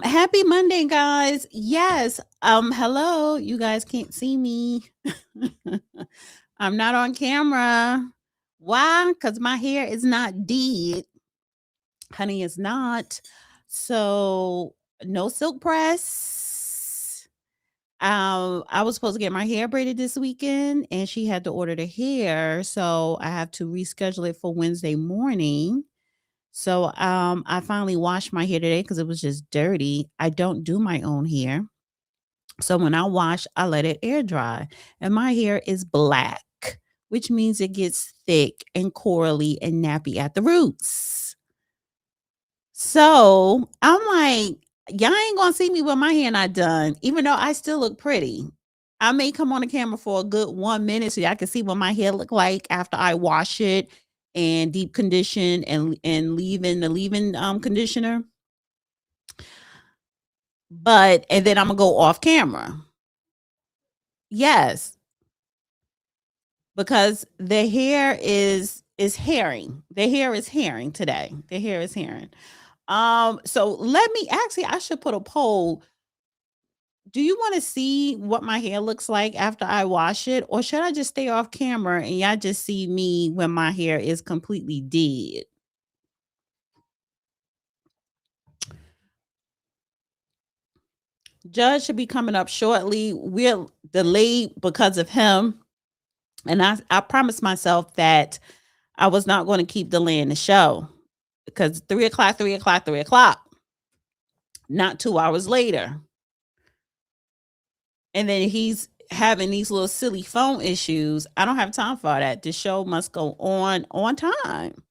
Happy Monday, guys. Yes. Hello. You guys can't see me. I'm not on camera. Why? Because my hair is not dead. Honey, it's not. So no silk press. I was supposed to get my hair braided this weekend and she had to order the hair. So I have to reschedule it for Wednesday morning. So I finally washed my hair today because it was just dirty. I don't do my own hair. So when I wash, I let it air dry. And my hair is black, which means it gets thick and corally and nappy at the roots. So I'm like, y'all ain't gonna see me with my hair not done, even though I still look pretty. I may come on the camera for a good 1 minute so y'all can see what my hair look like after I wash it and deep condition and leave in the leave-in conditioner. But and then I'm gonna go off camera. Yes, because the hair is herring. The hair is herring today. The hair is herring. So let me actually I should put a poll. Do you want to see what my hair looks like after I wash it? Or should I just stay off camera and y'all just see me when my hair is completely dead? Judge should be coming up shortly. We're delayed because of him. And I promised myself that I was not going to keep delaying the show because 3 o'clock, 3 o'clock, 3 o'clock, not 2 hours later. And then he's having these little silly phone issues. I don't have time for that. The show must go on time.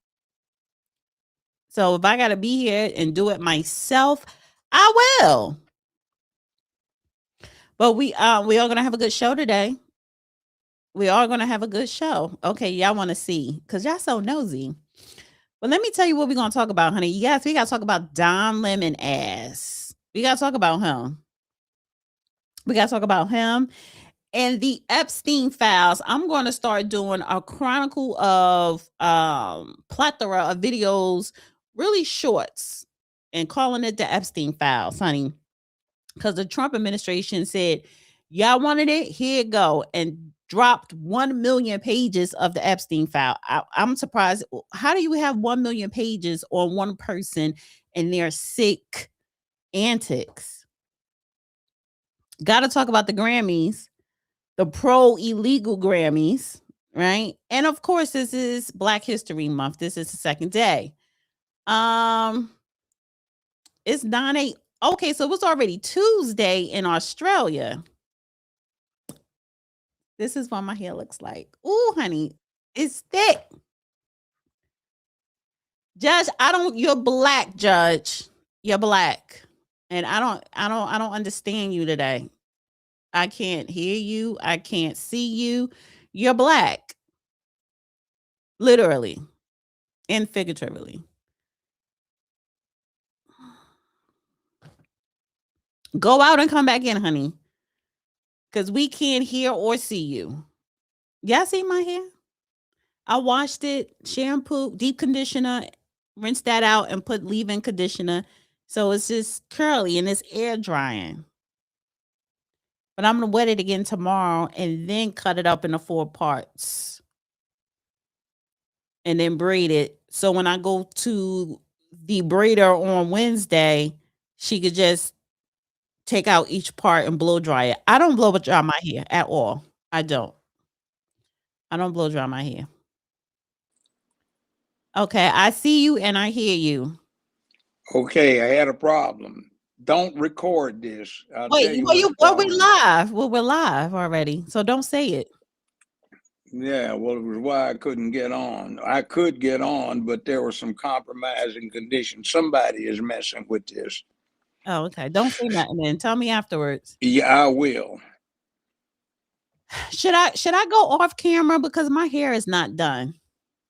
So if I got to be here and do it myself, I will. But we are gonna have a good show today. We are gonna have a good show. Okay, y'all want to see because y'all so nosy. But let me tell you what we're gonna talk about, honey. Yes, we gotta talk about Don Lemon ass. We gotta talk about him. We gotta talk about him and the Epstein files. I'm going to start doing a chronicle of plethora of videos, really shorts, and calling it the Epstein files, honey. Because the Trump administration said, y'all wanted it, here it go, and dropped 1 million pages of the Epstein file. I'm surprised. How do you have 1 million pages on one person and their sick antics? Got to talk about the Grammys, the pro illegal Grammys, right? And of course, this is Black History Month. This is the second day. Um, it's 9 8. Okay, so it was already Tuesday in Australia. This is what my hair looks like. Ooh, honey, it's thick. Judge, you're black, Judge. You're black. And I don't understand you today. I can't hear you. I can't see you. You're black. Literally and figuratively. Go out and come back in, honey. Because we can't hear or see you. Y'all see my hair? I washed it, shampoo, deep conditioner, rinse that out and put leave-in conditioner. So it's just curly and it's air drying. But I'm gonna wet it again tomorrow and then cut it up into 4 parts and then braid it. So when I go to the braider on Wednesday, she could just take out each part and blow dry it. I don't blow dry my hair at all. I don't. I don't blow dry my hair. Okay, I see you and I hear you. Okay, I had a problem. Don't record this. I'll tell Wait, you what the we problem. live. Well, we're live already. So don't say it. Yeah, well, it was why I couldn't get on. I could get on, but there were some compromising conditions. Somebody is messing with this. Oh, okay. Don't say nothing then. Tell me afterwards. Yeah, I will. Should I go off camera because my hair is not done?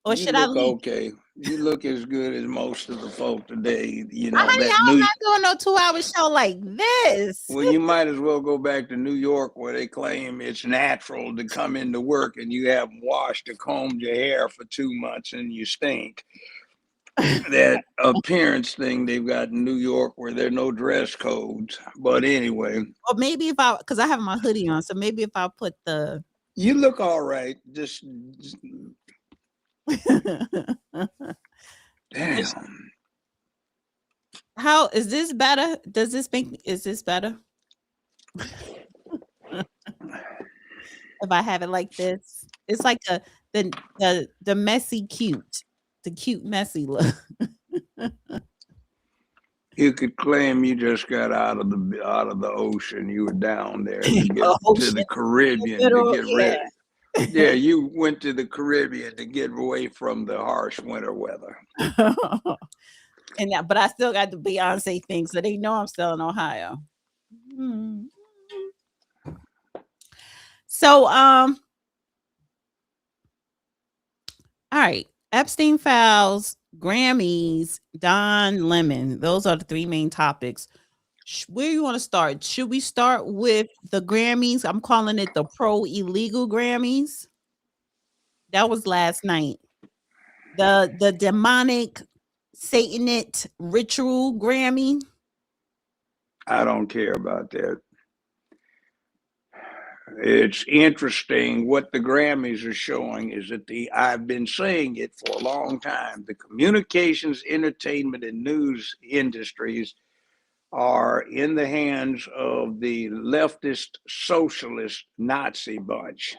Or You should I look leave? okay. You look as good as most of the folk today. You know Honey, that I'm new. not doing no 2 hour show like this. Well, you might as well go back to New York where they claim it's natural to come into work and you haven't washed or combed your hair for 2 months and you stink. that appearance thing they've got in New York where there are no dress codes. But anyway, Or maybe because I have my hoodie on, so maybe if I put the you look all right. Just damn. how is this better? Does this make is this better? If I have it like this, it's like the messy cute, the cute messy look. You could claim you just got out of the ocean. You were down there to get to Ocean the in the Caribbean to middle, get rid. Yeah, you went to the Caribbean to get away from the harsh winter weather. yeah. But I still got the Beyonce thing, so they know I'm still in Ohio. Mm. So, all right. Epstein files, Grammys, Don Lemon. Those are the three main topics. Where you want to start? Should we start with the Grammys? I'm calling it the pro illegal Grammys. That was last night. The demonic Satanist ritual Grammy. I don't care about that. It's interesting what the Grammys are showing is that I've been saying it for a long time. The communications, entertainment, and news industries are in the hands of the leftist socialist Nazi bunch.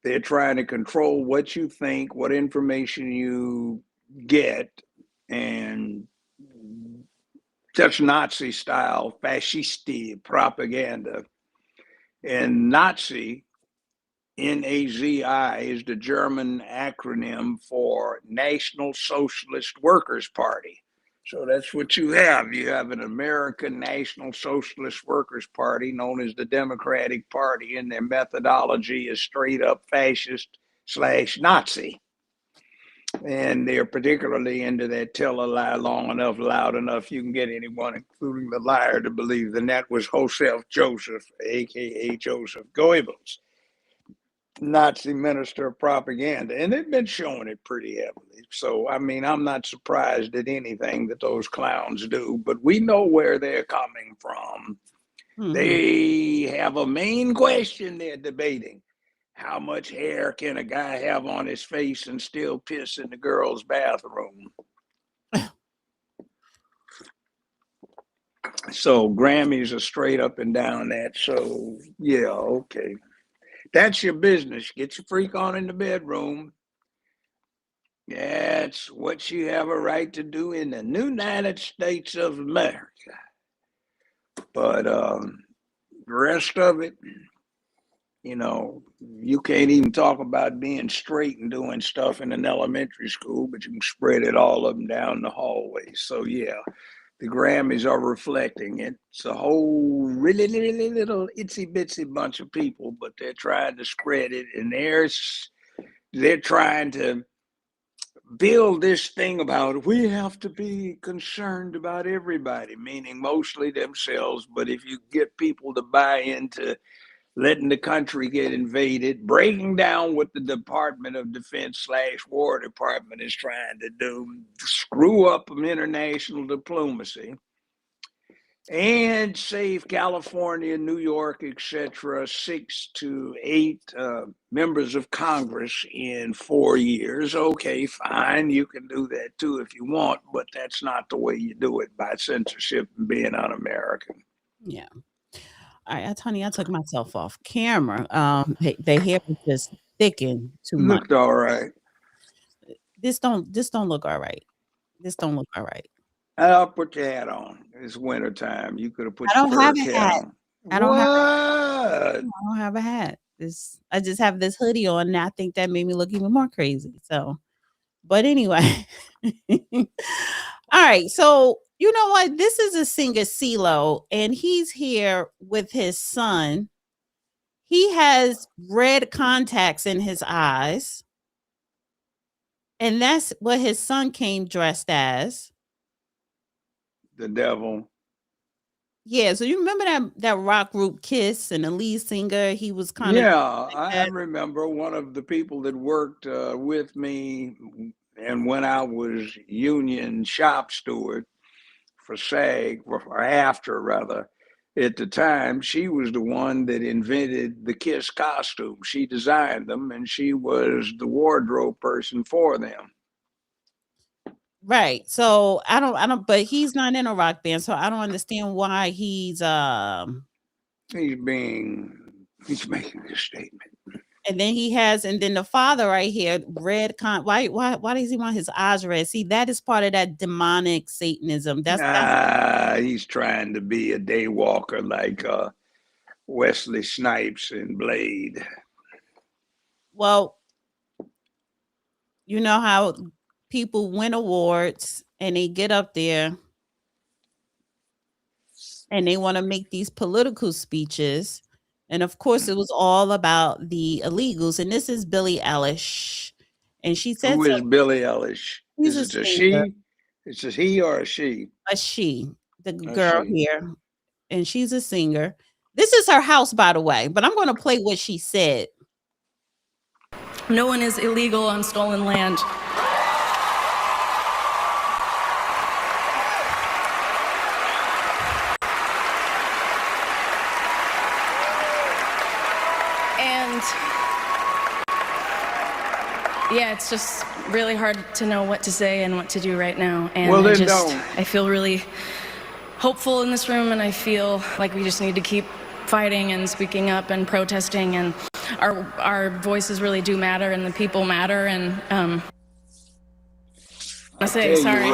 They're trying to control what you think, what information you get, and just Nazi style, fascist propaganda. And Nazi, NAZI, is the German acronym for National Socialist Workers' Party. So that's what you have. You have an American National Socialist Workers' Party known as the Democratic Party, and their methodology is straight up fascist / Nazi. And they're particularly into that tell a lie long enough, loud enough, you can get anyone, including the liar, to believe that that was Joseph Joseph, aka Joseph Goebbels, Nazi minister of propaganda. And they've been showing it pretty heavily. So, I mean, I'm not surprised at anything that those clowns do, but we know where they're coming from. Mm-hmm. They have a main question they're debating. How much hair can a guy have on his face and still piss in the girl's bathroom? So Grammys are straight up and down that. So, yeah, okay. That's your business. Get your freak on in the bedroom. That's what you have a right to do in the United States of America. But the rest of it, you know, you can't even talk about being straight and doing stuff in an elementary school, but you can spread it all up and down the hallway. So, yeah, the Grammys are reflecting it. It's a whole really little itsy bitsy bunch of people, but they're trying to spread it. And they're trying to build this thing about we have to be concerned about everybody, meaning mostly themselves. But if you get people to buy into letting the country get invaded, breaking down what the Department of Defense / War Department is trying to do, screw up international diplomacy, and save California, New York, etc., 6 to 8 members of Congress in 4 years. Okay, fine, you can do that too if you want, but that's not the way you do it, by censorship and being un-American. Yeah. All right, honey, I took myself off camera. Their hair was just thickened too much. Looked all right. This don't look all right. This don't look all right. I'll put your hat on. It's winter time. You could have put your fur cap on. I don't have a hat. I just have this hoodie on, and I think that made me look even more crazy. So, but anyway. All right, so you know what? This is a singer, CeeLo, and he's here with his son. He has red contacts in his eyes. And that's what his son came dressed as. The devil. Yeah, so you remember that rock group Kiss and the lead singer, he was kind of I remember one of the people that worked with me And when I was union shop steward for SAG, or after rather, at the time, she was the one that invented the Kiss costume. She designed them, and she was the wardrobe person for them. Right. So but he's not in a rock band, so I don't understand why He's being, he's making a statement. and then and then the father right here, why does he want his eyes red? See, that is part of that demonic Satanism. That's He's trying to be a day walker like Wesley Snipes in Blade. well, you know how people win awards and they get up there and they want to make these political speeches. And of course, it was all about the illegals. And this is Billie Eilish. And she said Who so. is Billie Eilish? She's Is a it a singer, she? It's a he or a she? the A girl she. here. And she's a singer. This is her house, by the way, but I'm going to play what she said. No one is illegal on stolen land. And yeah, it's just really hard to know what to say and what to do right now. And Well, then don't. I feel really hopeful in this room, and I feel like we just need to keep fighting and speaking up and protesting, and our voices really do matter, and the people matter. And I say sorry.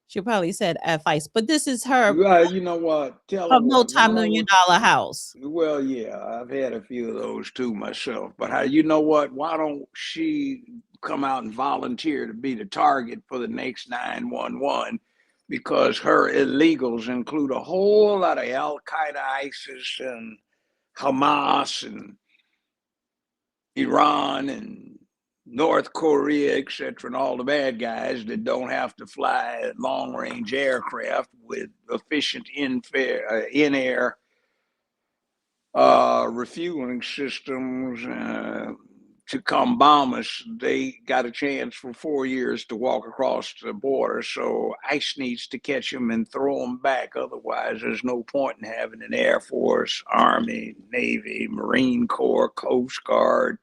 She probably said advice, but this is her You know what? Tell a her what. multi-million dollar house. Well, yeah, I've had a few of those too myself. But you know what? Why don't she come out and volunteer to be the target for the next 911? Because her illegals include a whole lot of Al Qaeda, ISIS, and Hamas, and Iran, and North Korea, etc., and all the bad guys that don't have to fly long range aircraft with efficient in air refueling systems to come bomb us. They got a chance for 4 years to walk across the border. So ICE needs to catch them and throw them back. Otherwise, there's no point in having an Air Force, Army, Navy, Marine Corps, Coast Guard,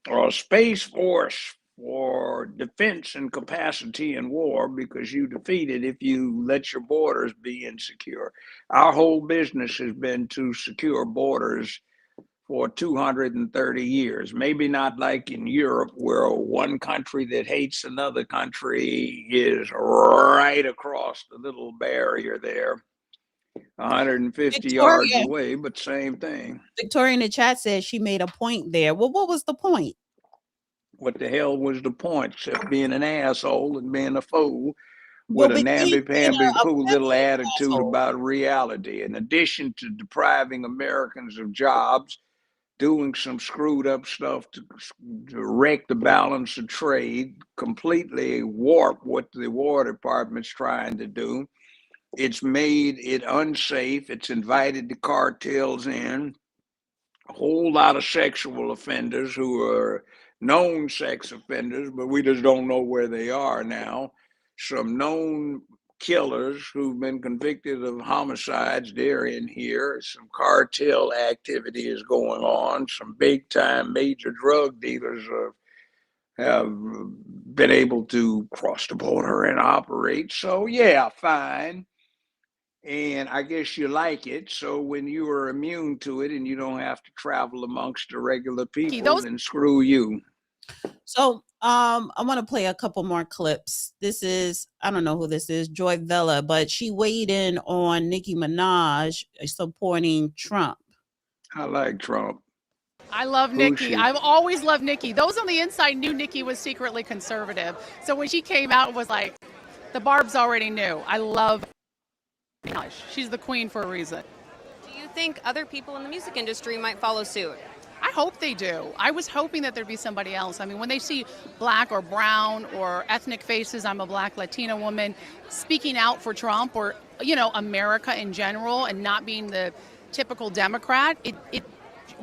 or a Space Force for defense and capacity in war, because you defeat it if you let your borders be insecure. Our whole business has been to secure borders for 230 years. Maybe not like in Europe, where one country that hates another country is right across the little barrier there, 150 yards Victoria, away, but same thing. Victoria in the chat says she made a point there. Well, what was the point? What the hell was the point except being an asshole and being a fool Well, with a but she's being namby-pamby-poo little friendly attitude asshole. about reality? In addition to depriving Americans of jobs, doing some screwed up stuff to wreck the balance of trade, completely warp what the War Department's trying to do. It's made it unsafe. It's invited the cartels in. A whole lot of sexual offenders who are known sex offenders, but we just don't know where they are now. Some known killers who've been convicted of homicides, they're in here. Some cartel activity is going on. Some big time major drug dealers have been able to cross the border and operate. So, yeah, fine. And I guess you like it. So when you are immune to it and you don't have to travel amongst the regular people, then screw you. So I want to play a couple more clips. This is, I don't know who this is, Joy Vella, but she weighed in on Nicki Minaj supporting Trump. I like Trump. I love Nicki. I've always loved Nicki. Those on the inside knew Nicki was secretly conservative. So when she came out, it was like, the Barbs already knew. I love Minaj. She's the queen for a reason. Do you think other people in the music industry might follow suit? I hope they do. I was hoping that there'd be somebody else. I mean, when they see black or brown or ethnic faces, I'm a black Latina woman, speaking out for Trump or, you know, America in general and not being the typical Democrat, it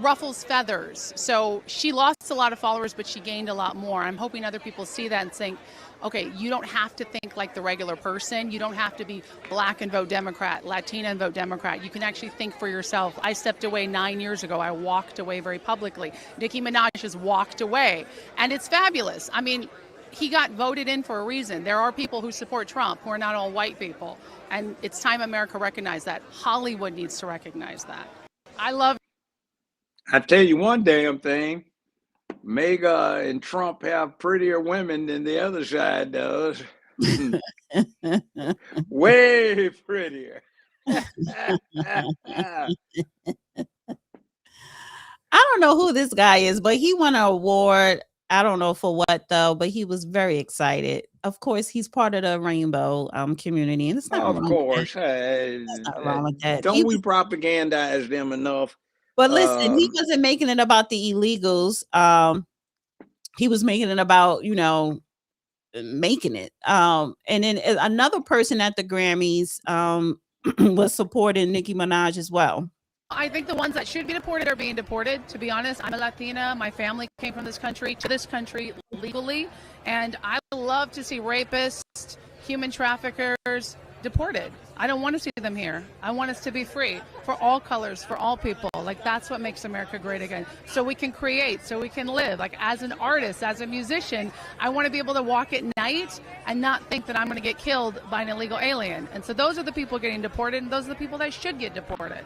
ruffles feathers. So she lost a lot of followers, but she gained a lot more. I'm hoping other people see that and think, okay, you don't have to think like the regular person. You don't have to be black and vote Democrat, Latina and vote Democrat. You can actually think for yourself. I stepped away 9 years ago. I walked away very publicly. Nicki Minaj has walked away, and it's fabulous. I mean, he got voted in for a reason. There are people who support Trump who are not all white people, and it's time America recognized that. Hollywood needs to recognize that. I tell you one damn thing. Mega and Trump have prettier women than the other side does. Way prettier. I don't know who this guy is, but he won an award. I don't know for what though, but he was very excited. Of course, he's part of the rainbow community, and it's not Of course. not wrong with that. Don't we propagandize them enough? But listen, he wasn't making it about the illegals. He was making it about, making it. And then another person at the Grammys was supporting Nicki Minaj as well. I think the ones that should be deported are being deported. To be honest, I'm a Latina. My family came from this country to this country legally. And I love to see rapists, human traffickers deported. I don't want to see them here. I want us to be free for all colors, for all people. Like, that's what makes America great again. So we can create, so we can live. Like, as an artist, as a musician, I want to be able to walk at night and not think that I'm going to get killed by an illegal alien. And so those are the people getting deported, and those are the people that should get deported.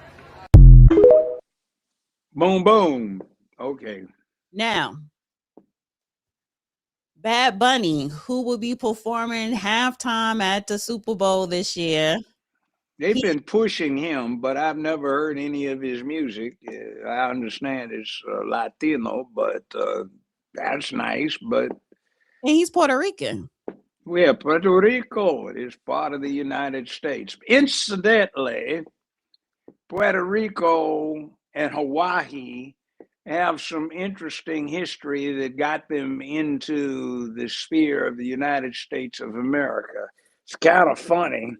Boom, boom. Okay. Now, Bad Bunny, who will be performing halftime at the Super Bowl this year. They've been pushing him, but I've never heard any of his music. I understand it's Latino, but that's nice. But and he's Puerto Rican. Yeah, Puerto Rico is part of the United States. Incidentally, Puerto Rico and Hawaii have some interesting history that got them into the sphere of the United States of America. It's kind of funny.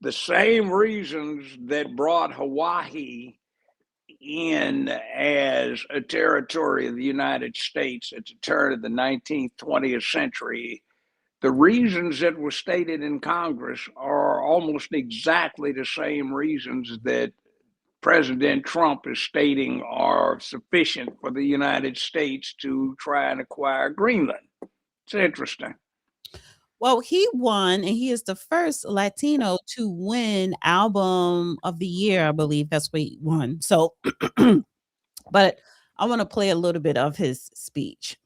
The same reasons that brought Hawaii in as a territory of the United States at the turn of the 19th, 20th century, the reasons that were stated in Congress are almost exactly the same reasons that President Trump is stating are sufficient for the United States to try and acquire Greenland. It's interesting. Well, he won, and he is the first Latino to win Album of the Year. I believe that's what he won. So, but I want to play a little bit of his speech,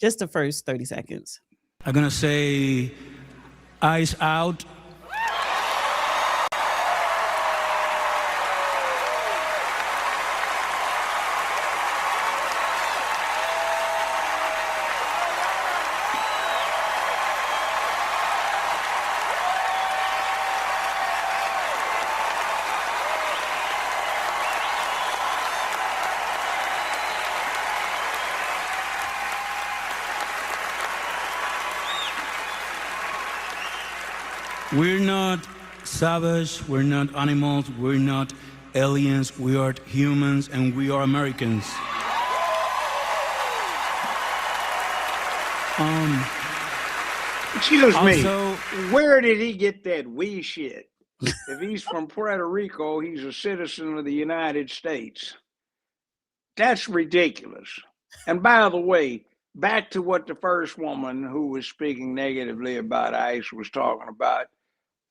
just the first 30 seconds. I'm going to say, eyes out. We're not savage, we're not animals, we're not aliens, we are humans, and we are Americans. Excuse me, where did he get that we shit? If he's from Puerto Rico, he's a citizen of the United States. That's ridiculous. And by the way, back to what the first woman who was speaking negatively about ICE was talking about.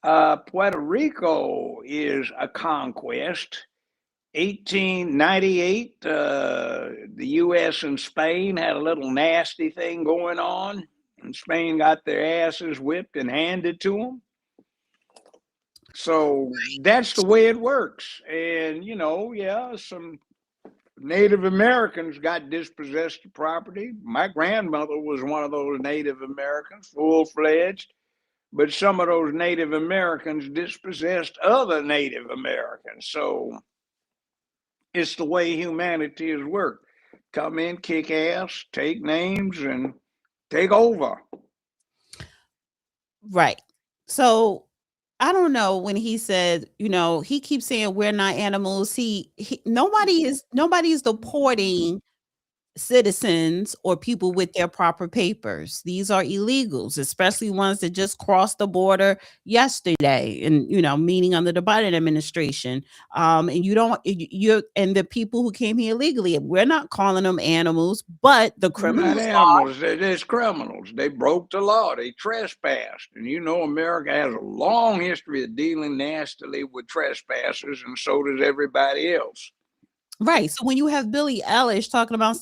Puerto Rico is a conquest. 1898, the U.S. and Spain had a little nasty thing going on, and Spain got their asses whipped and handed to them. So that's the way it works. And, some Native Americans got dispossessed of property. My grandmother was one of those Native Americans, full-fledged. But some of those Native Americans dispossessed other Native Americans. So it's the way humanity has worked. Come in, kick ass, take names, and take over. Right. So I don't know when he said, he keeps saying we're not animals. Nobody is deporting citizens or people with their proper papers. These are illegals, especially ones that just crossed the border yesterday and meaning under the Biden administration. And you don't you and the people who came here illegally, we're not calling them animals, but the They're not criminals are. animals. They're just criminals. They broke the law. They trespassed. And America has a long history of dealing nastily with trespassers, and so does everybody else. Right. So when you have Billie Eilish talking about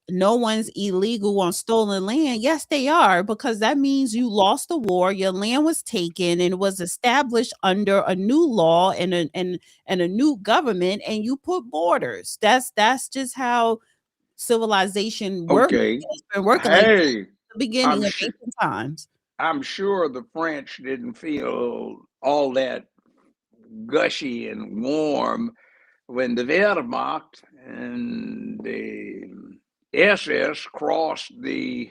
no one's illegal on stolen land, yes, they are, because that means you lost the war, your land was taken, and was established under a new law and a new government, and you put borders. That's just how civilization works. Okay. It's been working like that Hey, at the beginning of ancient times. I'm sure the French didn't feel all that gushy and warm when the Wehrmacht and the SS crossed the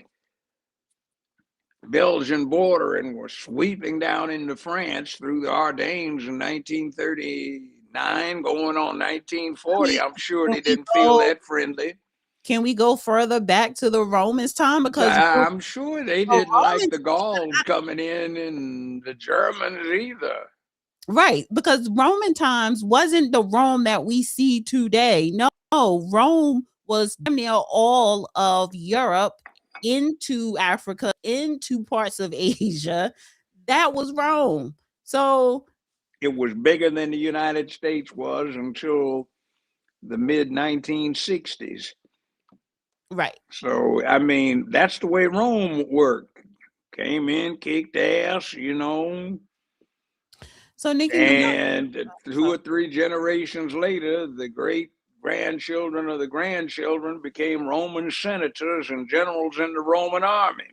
Belgian border and were sweeping down into France through the Ardennes in 1939, going on 1940. I'm sure they didn't feel that friendly. Can we go further back to the Romans' time? Because I'm sure they didn't like the Gauls coming in and the Germans either. Right, because Roman times wasn't the Rome that we see today. No, Rome was damn near all of Europe into Africa, into parts of Asia. That was Rome. So it was bigger than the United States was until the mid 1960s. Right. So, I mean, that's the way Rome worked. Came in, kicked ass, So Nikki, and 2 or 3 generations later, the great grandchildren of the grandchildren became Roman senators and generals in the Roman army.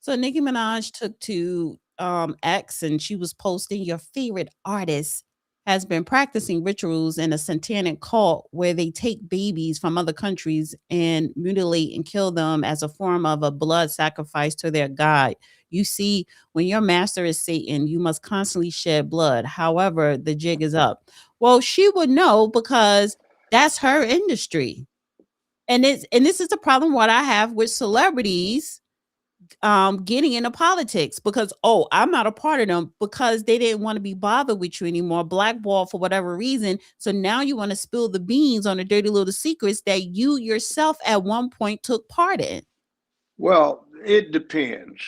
So Nicki Minaj took to X and she was posting, your favorite artist has been practicing rituals in a satanic cult where they take babies from other countries and mutilate and kill them as a form of a blood sacrifice to their god. You see, when your master is Satan, you must constantly shed blood. However, the jig is up. Well, she would know because that's her industry. And this is the problem what I have with celebrities getting into politics, because I'm not a part of them, because they didn't want to be bothered with you anymore, blackball for whatever reason. So now you want to spill the beans on the dirty little secrets that you yourself at one point took part in. Well, it depends.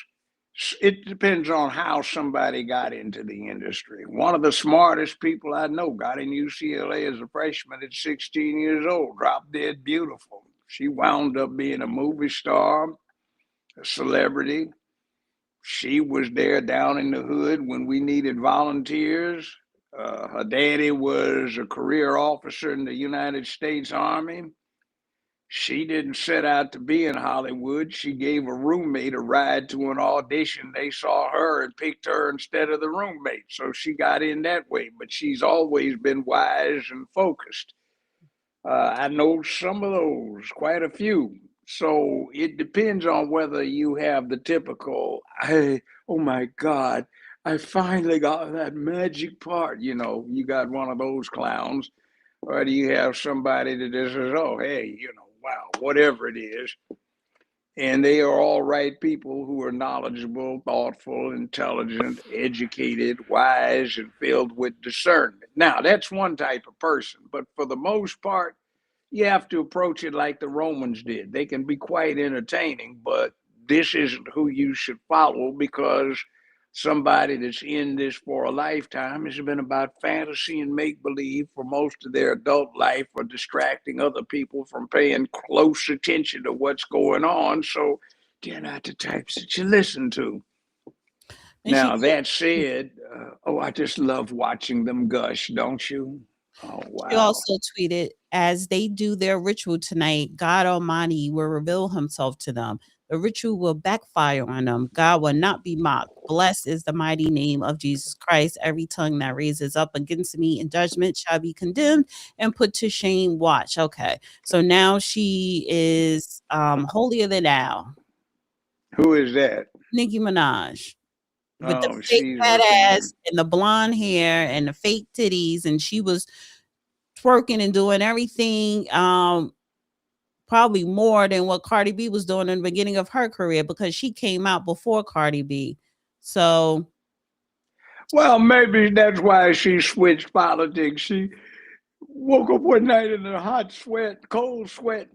It depends on how somebody got into the industry. One of the smartest people I know got in UCLA as a freshman at 16 years old, drop dead beautiful. She wound up being a movie star, a celebrity. She was there down in the hood when we needed volunteers. Her daddy was a career officer in the United States Army. She didn't set out to be in Hollywood. She gave a roommate a ride to an audition. They saw her and picked her instead of the roommate. So she got in that way, but she's always been wise and focused. I know some of those, quite a few. So it depends on whether you have the typical, oh my God, I finally got that magic part. You got one of those clowns, or do you have somebody that just says, oh, hey, wow, whatever it is. And they are all right people who are knowledgeable, thoughtful, intelligent, educated, wise, and filled with discernment. Now, that's one type of person, but for the most part, you have to approach it like the Romans did. They can be quite entertaining, but this isn't who you should follow, because somebody that's in this for a lifetime has been about fantasy and make believe for most of their adult life, or distracting other people from paying close attention to what's going on. So they're not the types that you listen to. And now, that said, I just love watching them gush, don't you? Oh, wow. She also tweeted, as they do their ritual tonight, God Almighty will reveal himself to them. The ritual will backfire on them. God will not be mocked. Blessed is the mighty name of Jesus Christ. Every tongue that raises up against me in judgment shall be condemned and put to shame. Watch. Okay. So now she is holier than thou. Who is that? Nicki Minaj. with the Oh, fake she's fat looking. ass and the blonde hair and the fake titties, and she was twerking and doing everything, probably more than what Cardi B was doing in the beginning of her career, because she came out before Cardi B. So, Well, maybe that's why she switched politics. She woke up one night in a hot sweat, cold sweat.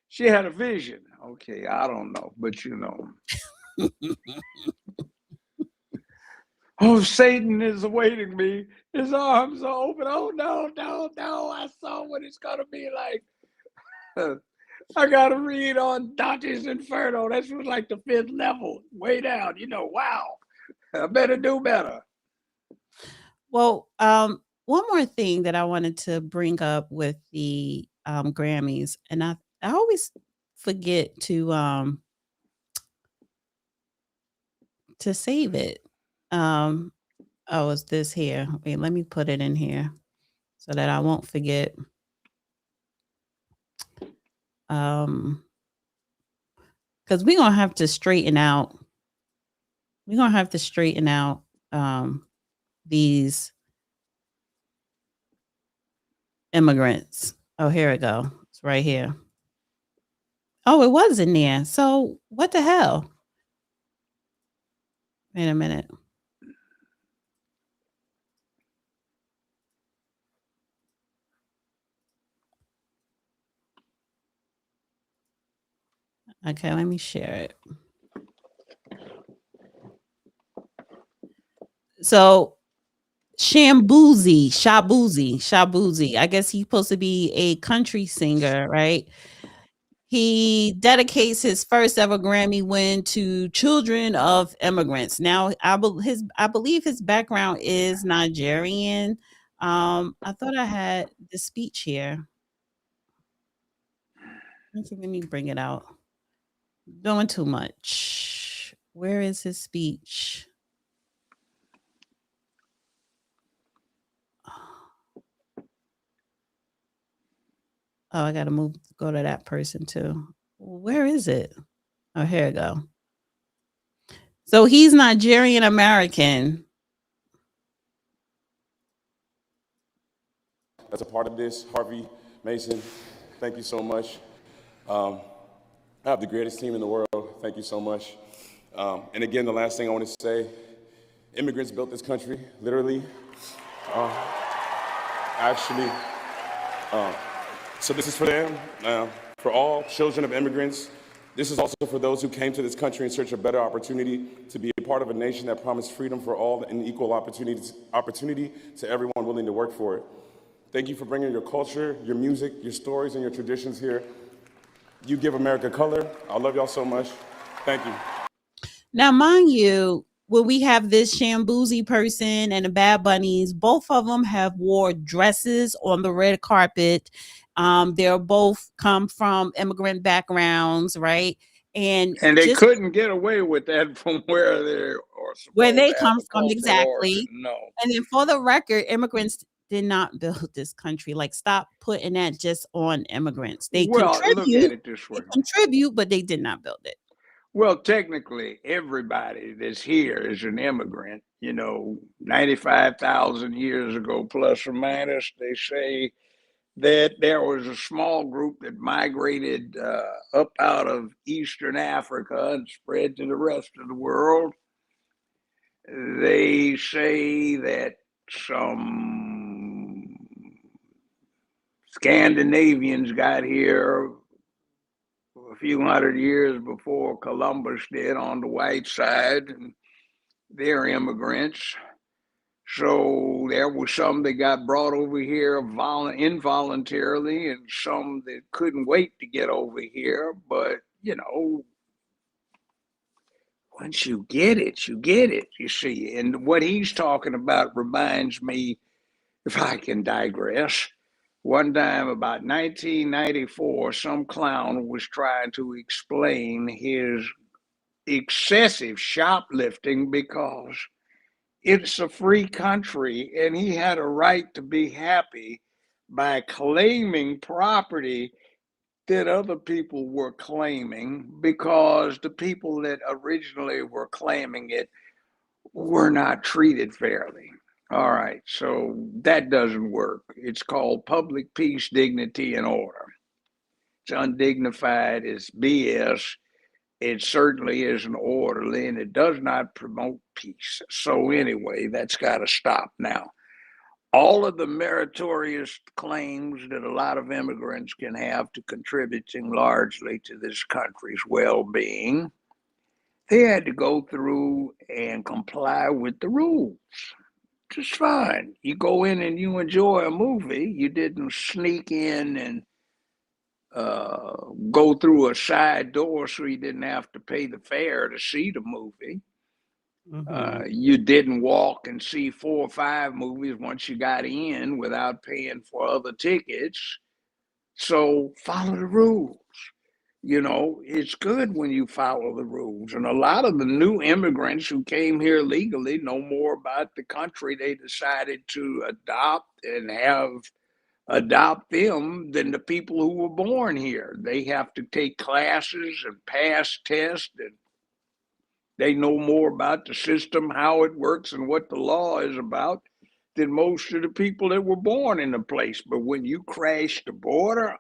She had a vision. Okay, I don't know, but oh, Satan is awaiting me. His arms are open. Oh, no, no, no. I saw what it's going to be like. I got to read on Dante's Inferno. That's like the 5th level, way down. Wow. I better do better. well, one more thing that I wanted to bring up with the Grammys, and I always forget to save it. Oh, it's this here. Wait, let me put it in here so that I won't forget. Because we're gonna have to straighten out. We're gonna have to straighten out these immigrants. Oh, here we go. It's right here. Oh, it was in there. So what the hell? Wait a minute. Okay, let me share it. So Shabuzi. I guess he's supposed to be a country singer, right? He dedicates his first ever Grammy win to children of immigrants. Now, I believe his background is Nigerian. I thought I had the speech here. Let me bring it out. Doing too much. Where is his speech? Oh, I gotta go to that person too. Where is it? Oh, here we go. So he's Nigerian American. That's a part of this. Harvey Mason, thank you so much. I have the greatest team in the world. Thank you so much. And again, the last thing I want to say, immigrants built this country, literally. Actually, so this is for them, for all children of immigrants. This is also for those who came to this country in search of better opportunity, to be a part of a nation that promised freedom for all and equal opportunity to everyone willing to work for it. Thank you for bringing your culture, your music, your stories, and your traditions here. You give America color. I love y'all so much. Thank you. Now, mind you, when we have this Shambuzi person and the Bad Bunnies, both of them have wore dresses on the red carpet. They're both come from immigrant backgrounds, right? And they just couldn't get away with that from where they are where supposed they to have come a from, cultural exactly. origin. No. And then for the record, immigrants did not build this country. Like, stop putting that just on immigrants. They Well, look at it this way. contribute, but they did not build it. Well, technically, everybody that's here is an immigrant. 95,000 years ago, plus or minus, they say that there was a small group that migrated up out of Eastern Africa and spread to the rest of the world. They say that some Scandinavians got here a few hundred years before Columbus did on the white side, and they're immigrants. So there were some that got brought over here involuntarily, and some that couldn't wait to get over here. But, once you get it, you see. And what he's talking about reminds me, if I can digress, one time about 1994, some clown was trying to explain his excessive shoplifting because it's a free country and he had a right to be happy by claiming property that other people were claiming, because the people that originally were claiming it were not treated fairly. All right, so that doesn't work. It's called public peace, dignity, and order. It's undignified, it's BS. It certainly isn't orderly, and it does not promote peace. So anyway, that's got to stop now. All of the meritorious claims that a lot of immigrants can have to contributing largely to this country's well-being, they had to go through and comply with the rules. Just fine. You go in and you enjoy a movie. You didn't sneak in and go through a side door so you didn't have to pay the fare to see the movie. You didn't walk and see 4 or 5 movies once you got in without paying for other tickets. So follow the rules. You know, it's good when you follow the rules. And a lot of the new immigrants who came here legally know more about the country they decided to adopt and adopt them than the people who were born here. They have to take classes and pass tests, and they know more about the system, how it works, and what the law is about than most of the people that were born in the place. But when you crash the border,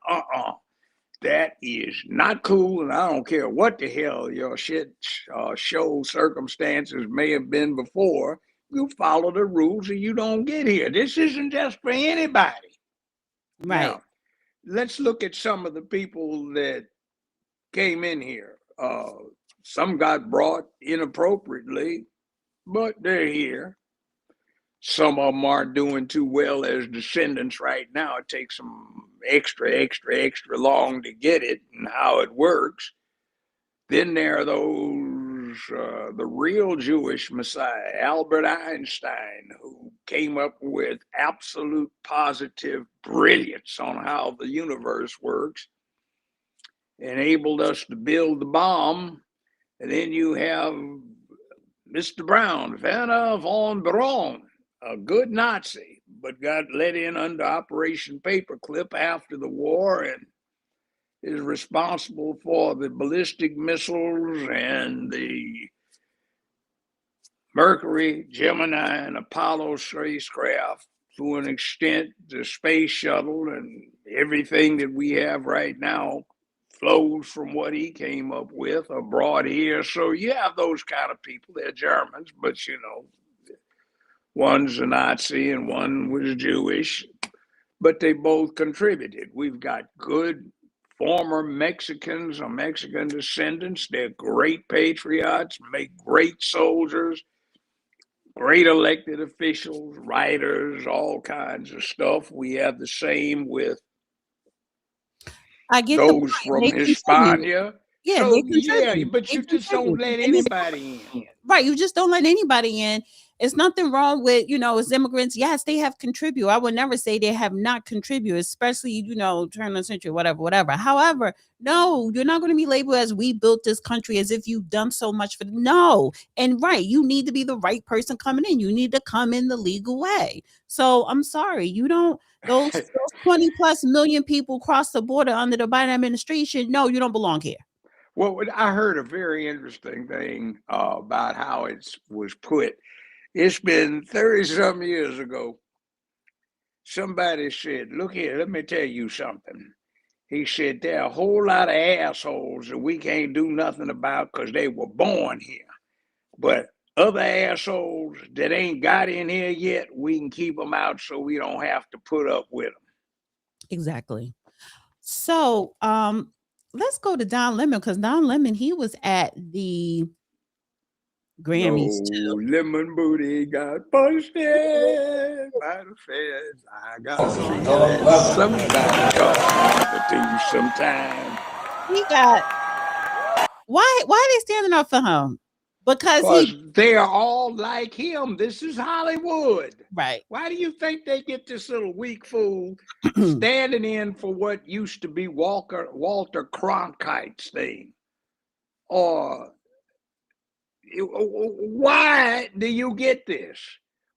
that is not cool, and I don't care what the hell your show circumstances may have been before. You follow the rules or you don't get here. This isn't just for anybody. Right. Now, let's look at some of the people that came in here. Some got brought inappropriately, but they're here. Some of them aren't doing too well as descendants right now. It takes them extra long to get it and how it works. Then there are those, the real Jewish Messiah, Albert Einstein, who came up with absolute positive brilliance on how the universe works, enabled us to build the bomb. And then you have Mr. Brown, Werner von Braun, a good Nazi, but got let in under Operation Paperclip after the war and is responsible for the ballistic missiles and the Mercury, Gemini, and Apollo spacecraft. To an extent, the space shuttle and everything that we have right now flows from what he came up with or brought here. So you have those kind of people. They're Germans, but you know, one's a Nazi and one was Jewish, but they both contributed. We've got good former Mexicans or Mexican descendants. They're great patriots, make great soldiers, great elected officials, writers, all kinds of stuff. We have the same with I get those the from point. They contribute. Hispania. Yeah, So they yeah, contribute. but They you just don't contribute. let And it's anybody in. right. You just don't let anybody in. It's nothing wrong with, as immigrants. Yes, they have contributed. I would never say they have not contributed, especially, turn of the century, whatever. However, no, you're not going to be labeled as we built this country as if you've done so much for them. No. And right, you need to be the right person coming in. You need to come in the legal way. So I'm sorry, you don't, those 20 plus million people cross the border under the Biden administration. No, you don't belong here. Well, I heard a very interesting thing about how it was put. It's been 30-some years ago. Somebody said, look here, let me tell you something. He said, there are a whole lot of assholes that we can't do nothing about because they were born here. But other assholes that ain't got in here yet, we can keep them out so we don't have to put up with them. Exactly. So, let's go to Don Lemon, because Don Lemon, he was at the Grammys too. Lemon booty got busted by the feds. I got somebody talking to you sometime. He got why are they standing up for him? Because they are all like him. This is Hollywood. Right. Why do you think they get this little weak fool standing in for what used to be Walter Cronkite's thing? Or why do you get this?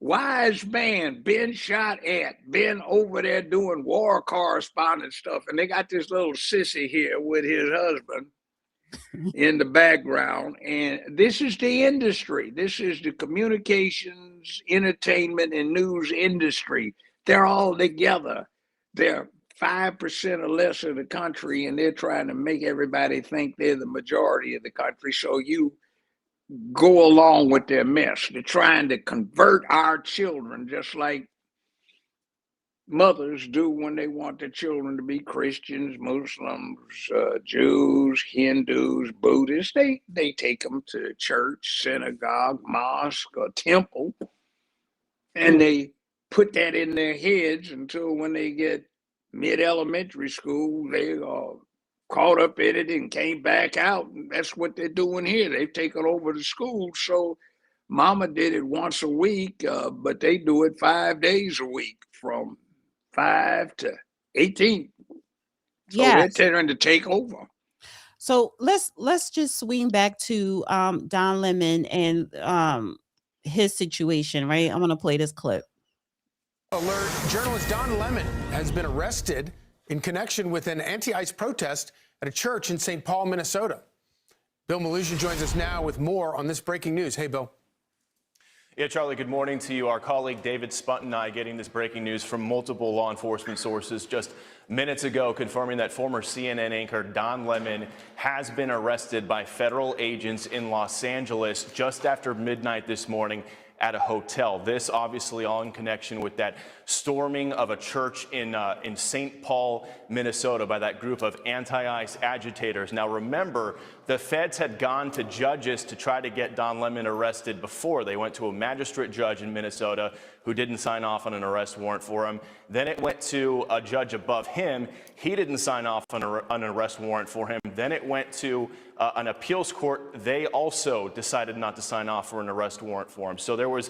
Wise man been shot at, been over there doing war correspondent stuff, and they got this little sissy here with his husband. in the background. And this is the industry. This is the communications, entertainment, and news industry. They're all together. They're 5% or less of the country, and they're trying to make everybody think they're the majority of the country. So you go along with their mess. They're trying to convert our children, just like mothers do when they want their children to be Christians, Muslims, Jews, Hindus, Buddhists. They take them to church, synagogue, mosque, or temple, and they put that in their heads until when they get mid-elementary school, they are caught up in it and came back out. And that's what they're doing here. They've taken over the school. So mama did it once a week, but they do it 5 days a week from 5 to 18. So they're trying to take over. So let's just swing back to Don Lemon and his situation, right? I'm gonna play this clip. Alert, journalist Don Lemon has been arrested in connection with an anti-ICE protest at a church in St. Paul, Minnesota. Bill Malusian joins us now with more on this breaking news. Hey, Bill. Yeah, Charlie, good morning to you. Our colleague David Spunt and I getting this breaking news from multiple law enforcement sources just minutes ago, confirming that former CNN anchor Don Lemon has been arrested by federal agents in Los Angeles just after midnight this morning at a hotel. This obviously all in connection with that storming of a church in St. Paul, Minnesota by that group of anti-ICE agitators. Now remember, the feds had gone to judges to try to get Don Lemon arrested before. They went to a magistrate judge in Minnesota who didn't sign off on an arrest warrant for him. Then it went to a judge above him. He didn't sign off on an arrest warrant for him. Then it went to an appeals court. They also decided not to sign off for an arrest warrant for him. So there was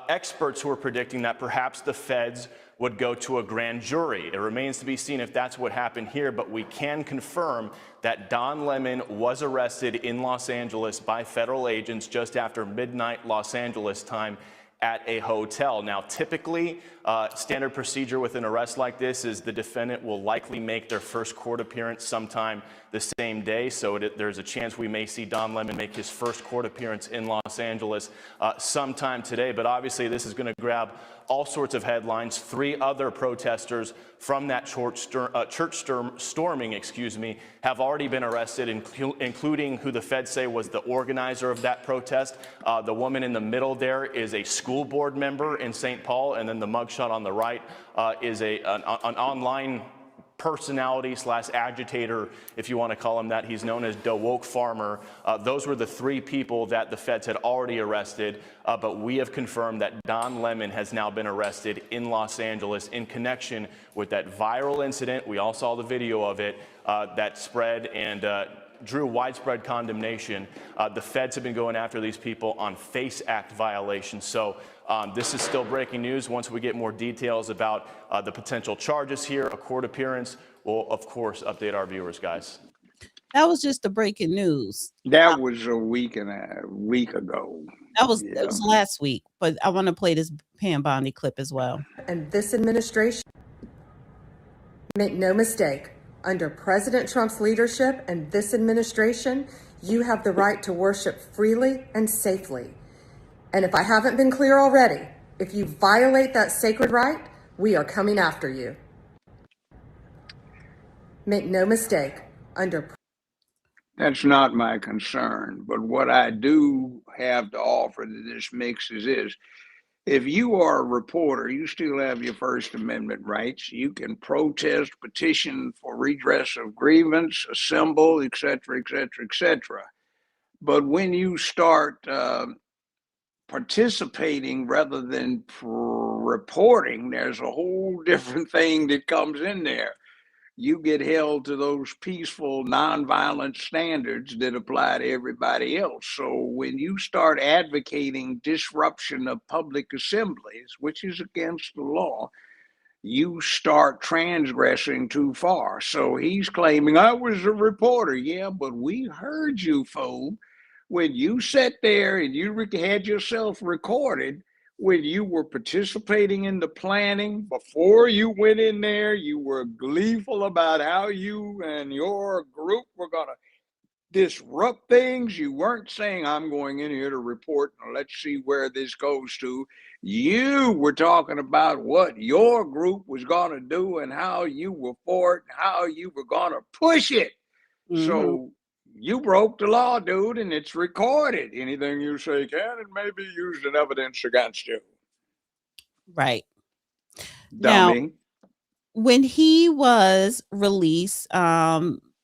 experts who were predicting that perhaps the feds would go to a grand jury. It remains to be seen if that's what happened here, but we can confirm that Don Lemon was arrested in Los Angeles by federal agents just after midnight Los Angeles time at a hotel. Now, typically, standard procedure with an arrest like this is the defendant will likely make their first court appearance sometime the same day. So there's a chance we may see Don Lemon make his first court appearance in Los Angeles sometime today. But obviously, this is going to grab all sorts of headlines. 3 other protesters from that church storming, have already been arrested, including who the feds say was the organizer of that protest. The woman in the middle there is a school board member in St. Paul, and then the mugshot on the right is an online personality / agitator, if you want to call him that. He's known as the Woke Farmer. Those were the 3 people that the feds had already arrested, but we have confirmed that Don Lemon has now been arrested in Los Angeles in connection with that viral incident. We all saw the video of it that spread and drew widespread condemnation. The feds have been going after these people on FACE Act violations. So this is still breaking news. Once we get more details about the potential charges here, a court appearance, we'll, of course, update our viewers, guys. That was just the breaking news. That was a week ago. That was, it was last week, but I want to play this Pam Bondi clip as well. And this administration, make no mistake, under President Trump's leadership and this administration, you have the right to worship freely and safely. And if I haven't been clear already, if you violate that sacred right, we are coming after you. Make no mistake, That's not my concern, but what I do have to offer to this mix is this. If you are a reporter, you still have your First Amendment rights. You can protest, petition for redress of grievance, assemble, et cetera, et cetera, et cetera. But when you start participating rather than reporting, there's a whole different thing that comes in there. You get held to those peaceful, nonviolent standards that apply to everybody else. So when you start advocating disruption of public assemblies, which is against the law, you start transgressing too far. So he's claiming, I was a reporter. Yeah, but we heard you, fool. When you sat there and you had yourself recorded, when you were participating in the planning, before you went in there, you were gleeful about how you and your group were going to disrupt things. You weren't saying, I'm going in here to report, let's see where this goes to. You were talking about what your group was going to do and how you were for it and how you were going to push it. So you broke the law, dude, and it's recorded. Anything you say can and may be used in evidence against you. Right. Dummy. Now, when he was released,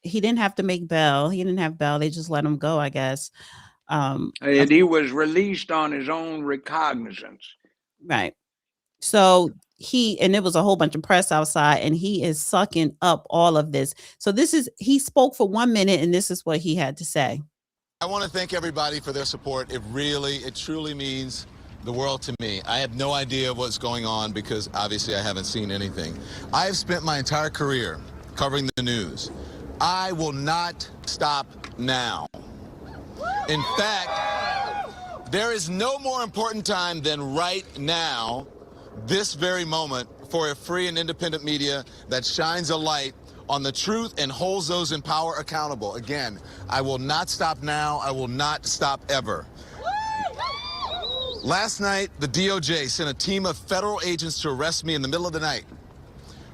he didn't have to make bail. He didn't have bail. They just let him go, I guess. And he was released on his own recognizance. Right. So and it was a whole bunch of press outside, and he is sucking up all of this. So he spoke for 1 minute, and this is what he had to say. I want to thank everybody for their support. It truly means the world to me. I have no idea what's going on because obviously I haven't seen anything. I have spent my entire career covering the news. I will not stop now. In fact, there is no more important time than right now, this very moment, for a free and independent media that shines a light on the truth and holds those in power accountable. Again, I will not stop now. I will not stop ever. Last night, the DOJ sent a team of federal agents to arrest me in the middle of the night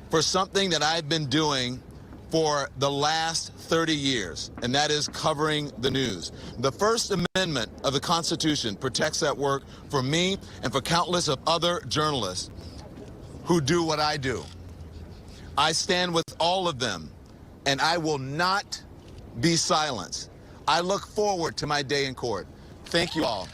for something that I've been doing for the last 30 years, and that is covering the news. The First Amendment of the Constitution protects that work for me and for countless of other journalists who do what I do. I stand with all of them, and I will not be silenced. I look forward to my day in court. Thank you all.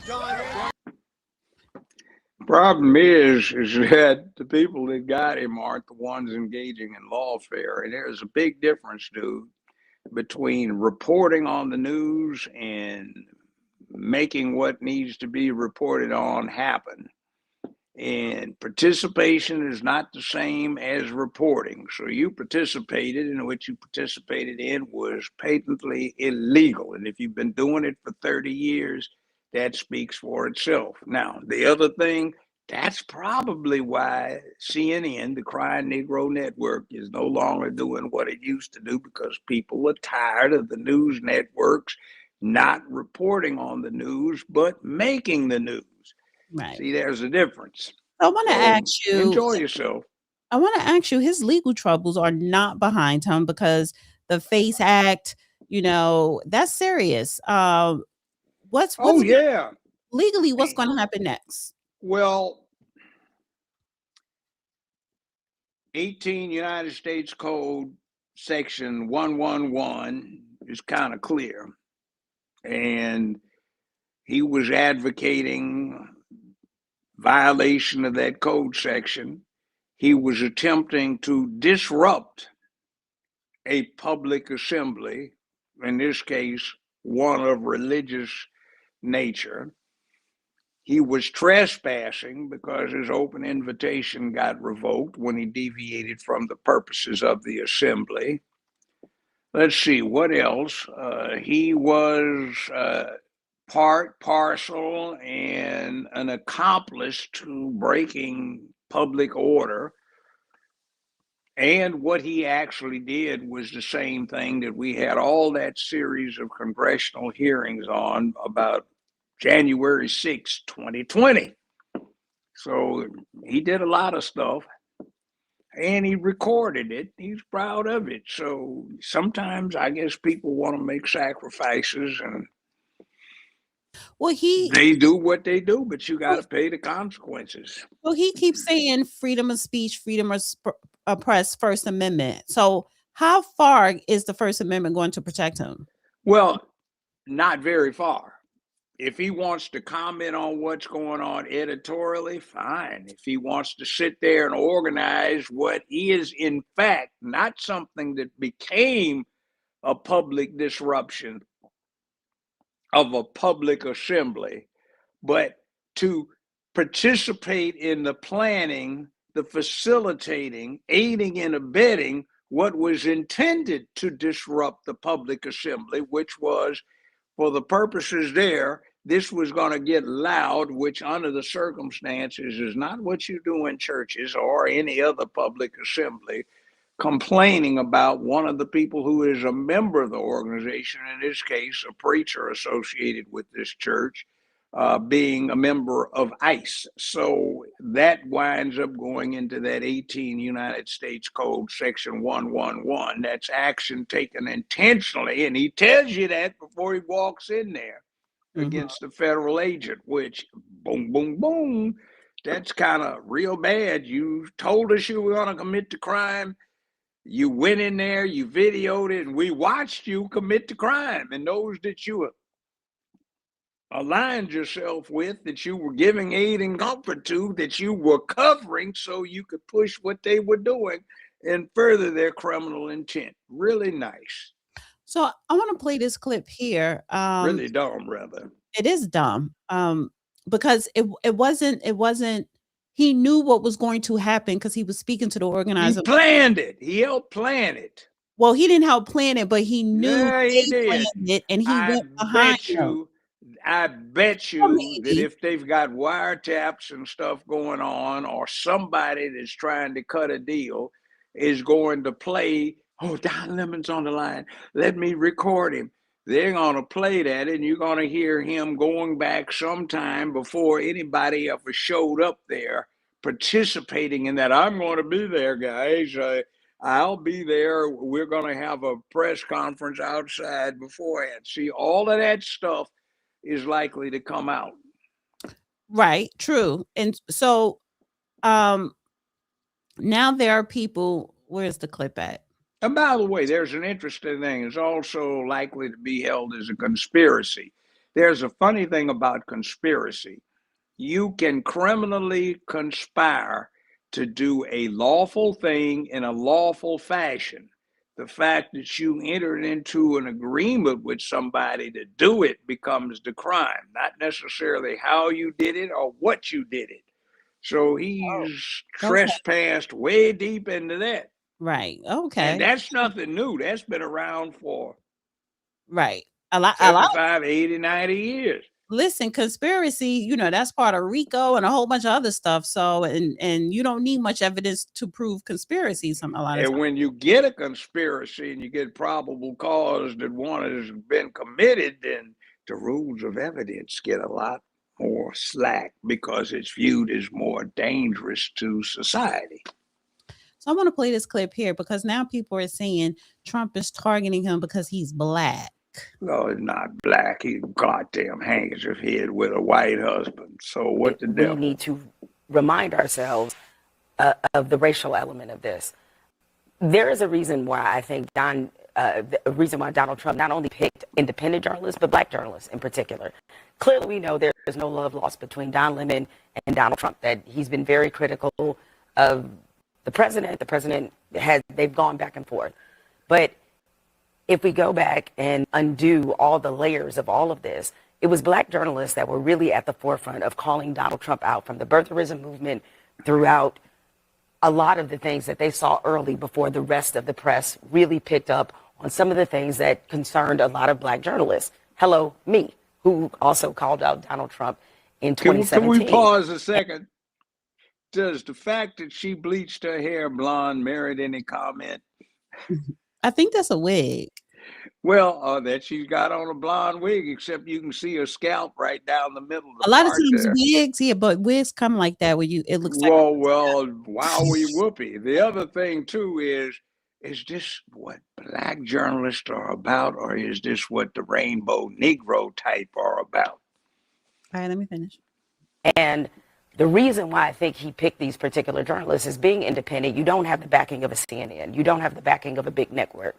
Problem is that the people that got him aren't the ones engaging in lawfare. And there's a big difference, dude, between reporting on the news and making what needs to be reported on happen. And participation is not the same as reporting. So you participated, and what you participated in was patently illegal. And if you've been doing it for 30 years, that speaks for itself. Now, the other thing, that's probably why CNN, the Crying Negro Network, is no longer doing what it used to do, because people are tired of the news networks not reporting on the news, but making the news. Right. See, there's a difference. I want to ask you. Enjoy yourself. I want to ask you, his legal troubles are not behind him, because the FACE Act, that's serious. Legally, what's going to happen next? Well, 18 United States Code section 111 is kind of clear. And he was advocating violation of that code section. He was attempting to disrupt a public assembly, in this case, one of religious nature. He was trespassing because his open invitation got revoked when he deviated from the purposes of the assembly. Let's see, what else? He was part, parcel, and an accomplice to breaking public order. And what he actually did was the same thing that we had all that series of congressional hearings on about January 6, 2020. So he did a lot of stuff, and he recorded it. He's proud of it. So sometimes I guess people want to make sacrifices, and they do what they do, but you got to pay the consequences. Well, he keeps saying freedom of speech, freedom of press, First Amendment. So how far is the First Amendment going to protect him? Well, not very far. If he wants to comment on what's going on editorially, fine. If he wants to sit there and organize what is, in fact, not something that became a public disruption of a public assembly, but to participate in the planning, the facilitating, aiding and abetting what was intended to disrupt the public assembly, which was, for the purposes there, this was going to get loud, which under the circumstances is not what you do in churches or any other public assembly. complaining about one of the people who is a member of the organization, in this case, a preacher associated with this church, being a member of ICE. So that winds up going into that 18 United States Code, Section 111. That's action taken intentionally, and he tells you that before he walks in there against a federal agent, which boom, boom, boom, that's kind of real bad. You told us you were going to commit the crime. You went in there, you videoed it, and we watched you commit the crime. And those that you aligned yourself with, that you were giving aid and comfort to, that you were covering so you could push what they were doing and further their criminal intent. Really nice. So I want to play this clip here. Really dumb, rather. It is dumb. Because it wasn't he knew what was going to happen because he was speaking to the organizer. He planned it. He helped plan it. Well, he didn't help plan it, but he knew he did. Planned it, and he went behind them. I bet you that if they've got wiretaps and stuff going on, or somebody that's trying to cut a deal is going to play, oh, Don Lemon's on the line, let me record him. They're going to play that, and you're going to hear him going back sometime before anybody ever showed up there participating in that. I'm going to be there, guys. I'll be there. We're going to have a press conference outside beforehand. See, all of that stuff is likely to come out. Right, true. And so now there are people, where's the clip at? And by the way, there's an interesting thing. It's also likely to be held as a conspiracy. There's a funny thing about conspiracy. You can criminally conspire to do a lawful thing in a lawful fashion. The fact that you entered into an agreement with somebody to do it becomes the crime, not necessarily how you did it or what you did it. So he's trespassed way deep into that. Right. Okay. And that's nothing new. That's been around for a lot 75, 80, 90 years. Listen, conspiracy, that's part of RICO and a whole bunch of other stuff. So and you don't need much evidence to prove conspiracy a lot of times. And when you get a conspiracy and you get probable cause that one has been committed, then the rules of evidence get a lot more slack because it's viewed as more dangerous to society. So I want to play this clip here because now people are saying Trump is targeting him because he's black. No, he's not black. He's goddamn handkerchief head with a white husband. So what the devil? We need to remind ourselves of the racial element of this. There is a reason why I think Donald Trump not only picked independent journalists, but black journalists in particular. Clearly, we know there is no love lost between Don Lemon and Donald Trump, that he's been very critical of the president. The president they've gone back and forth. But if we go back and undo all the layers of all of this, it was black journalists that were really at the forefront of calling Donald Trump out, from the birtherism movement throughout a lot of the things that they saw early before the rest of the press really picked up on some of the things that concerned a lot of black journalists. Hello, me, who also called out Donald Trump in 2017. Can we pause a second? Does the fact that she bleached her hair blonde merit any comment? I think that's a wig. Well, that she's got on a blonde wig, except you can see her scalp right down the middle. A lot of times wigs, but wigs come like that where it looks like. Well, wowie whoopee. The other thing too is this what black journalists are about, or is this what the rainbow Negro type are about? All right, let me finish. And the reason why I think he picked these particular journalists is being independent. You don't have the backing of a CNN. You don't have the backing of a big network.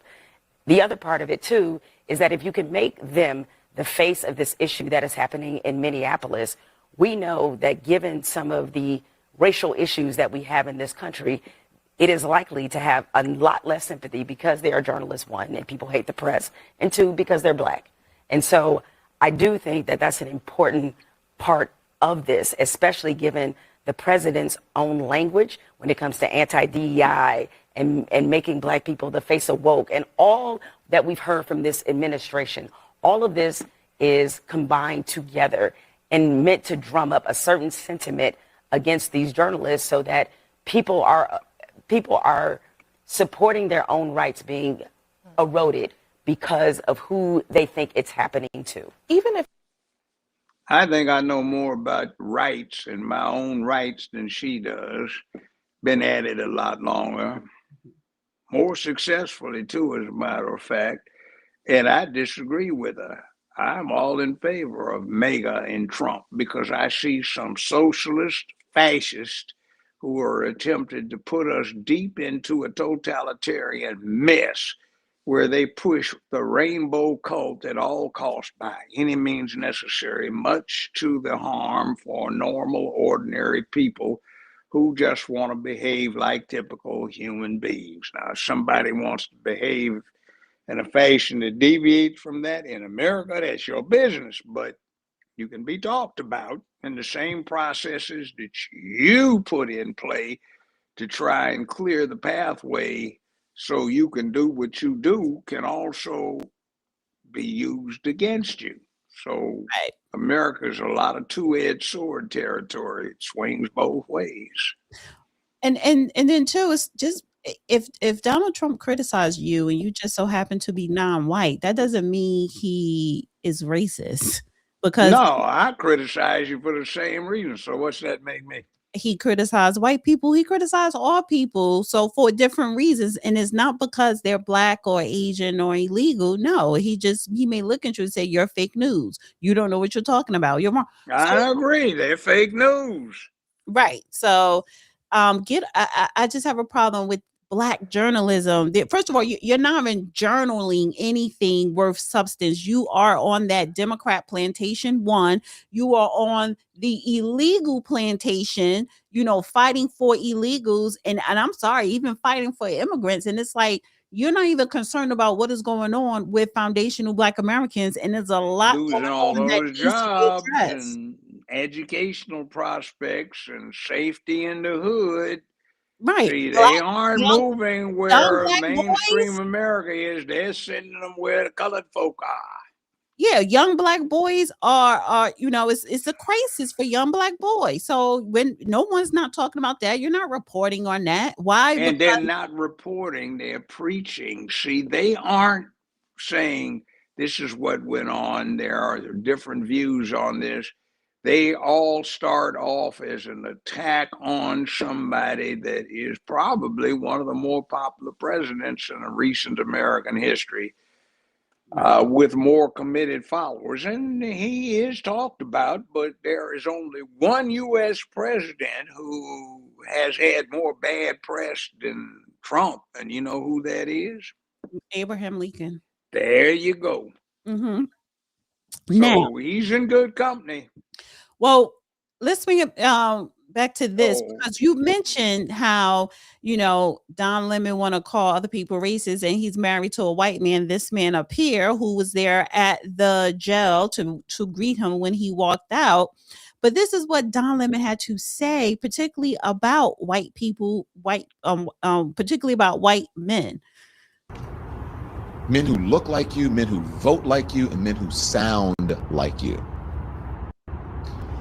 The other part of it, too, is that if you can make them the face of this issue that is happening in Minneapolis, we know that given some of the racial issues that we have in this country, it is likely to have a lot less sympathy because they are journalists, one, and people hate the press, and two, because they're black. And so I do think that that's an important part of this, especially given the president's own language when it comes to anti-DEI and making black people the face of woke, and all that we've heard from this administration. All of this is combined together and meant to drum up a certain sentiment against these journalists so that people are supporting their own rights being eroded because of who they think it's happening to. Even if I think I know more about rights and my own rights than she does. Been at it a lot longer, more successfully too, as a matter of fact. And I disagree with her. I'm all in favor of MAGA and Trump because I see some socialist, fascist who are attempting to put us deep into a totalitarian mess where they push the rainbow cult at all costs by any means necessary, much to the harm for normal, ordinary people who just want to behave like typical human beings. Now, if somebody wants to behave in a fashion that deviates from that in America, that's your business, but you can be talked about, and the same processes that you put in play to try and clear the pathway so you can do what you do can also be used against you. So America's a lot of two-edged sword territory. It swings both ways. And then too, it's just if Donald Trump criticized you and you just so happen to be non-white, that doesn't mean he is racist. Because no, I criticize you for the same reason. So what's that make me? He criticized white people. He criticized all people. So for different reasons. And it's not because they're black or Asian or illegal. No, he may look at you and say, you're fake news. You don't know what you're talking about. You're wrong. I agree. They're fake news. Right. So I just have a problem with black journalism. First of all, you're not even journaling anything worth substance. You are on that Democrat plantation. One, you are on the illegal plantation, fighting for illegals. And I'm sorry, even fighting for immigrants. And it's like, you're not even concerned about what is going on with foundational Black Americans. And there's a lot losing all those jobs and educational prospects and safety in the hood. Right. See, they aren't moving where mainstream America is. They're sending them where the colored folk are. Yeah, young Black boys are it's a crisis for young Black boys. So when no one's not talking about that, you're not reporting on that. Why? And they're not reporting, they're preaching. See, they aren't saying this is what went on. There are different views on this. They all start off as an attack on somebody that is probably one of the more popular presidents in recent American history, with more committed followers. And he is talked about, but there is only one U.S. president who has had more bad press than Trump. And you know who that is? Abraham Lincoln. There you go. Mm-hmm. So now, he's in good company. Well, let's bring it back to this because you mentioned how Don Lemon want to call other people racist, and he's married to a white man. This man up here who was there at the jail to greet him when he walked out. But this is what Don Lemon had to say, particularly about white people, particularly about white men. Men who look like you, men who vote like you, and men who sound like you.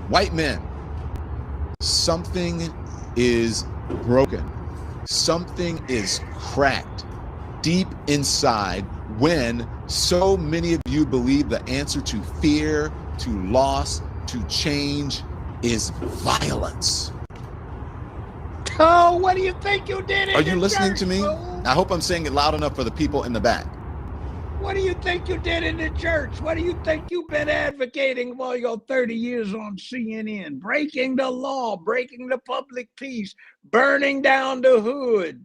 White men, something is broken. Something is cracked deep inside when so many of you believe the answer to fear, to loss, to change is violence. Oh, what do you think you did? Are you listening to me? I hope I'm saying it loud enough for the people in the back. What do you think you did in the church? What do you think you've been advocating for your 30 years on CNN? Breaking the law, breaking the public peace, burning down the hood,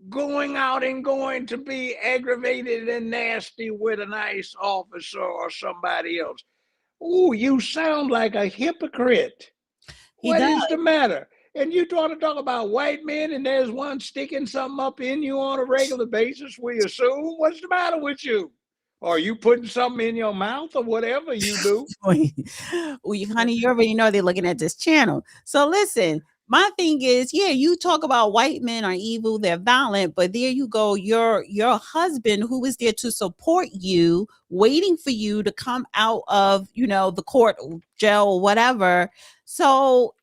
going out and going to be aggravated and nasty with an ICE officer or somebody else. Ooh, you sound like a hypocrite. What is the matter? And you want to talk about white men and there's one sticking something up in you on a regular basis, we assume? What's the matter with you? Are you putting something in your mouth or whatever you do? Well, honey, you already know they're looking at this channel. So listen, my thing is, yeah, you talk about white men are evil, they're violent, but there you go. Your husband, who is there to support you, waiting for you to come out of, the court, jail, or whatever. So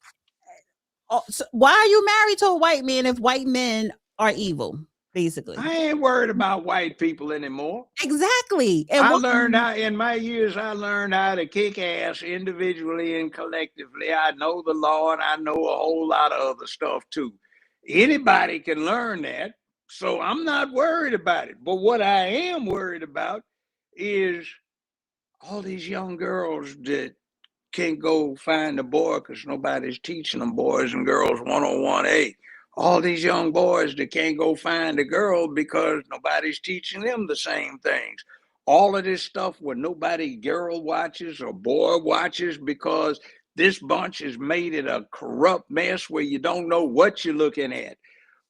why are you married to a white man if white men are evil? basically. I ain't worried about white people anymore. Exactly. And I learned how, in my years, I learned how to kick ass individually and collectively. I know the law and I know a whole lot of other stuff too. Anybody can learn that. So I'm not worried about it. But what I am worried about is all these young girls that can't go find a boy because nobody's teaching them boys and girls 101A. All these young boys that can't go find a girl because nobody's teaching them the same things. All of this stuff where nobody girl watches or boy watches because this bunch has made it a corrupt mess where you don't know what you're looking at,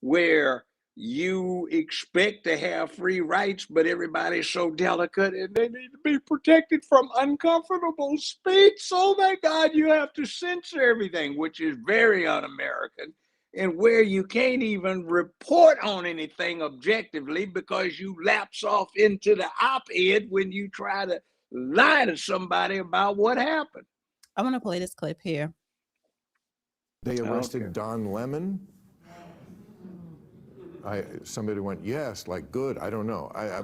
where you expect to have free rights, but everybody's so delicate and they need to be protected from uncomfortable speech. So thank God you have to censor everything, which is very un-American, and where you can't even report on anything objectively because you lapse off into the op-ed when you try to lie to somebody about what happened. I'm going to play this clip here. They arrested Don Lemon. Somebody went, yes, like good. I don't know. I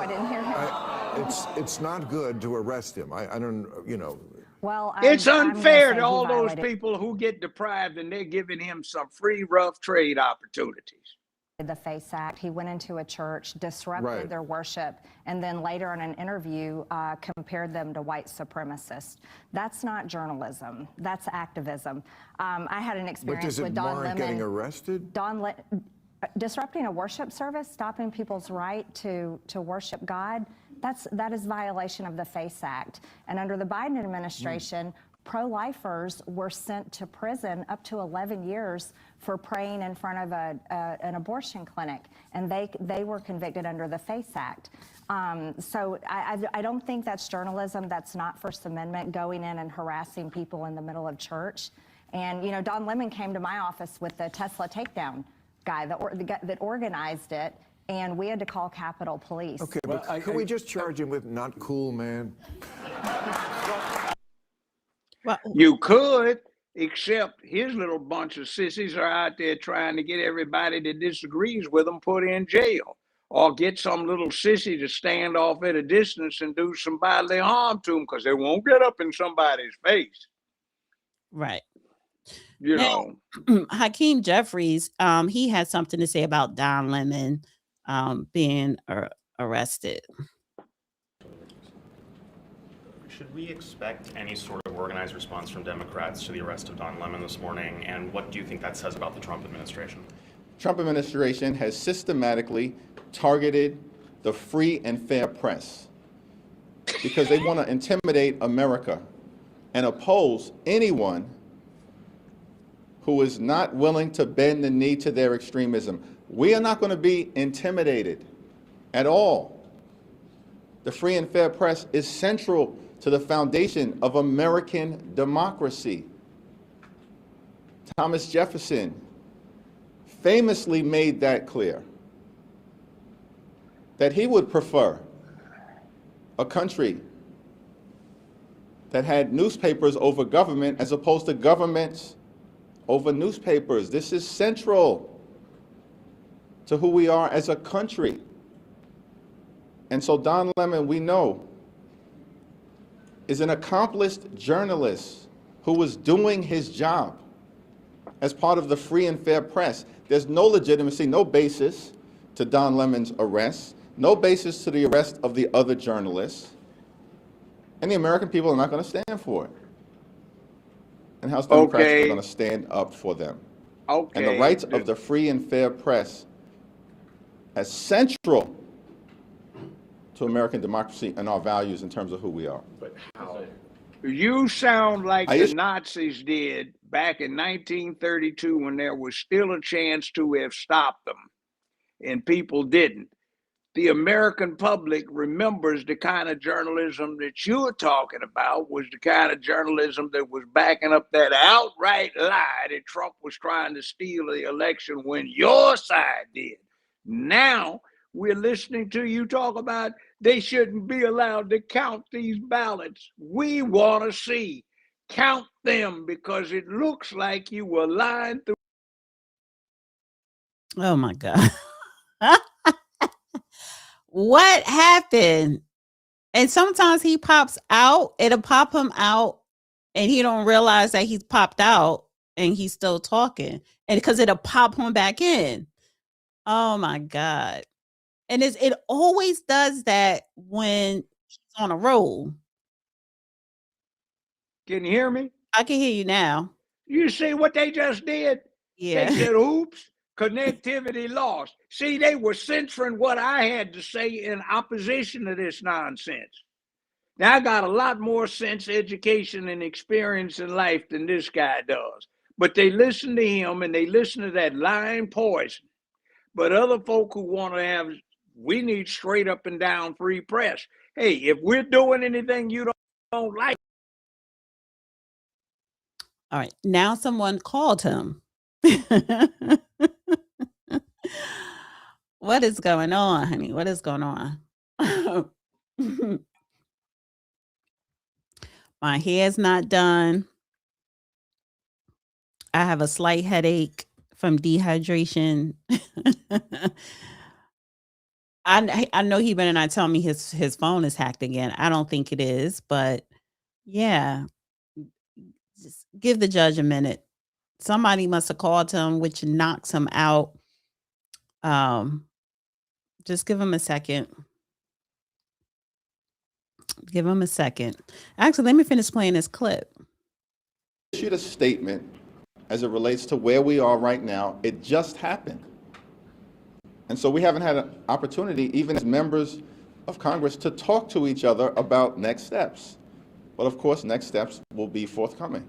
didn't hear him. It's not good to arrest him. I don't, you know. Well, it's unfair to all those people who get deprived, and they're giving him some free rough trade opportunities. The FACE Act. He went into a church, disrupted their worship, and then later in an interview compared them to white supremacists. That's not journalism. That's activism. I had an experience with Don Lemon. But does it warrant getting arrested? Disrupting a worship service, stopping people's right to worship God, that is violation of the FACE Act. And under the Biden administration, pro-lifers were sent to prison up to 11 years for praying in front of an abortion clinic, and they were convicted under the FACE Act. So I don't think that's journalism. That's not First Amendment, going in and harassing people in the middle of church. And, you know, Don Lemon came to my office with the Tesla takedown guy that organized it, and we had to call Capitol Police. Okay, but can we just charge him with not cool, man? Well, you could, except his little bunch of sissies are out there trying to get everybody that disagrees with them put in jail, or get some little sissy to stand off at a distance and do some bodily harm to them because they won't get up in somebody's face. Right. You now, know, Hakeem Jeffries, he had something to say about Don Lemon being arrested. Should we expect any sort of organized response from Democrats to the arrest of Don Lemon this morning? And what do you think that says about the Trump administration? Trump administration has systematically targeted the free and fair press because they want to intimidate America and oppose anyone who is not willing to bend the knee to their extremism. We are not going to be intimidated at all. The free and fair press is central to the foundation of American democracy. Thomas Jefferson famously made that clear, that he would prefer a country that had newspapers over government as opposed to governments over newspapers. This is central to who we are as a country. And so Don Lemon, we know, is an accomplished journalist who was doing his job as part of the free and fair press. There's no legitimacy, no basis to Don Lemon's arrest, no basis to the arrest of the other journalists. And the American people are not going to stand for it. And House Democrats are going to stand up for them. And the rights of the free and fair press as central to American democracy and our values in terms of who we are. But how? You sound like the Nazis did back in 1932 when there was still a chance to have stopped them, and people didn't. The American public remembers the kind of journalism that you're talking about was the kind of journalism that was backing up that outright lie that Trump was trying to steal the election when your side did. Now we're listening to you talk about they shouldn't be allowed to count these ballots. We want to see, count them, because it looks like you were lying through. Oh my God. What happened? And sometimes he pops out, it'll pop him out, and he don't realize that he's popped out and he's still talking. And because it'll pop him back in. Oh my God. And it always does that when he's on a roll. Can you hear me? I can hear you now. You see what they just did? Yeah. They said, oops, connectivity lost. See, they were censoring what I had to say in opposition to this nonsense. Now, I got a lot more sense, education, and experience in life than this guy does. But they listen to him and they listen to that lying poison. But other folk who want to have, we need straight up and down free press. Hey, if we're doing anything you don't like. All right. Now someone called him. What is going on, honey? What is going on? My hair's not done. I have a slight headache from dehydration. I know he better not tell me his phone is hacked again. I don't think it is, but yeah. Just give the judge a minute. Somebody must have called him, which knocks him out. Just give him a second. Give him a second. Actually, let me finish playing this clip. Issued a statement as it relates to where we are right now. It just happened. And so we haven't had an opportunity, even as members of Congress, to talk to each other about next steps. But of course, next steps will be forthcoming.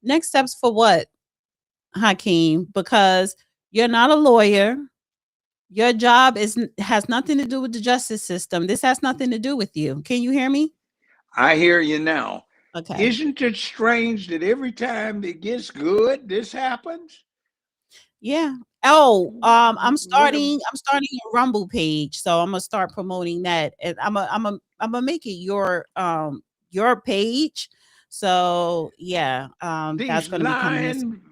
Next steps for what, Hakeem? Because you're not a lawyer. Your job has nothing to do with the justice system. This has nothing to do with you. Can you hear me? I hear you now. Okay. Isn't it strange that every time it gets good, this happens? Yeah. Oh, I'm starting a Rumble page, so I'm gonna start promoting that. And I'm gonna make it your page. So yeah, that's These gonna be coming this. lying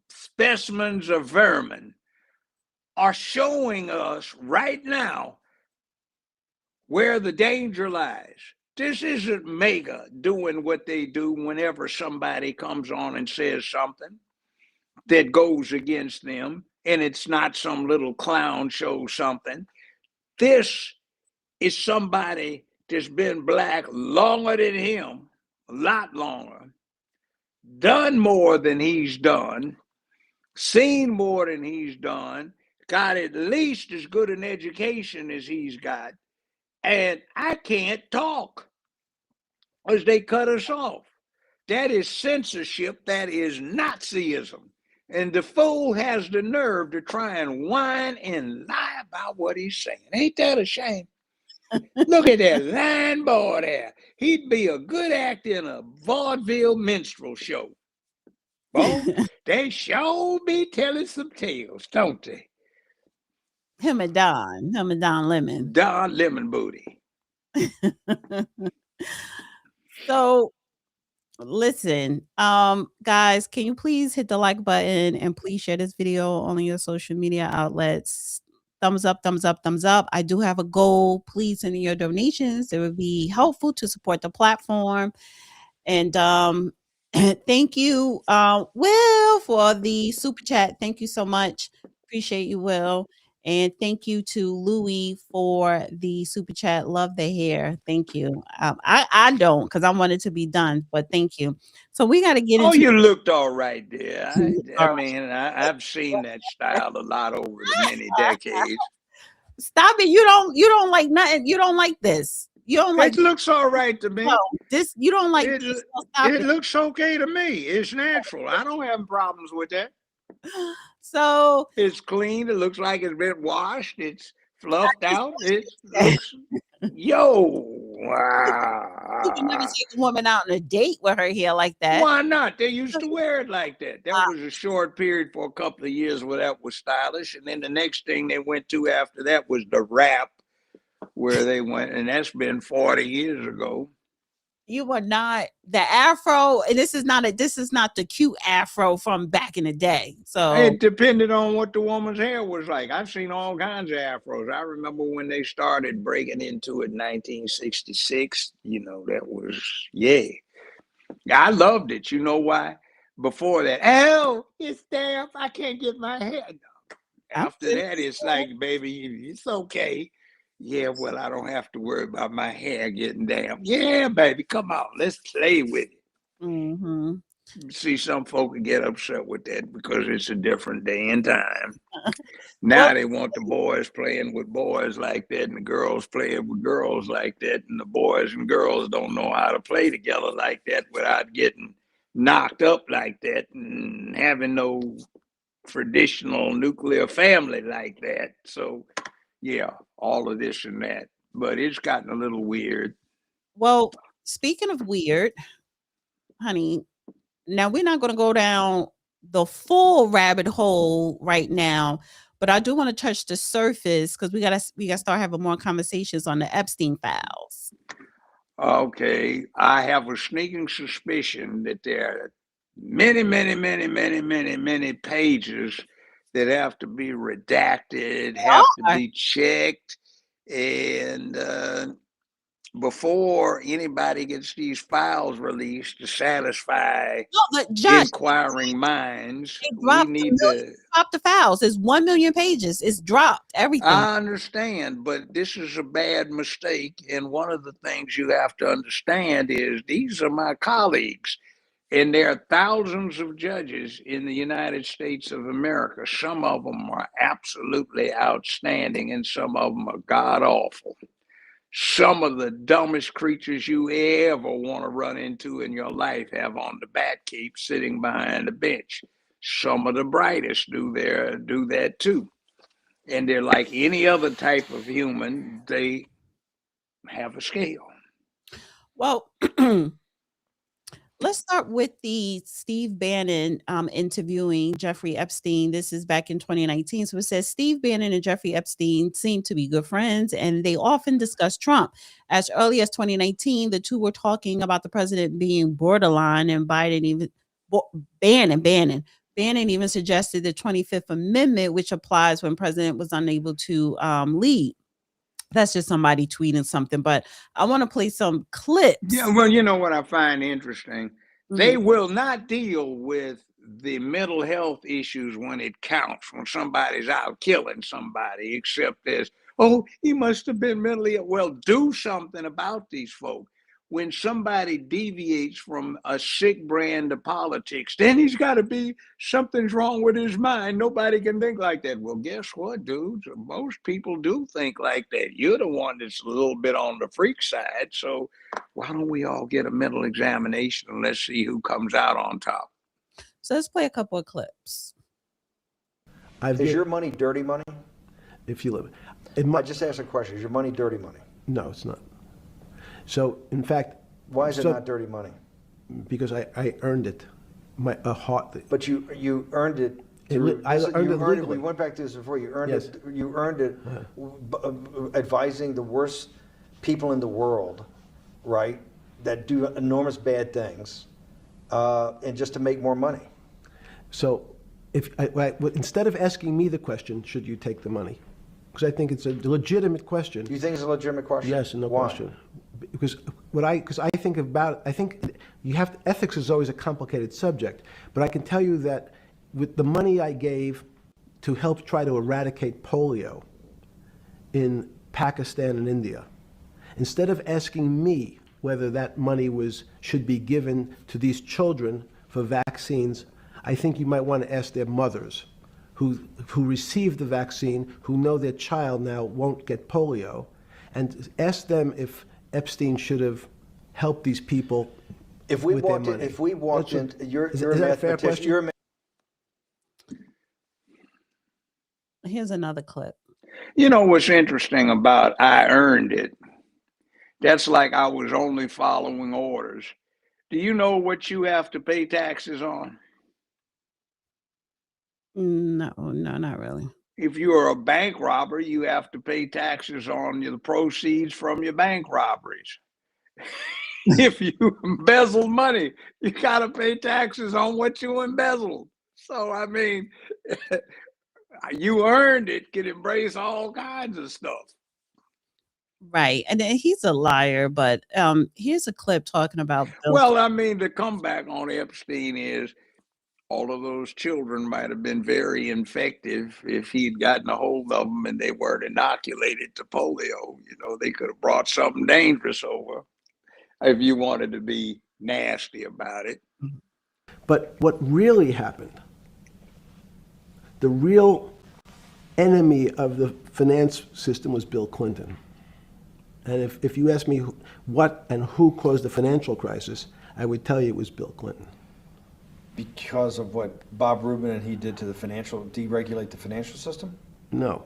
specimens of vermin are showing us right now where the danger lies. This isn't MAGA doing what they do whenever somebody comes on and says something that goes against them, and it's not some little clown show something. This is somebody that's been black longer than him, a lot longer, done more than he's done, seen more than he's done, got at least as good an education as he's got, and I can't talk as they cut us off. That is censorship. That is Nazism. And the fool has the nerve to try and whine and lie about what he's saying. Ain't that a shame? Look at that lying boy there. He'd be a good actor in a vaudeville minstrel show. Well, they sure be telling some tales, don't they? Him and Don Lemon. Don Lemon Booty. So listen, guys, can you please hit the like button and please share this video on your social media outlets? Thumbs up, thumbs up, thumbs up. I do have a goal. Please send in your donations. It would be helpful to support the platform. And thank you, Will, for the super chat. Thank you so much. Appreciate you, Will. And thank you to Louie for the super chat. Love the hair. Thank you. I don't, because I want it to be done, but thank you. So we got to get into. Oh, you looked all right there. I mean, I've seen that style a lot over the many decades. Stop it! You don't like nothing. You don't like this. You don't like. It looks all right to me. No, this you don't like. It, this, so stop it looks okay to me. It's natural. I don't have problems with that. So it's clean. It looks like it's been washed. It's fluffed out. It looks. You can never take a woman out on a date with her hair like that. Why not? They used to wear it like that. That was a short period for a couple of years where that was stylish. And then the next thing they went to after that was the wrap, where they went, and that's been 40 years ago. You are not the afro, and this is not the cute afro from back in the day. So It depended on what the woman's hair was like. I've seen all kinds of afros. I remember when they started breaking into it in 1966. You know, that was, yeah. I loved it. You know why? Before that, oh, it's damp. I can't get my hair. After that, it's like, baby, it's okay. Yeah, well, I don't have to worry about my hair getting damp. Yeah, baby, come on, let's play with it. Mm-hmm. See, some folk get upset with that because it's a different day and time. Now they want the boys playing with boys like that and the girls playing with girls like that, and the boys and girls don't know how to play together like that without getting knocked up like that and having no traditional nuclear family like that. So, yeah, all of this and that. But it's gotten a little weird. Well, speaking of weird, honey, now we're not going to go down the full rabbit hole right now, but I do want to touch the surface because we gotta start having more conversations on the Epstein files. Okay, I have a sneaking suspicion that there are many, many, many, many, many, many pages that have to be redacted, have to be checked, and before anybody gets these files released to satisfy No, but Josh, inquiring minds, it we dropped need to. dropped the files. It's 1 million pages. It's dropped everything. I understand, but this is a bad mistake. And one of the things you have to understand is these are my colleagues. And there are thousands of judges in the United States of America. Some of them are absolutely outstanding, and some of them are god awful. Some of the dumbest creatures you ever want to run into in your life have on the bat cape sitting behind the bench. Some of the brightest do that too. And they're like any other type of human, they have a scale. Well, let's start with the Steve Bannon interviewing Jeffrey Epstein. This is back in 2019. So it says Steve Bannon and Jeffrey Epstein seem to be good friends, and they often discuss Trump. As early as 2019, the two were talking about the president being borderline, and Biden even Bannon even suggested the 25th Amendment, which applies when president was unable to lead. That's just somebody tweeting something, but I want to play some clips. Yeah, well, you know what I find interesting? They will not deal with the mental health issues when it counts, when somebody's out killing somebody, except as, oh, he must have been mentally ill. Well, do something about these folks. When somebody deviates from a sick brand of politics, then he's got to be something's wrong with his mind. Nobody can think like that. Well, guess what, dudes? Most people do think like that. You're the one that's a little bit on the freak side. So why don't we all get a mental examination and let's see who comes out on top? So let's play a couple of clips. Is your money dirty money? If you live, I just asked a question. Is your money dirty money? No, it's not. So, in fact, why is it not dirty money? Because I earned it, But you earned it. I earned it legally. We went back to this before. You earned Yes. it. You earned it, advising the worst people in the world, right? That do enormous bad things, and just to make more money. So, instead of asking me the question, should you take the money? Because I think it's a legitimate question. You think it's a legitimate question? Yes, no Why? question. Because I think you have to, ethics is always a complicated subject, but I can tell you that with the money I gave to help try to eradicate polio in Pakistan and India, instead of asking me whether that money should be given to these children for vaccines, I think you might want to ask their mothers who received the vaccine, who know their child now won't get polio, and ask them if Epstein should have helped these people. If we with walked their in, money. if we walked in, you're is a that a fair mathematician. question? You're Here's another clip. You know what's interesting about I earned it? That's like I was only following orders. Do you know what you have to pay taxes on? No, not really. If you are a bank robber, you have to pay taxes on the proceeds from your bank robberies. If you embezzle money, you got to pay taxes on what you embezzled. So, I mean, you earned it, can embrace all kinds of stuff. Right. And then he's a liar, but here's a clip talking about Bill. Well, I mean, the comeback on Epstein is all of those children might have been very infective if he'd gotten a hold of them and they weren't inoculated to polio. You know, they could have brought something dangerous over if you wanted to be nasty about it. But what really happened, the real enemy of the finance system was Bill Clinton. And if you ask me what and who caused the financial crisis, I would tell you it was Bill Clinton. Because of what Bob Rubin and he did to the deregulate the financial system? No.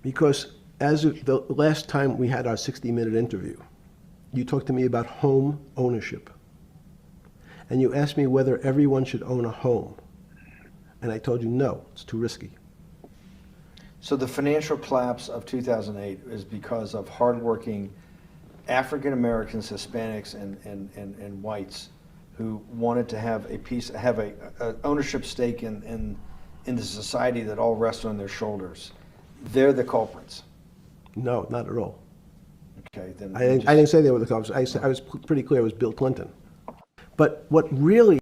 Because as of the last time we had our 60-minute interview, you talked to me about home ownership. And you asked me whether everyone should own a home. And I told you, no, it's too risky. So the financial collapse of 2008 is because of hardworking African Americans, Hispanics, and whites who wanted to have a ownership stake in the society that all rests on their shoulders. They're the culprits. No, not at all. Okay, then I didn't say they were the culprits. I was pretty clear it was Bill Clinton. But what really...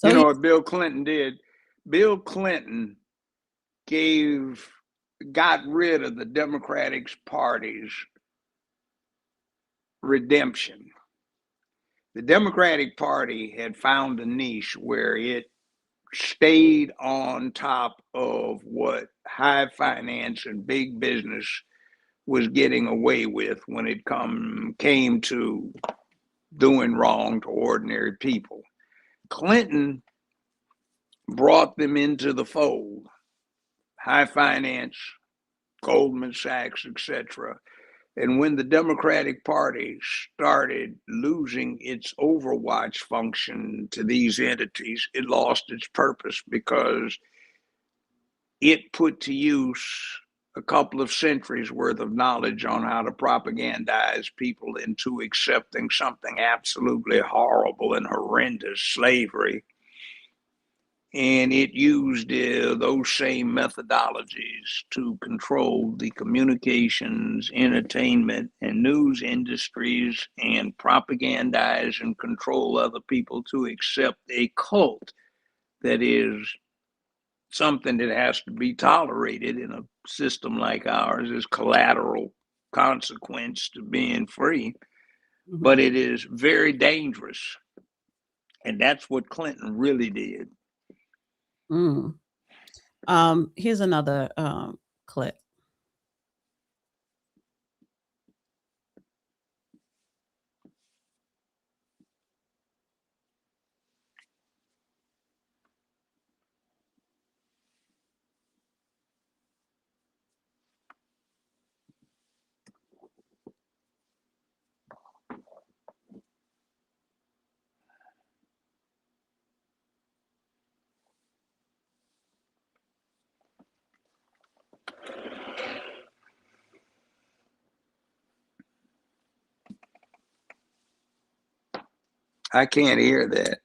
You know what Bill Clinton did? Bill Clinton got rid of the Democratic Party's redemption. The Democratic Party had found a niche where it stayed on top of what high finance and big business was getting away with when it came to doing wrong to ordinary people. Clinton brought them into the fold. High finance, Goldman Sachs, etc. And when the Democratic Party started losing its overwatch function to these entities, it lost its purpose because it put to use a couple of centuries worth of knowledge on how to propagandize people into accepting something absolutely horrible and horrendous, slavery. And it used those same methodologies to control the communications, entertainment, and news industries and propagandize and control other people to accept a cult that is something that has to be tolerated in a system like ours as collateral consequence to being free. But it is very dangerous. And that's what Clinton really did. Here's another clip. I can't hear that.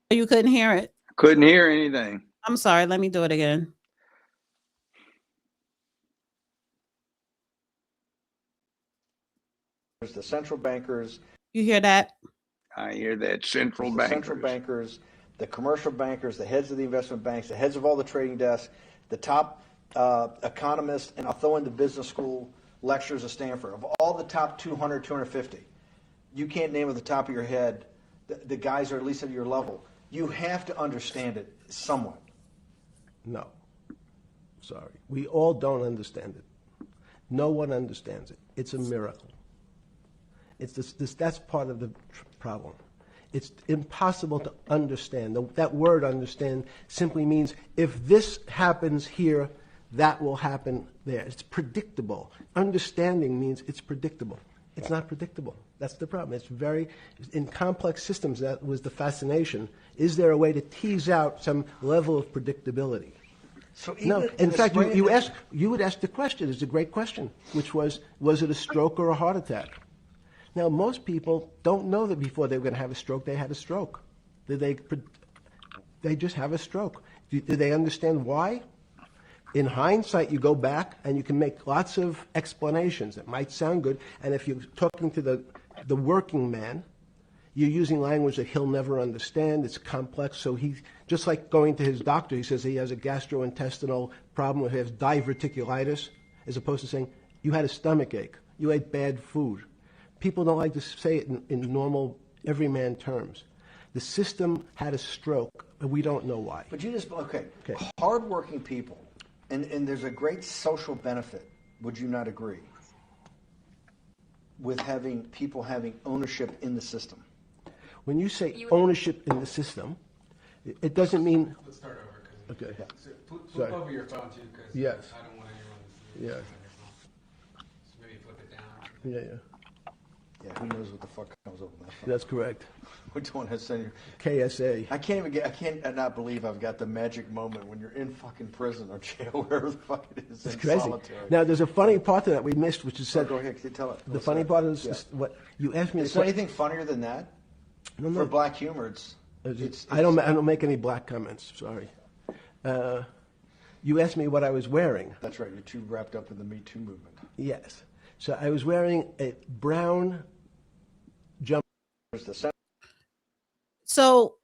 You couldn't hear it? Couldn't hear anything. I'm sorry. Let me do it again. There's the central bankers. You hear that? I hear that. Central bankers, the commercial bankers, the heads of the investment banks, the heads of all the trading desks, the top economists, and I'll throw in the business school lecturers at Stanford. Of all the top 200, 250, you can't name at the top of your head the guys are at least at your level. You have to understand it somewhat. No. Sorry. We all don't understand it. No one understands it. It's a miracle. It's that's part of the problem. It's impossible to understand. That word understand simply means if this happens here, that will happen there. It's predictable. Understanding means it's predictable. It's not predictable. That's the problem. In complex systems, that was the fascination. Is there a way to tease out some level of predictability? So No, even in the fact, spray you would ask the question. It's a great question, which was it a stroke or a heart attack? Now, most people don't know that before they were going to have a stroke, they had a stroke. They just have a stroke. Do they understand why? In hindsight, you go back and you can make lots of explanations. It might sound good, and if you're talking to the working man, you're using language that he'll never understand. It's complex. So he's just like going to his doctor. He says he has a gastrointestinal problem, or he has diverticulitis, as opposed to saying, you had a stomach ache, you ate bad food. People don't like to say it in normal, everyman terms. The system had a stroke, and we don't know why. But hardworking people, and there's a great social benefit, would you not agree, with having people having ownership in the system? When you say ownership in the system, it doesn't mean. Let's start over. Okay. So flip over your phone too, because yes. I don't want anyone to see so maybe flip it down. Yeah, who knows what the fuck comes up with that phone. That's correct. We don't want to send you KSA. I can't not believe I've got the magic moment when you're in fucking prison or jail, wherever the fuck it is. It's in crazy. Solitary. Now, there's a funny part to that we missed, which is said. Go ahead, tell it. The funny part is what you asked me. Is there anything funnier than that? No. For black humor, I don't make any black comments. Sorry. You asked me what I was wearing. That's right. You're too wrapped up in the Me Too movement. Yes. So I was wearing a brown jumper. So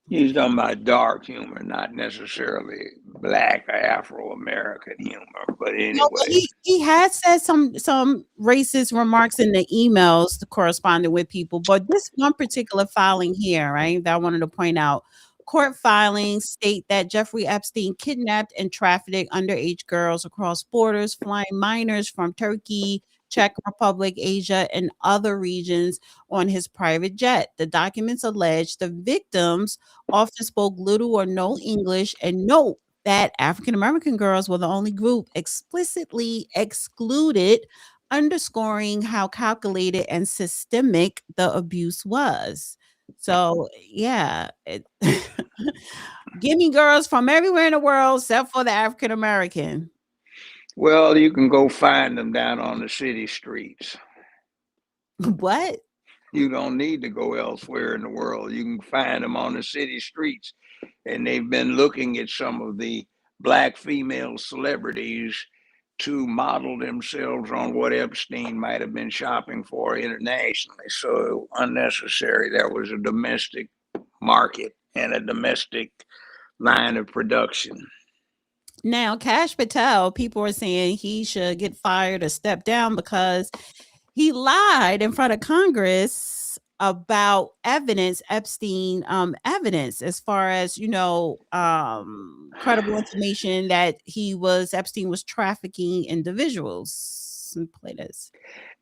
he's talking about dark humor, not necessarily black or Afro-American humor. But anyway, no, but he has said some racist remarks in the emails corresponding with people. But this one particular filing here, right, that I wanted to point out. Court filings state that Jeffrey Epstein kidnapped and trafficked underage girls across borders, flying minors from Turkey, Czech Republic, Asia, and other regions on his private jet. The documents allege the victims often spoke little or no English, and note that African American girls were the only group explicitly excluded, underscoring how calculated and systemic the abuse was. So, yeah, give me girls from everywhere in the world except for the African American. Well, you can go find them down on the city streets. What? You don't need to go elsewhere in the world. You can find them on the city streets. And they've been looking at some of the black female celebrities to model themselves on what Epstein might have been shopping for internationally. So unnecessary. There was a domestic market and a domestic line of production. Now, Kash Patel, people are saying he should get fired or step down because he lied in front of Congress about evidence, Epstein evidence, as far as, credible information that Epstein was trafficking individuals. Play this.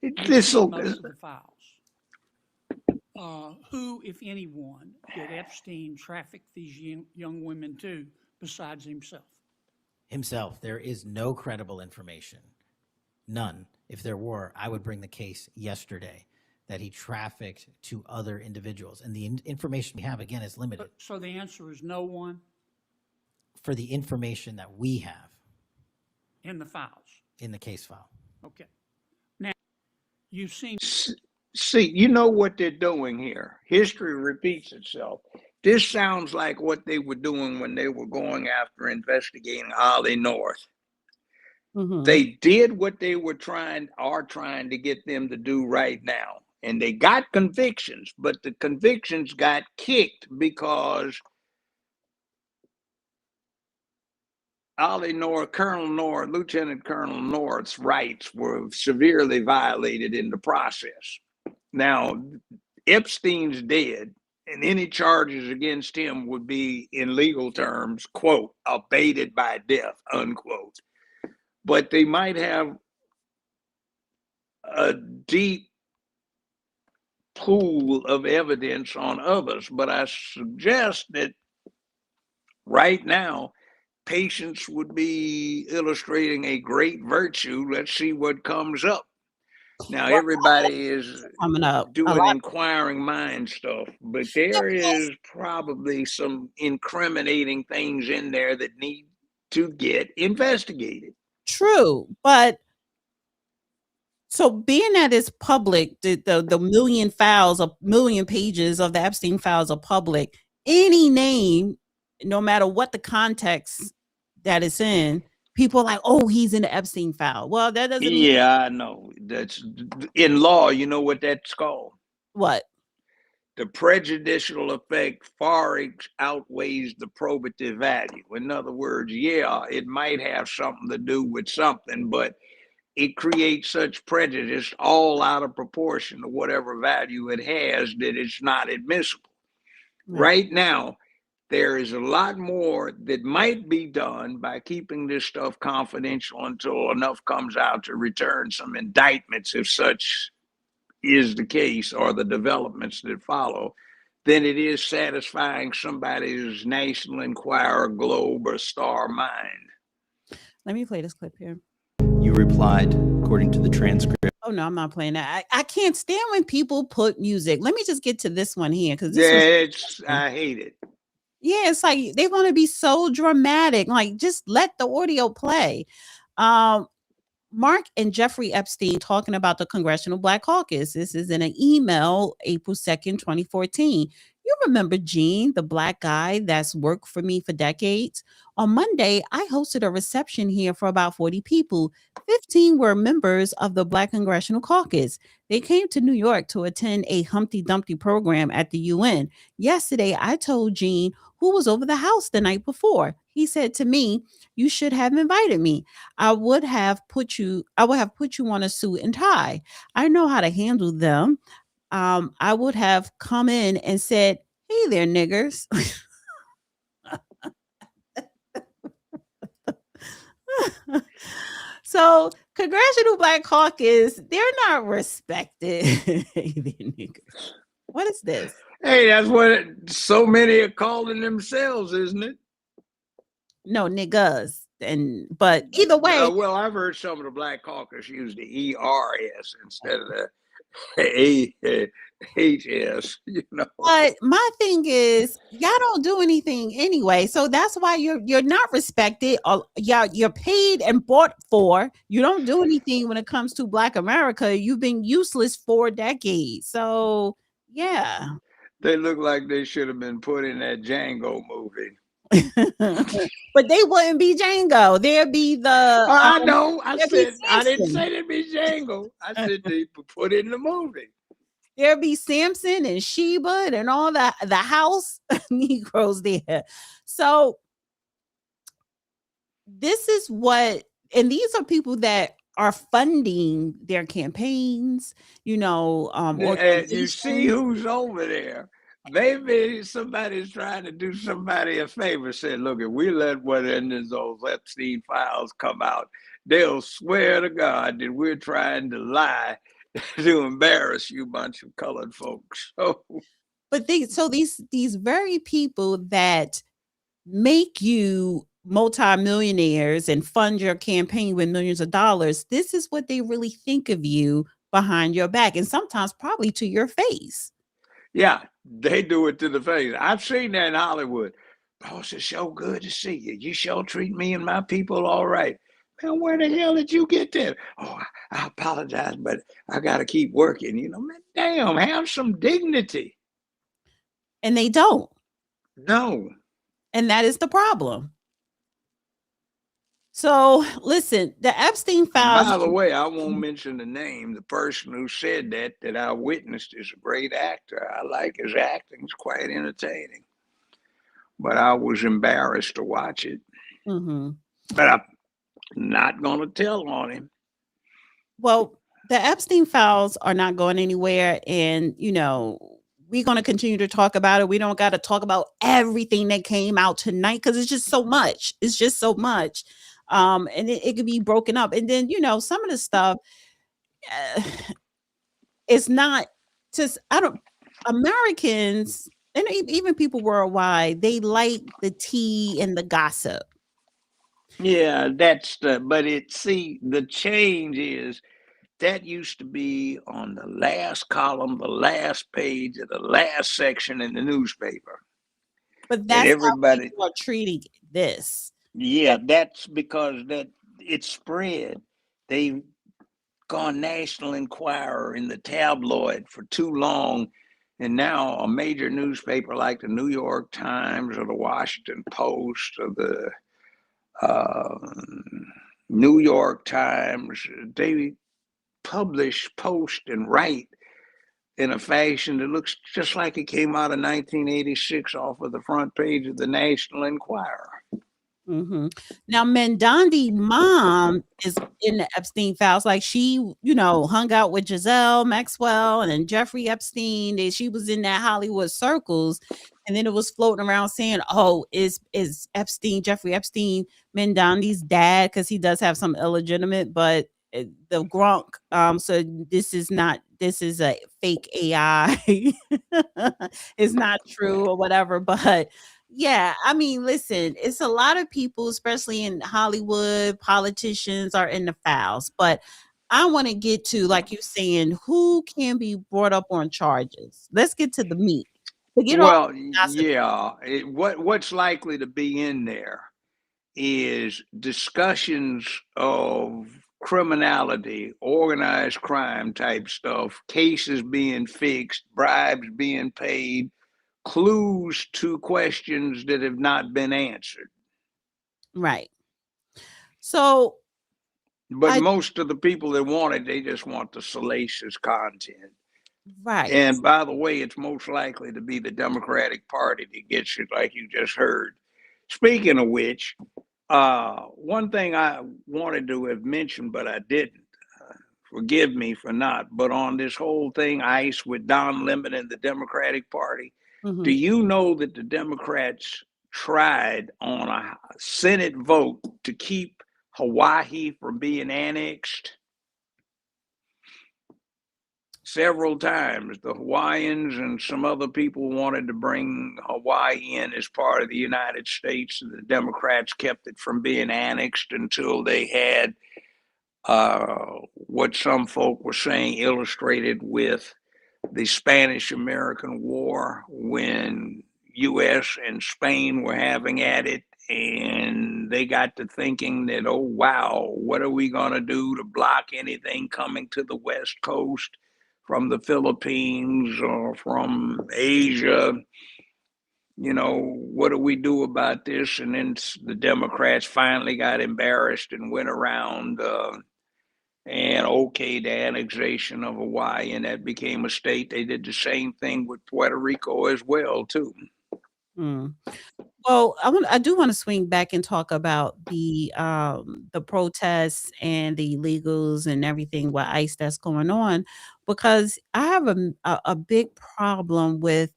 Most of the files. Who, if anyone, did Epstein traffic these young women to besides himself? Himself. There is no credible information. None. If there were, I would bring the case yesterday that he trafficked to other individuals. And the information we have, again, is limited. So the answer is no one? For the information that we have. In the files? In the case file. Okay. Now, you've seen... See, you know what they're doing here. History repeats itself. This sounds like what they were doing when they were going after investigating Ollie North. Mm-hmm. They did what they are trying to get them to do right now. And they got convictions, but the convictions got kicked because Ollie North, Lieutenant Colonel North's rights were severely violated in the process. Now, Epstein's dead, and any charges against him would be, in legal terms, quote, abated by death, unquote. But they might have a deep pool of evidence on others. But I suggest that right now, patience would be illustrating a great virtue. Let's see what comes up. Now, everybody is doing inquiring mind stuff, but there is probably some incriminating things in there that need to get investigated. True, but so being that it's public, the million pages of the Epstein files are public, any name, no matter what the context that it's in, people are like, oh, he's in the Epstein file. Well, that doesn't mean Yeah, I know. That's in law, you know what that's called? what? The prejudicial effect far outweighs the probative value. In other words, yeah, it might have something to do with something, but it creates such prejudice all out of proportion to whatever value it has that it's not admissible. Right now, there is a lot more that might be done by keeping this stuff confidential until enough comes out to return some indictments, if such is the case, or the developments that follow, than it is satisfying somebody's National Enquirer, Globe, or Star mind. Let me play this clip here. You replied, according to the transcript. Oh no, I'm not playing that. I can't stand when people put music. Let me just get to this one here because I hate it. Yeah, it's like they want to be so dramatic. Like, just let the audio play. Mark and Jeffrey Epstein talking about the Congressional Black Caucus. This is in an email, April 2nd, 2014. You remember Gene, the black guy that's worked for me for decades? On Monday, I hosted a reception here for about 40 people. 15 were members of the Black Congressional Caucus. They came to New York to attend a Humpty Dumpty program at the UN. Yesterday, I told Gene, who was over the house the night before. He said to me, you should have invited me. I would have put you on a suit and tie. I know how to handle them. I would have come in and said, hey there, niggers. So, Congressional Black Caucus, they're not respected. Hey there, niggers. What is this? Hey, that's what so many are calling themselves, isn't it? No, niggas. But either way. Well, I've heard some of the Black Caucus use the ERS instead of the HS, you know. But my thing is, y'all don't do anything anyway, so that's why you're not respected. You're paid and bought for. You don't do anything when it comes to Black America. You've been useless for decades. So yeah, they look like they should have been put in that Django movie. But they wouldn't be Django. There'd be the. I know. I didn't say they'd be Django. I said they put in the movie. There'd be Samson and Sheba and all the house Negroes there. So this is what, and these are people that are funding their campaigns. You know, and you see who's over there. Maybe somebody's trying to do somebody a favor. Said, look, if we let one of those Epstein files come out, they'll swear to God that we're trying to lie to embarrass you bunch of colored folks. But these very people that make you multimillionaires and fund your campaign with millions of dollars, this is what they really think of you behind your back, and sometimes probably to your face. Yeah, they do it to the face. I've seen that in Hollywood. Boss, it's so good to see you. You sure treat me and my people all right. Man, where the hell did you get that? Oh, I apologize, but I got to keep working. You know, man, damn, have some dignity. And they don't. No. And that is the problem. So, listen, the Epstein files. By the way, I won't mention the name. The person who said that I witnessed is a great actor. I like his acting. It's quite entertaining. But I was embarrassed to watch it. Mm-hmm. But I'm not going to tell on him. Well, the Epstein files are not going anywhere. And, you know, we're going to continue to talk about it. We don't got to talk about everything that came out tonight because it's just so much. It's just so much. And it could be broken up. And then, you know, some of the stuff, it's not just, Americans, and even people worldwide, they like the tea and the gossip. Yeah, but the change is that used to be on the last column, the last page of the last section in the newspaper. But that's how people are treating this. Yeah, that's because that it spread. They've gone National Enquirer in the tabloid for too long, and now a major newspaper like the New York Times or the Washington Post or the New York Times, they publish, post, and write in a fashion that looks just like it came out of 1986 off of the front page of the National Enquirer. Now, Mendandi's mom is in the Epstein files. Like she, hung out with Giselle Maxwell and then Jeffrey Epstein. She was in that Hollywood circles, and then it was floating around saying, "Oh, is Epstein, Jeffrey Epstein, Mendandi's dad?" Because he does have some illegitimate, but the Gronk. So this is not. This is a fake AI. It's not true or whatever, but. Yeah, I mean, listen, it's a lot of people, especially in Hollywood, politicians are in the files. But I want to get to, like you saying, who can be brought up on charges. Let's get to the meat. Forget all Well, the gossip. yeah, what's likely to be in there is discussions of criminality, organized crime type stuff, cases being fixed, bribes being paid, clues to questions that have not been answered. Right. So, but most of the people that want it, they just want the salacious content. Right. And by the way, it's most likely to be the Democratic Party that gets it, like you just heard. Speaking of which, one thing I wanted to have mentioned, but I didn't. Forgive me for not. But on this whole thing, ICE with Don Lemon and the Democratic Party, do you know that the Democrats tried on a Senate vote to keep Hawaii from being annexed? Several times, the Hawaiians and some other people wanted to bring Hawaii in as part of the United States, and the Democrats kept it from being annexed until they had what some folk were saying illustrated with the Spanish-American War, when U.S. and Spain were having at it, and they got to thinking that, oh, wow, what are we going to do to block anything coming to the West Coast from the Philippines or from Asia? What do we do about this? And then the Democrats finally got embarrassed and went around and okayed the annexation of Hawaii, and that became a state. They did the same thing with Puerto Rico as well, too. Well, I do want to swing back and talk about the protests and the illegals and everything with ICE that's going on, because I have a big problem with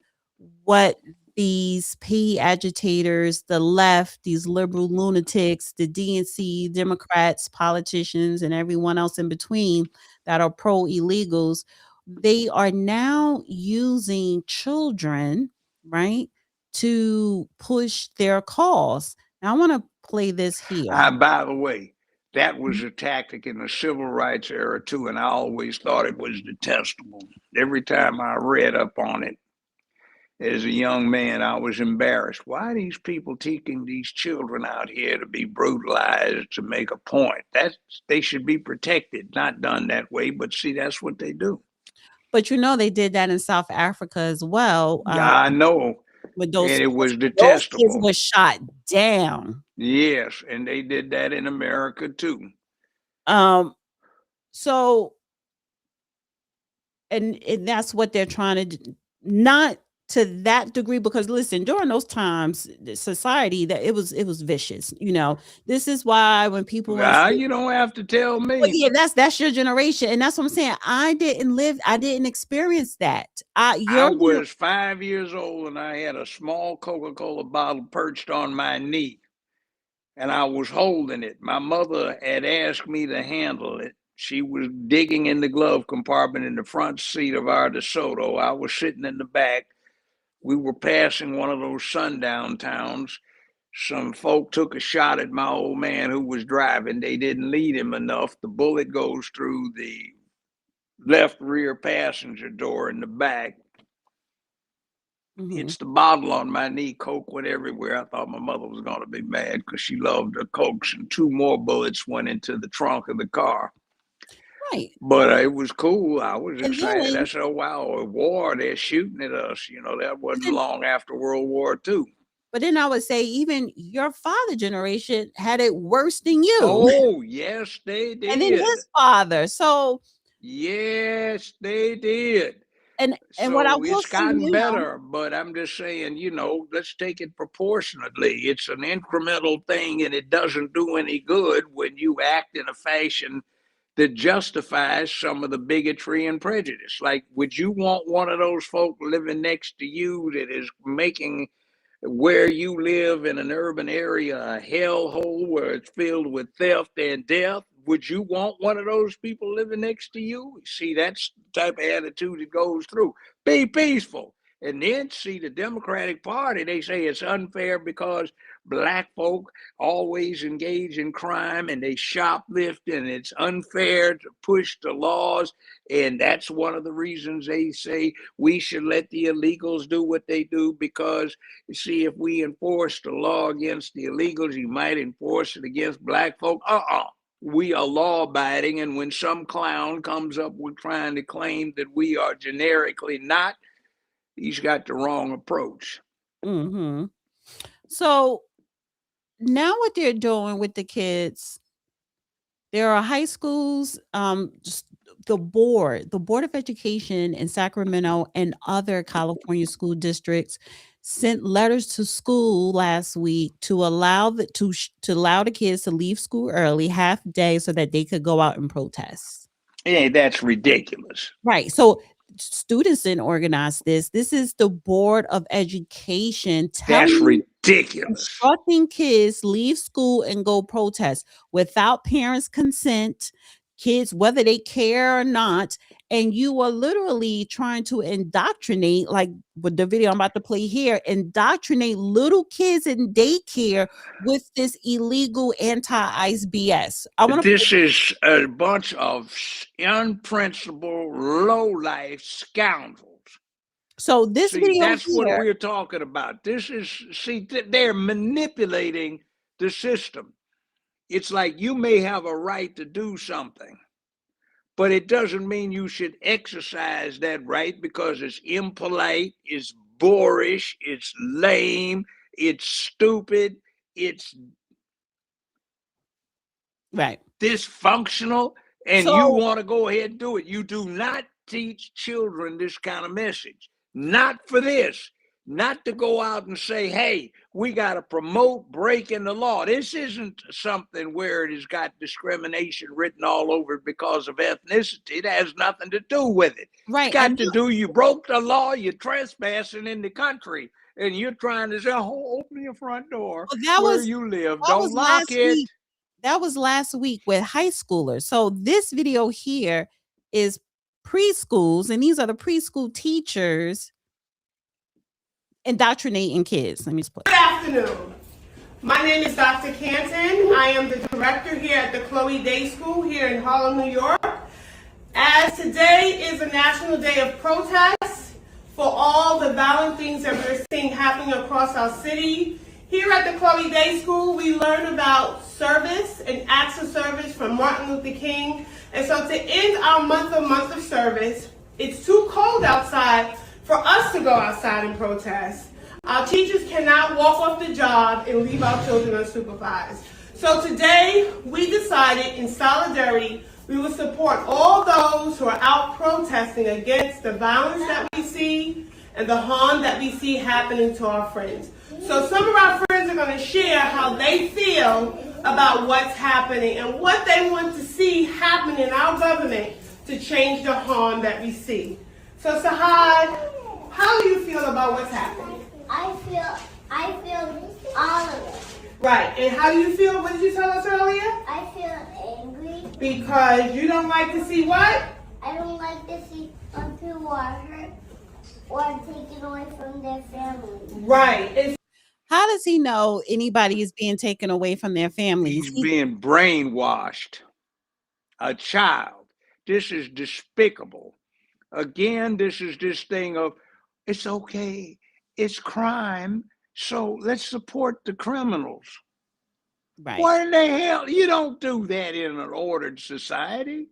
what these P agitators, the left, these liberal lunatics, the DNC, Democrats, politicians, and everyone else in between that are pro illegals, they are now using children, right, to push their cause. Now, I want to play this here. By the way, that was a tactic in the civil rights era, too, and I always thought it was detestable. Every time I read up on it as a young man, I was embarrassed. Why are these people taking these children out here to be brutalized to make a point? They should be protected, not done that way, but see, that's what they do. But they did that in South Africa as well. I know. With those, and it was those detestable. kids were shot down. Yes, and they did that in America too. So, and that's what they're trying to do. Not to that degree, because listen, during those times, society, that it was vicious. This is why when people you don't have to tell me. Well, yeah, that's your generation, and that's what I'm saying. I didn't experience that. I was 5 years old, and I had a small Coca-Cola bottle perched on my knee, and I was holding it. My mother had asked me to handle it. She was digging in the glove compartment in the front seat of our DeSoto. I was sitting in the back. We were passing one of those sundown towns. Some folk took a shot at my old man who was driving. They didn't lead him enough. The bullet goes through the left rear passenger door in the back. hits the bottle on my knee. Coke went everywhere. I thought my mother was going to be mad because she loved the Cokes, and 2 more bullets went into the trunk of the car. Right. But it was cool. I was And excited. I then, said, oh, wow, a war, they're shooting at us. You know, that wasn't then long after World War II. but then I would say even your father generation had it worse than you. Oh, yes, they And then did. his father. So Yes, they did. and what I So will it's say gotten now, better, but I'm just saying, you know, let's take it proportionately. It's an incremental thing, and it doesn't do any good when you act in a fashion that justifies some of the bigotry and prejudice. Like, would you want one of those folk living next to you that is making where you live in an urban area a hellhole where it's filled with theft and death? Would you want one of those people living next to you? See, that's the type of attitude it goes through. Be peaceful. And then see the Democratic Party, they say it's unfair because black folk always engage in crime and they shoplift, and it's unfair to push the laws. And that's one of the reasons they say we should let the illegals do what they do, because you see, if we enforce the law against the illegals, you might enforce it against black folk. We are law abiding, and when some clown comes up with trying to claim that we are generically not, he's got the wrong approach. mhm. So now what they're doing with the kids, there are high schools, just the Board of Education in Sacramento and other California school districts sent letters to school last week to allow the kids to leave school early, half day, so that they could go out and protest. Hey, that's ridiculous. Right. So students didn't organize this. This is the Board of Education That's ridiculous. instructing kids leave school and go protest without parents' consent, kids, whether they care or not. And you are literally trying to indoctrinate, like with the video I'm about to play here, indoctrinate little kids in daycare with this illegal anti-ICE BS. This is a bunch of unprincipled, low-life scoundrels. So this video that's here, what we're talking about. This is, they're manipulating the system. It's like you may have a right to do something, but it doesn't mean you should exercise that right because it's impolite, it's boorish, it's lame, it's stupid, it's dysfunctional, and you want to go ahead and do it. You do not teach children this kind of message. Not for this. Not to go out and say, hey, we got to promote breaking the law. This isn't something where it has got discrimination written all over it because of ethnicity. It has nothing to do with it. Right. It's got to do, you broke the law, you're trespassing in the country, and you're trying to say, oh, open your front door where you live. Don't lock it. That was last week with high schoolers. So this video here is preschools, and these are the preschool teachers indoctrinating kids. Let me just play. Good afternoon. My name is Dr. Canton. I am the director here at the Chloe Day School here in Harlem, New York. As today is a national day of protest for all the violent things that we're seeing happening across our city, here at the Chloe Day School, we learn about service and acts of service from Martin Luther King. And so to end our month of service, it's too cold outside for us to go outside and protest. Our teachers cannot walk off the job and leave our children unsupervised. So today, we decided in solidarity, we will support all those who are out protesting against the violence that we see and the harm that we see happening to our friends. So some of our friends are going to share how they feel about what's happening and what they want to see happen in our government to change the harm that we see. So Sahad, how do you feel about what's happening? I feel all of it. Right, and how do you feel? What did you tell us earlier? I feel angry. Because you don't like to see what? I don't like to see when people are hurt or taken away from their families. Right. How does he know anybody is being taken away from their families? He's being brainwashed. A child. This is despicable. Again, this is this thing of, it's okay. it's crime. So let's support the criminals. Right. What in the hell? You don't do that in an ordered society,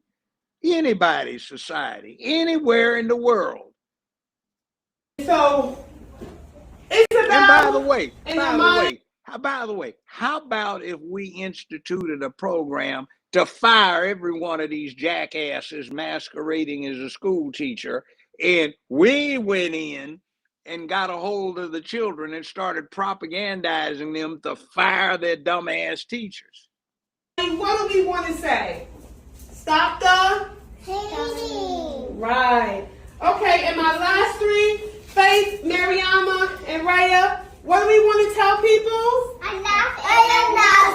anybody's society, anywhere in the world. So it's And by the about, way, in your mind, how about if we instituted a program to fire every one of these jackasses masquerading as a school teacher, and we went in and got a hold of the children and started propagandizing them to fire their dumbass teachers? what do we want to say? Stop the hating. Right. Okay, and my last three, Faith, Mariama, and Raya, what do we want to tell people? Enough,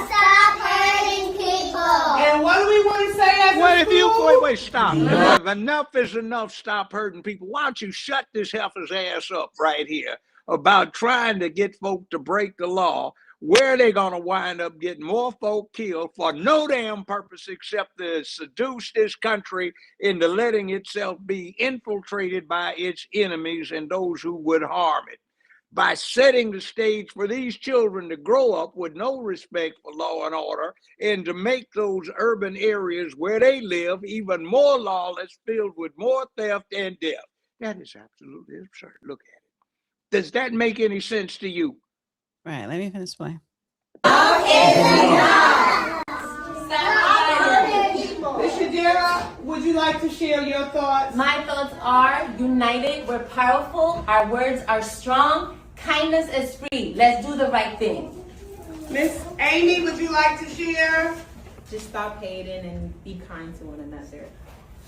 stop hurting people. And what do we want to say as What a if you school? wait, stop. Enough is enough. Stop hurting people. Why don't you shut this heifer's ass up right here about trying to get folk to break the law, where they gonna wind up getting more folk killed for no damn purpose except to seduce this country into letting itself be infiltrated by its enemies and those who would harm it, by setting the stage for these children to grow up with no respect for law and order, and to make those urban areas where they live even more lawless, filled with more theft and death. That is absolutely absurd. Look at it. Does that make any sense to you? Right. Let me finish playing. Miss Shadira, would you like to share your thoughts? My thoughts are united, we're powerful, our words are strong, kindness is free. Let's do the right thing. Miss Amy, would you like to share? Just stop hating and be kind to one another.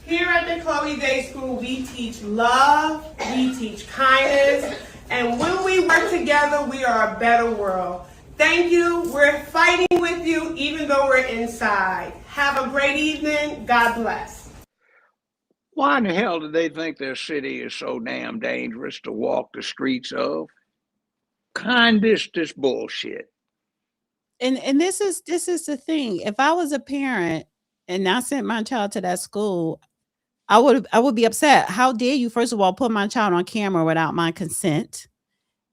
Here at the Chloe Day School, we teach love, we teach kindness, and when we work together, we are a better world. Thank you. We're fighting with you, even though we're inside. Have a great evening. God bless. Why in the hell do they think their city is so damn dangerous to walk the streets of? This bullshit. And this is the thing. If I was a parent and I sent my child to that school, I would be upset. How dare you, first of all, put my child on camera without my consent,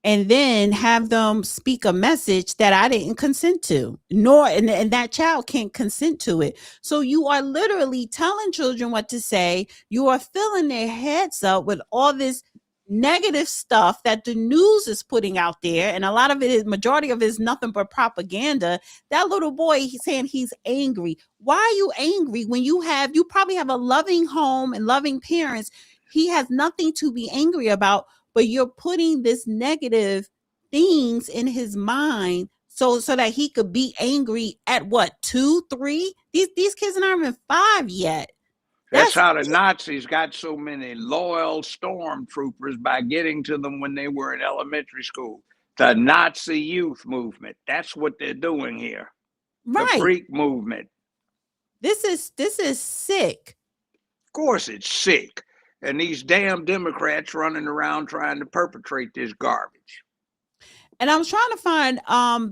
and then have them speak a message that I didn't consent to, nor and that child can't consent to it. So you are literally telling children what to say. You are filling their heads up with all this negative stuff that the news is putting out there, and a lot of it is, majority of it is nothing but propaganda. That little boy, he's saying he's angry. Why are you angry when you probably have a loving home and loving parents? He has nothing to be angry about, but you're putting this negative things in his mind so that he could be angry at what, 2, 3? These kids are not even 5 yet. That's how the Nazis got so many loyal stormtroopers, by getting to them when they were in elementary school. The Nazi youth movement. That's what they're doing here. Right. The freak movement. This is sick. Of course it's sick. And these damn Democrats running around trying to perpetrate this garbage. And I was trying to find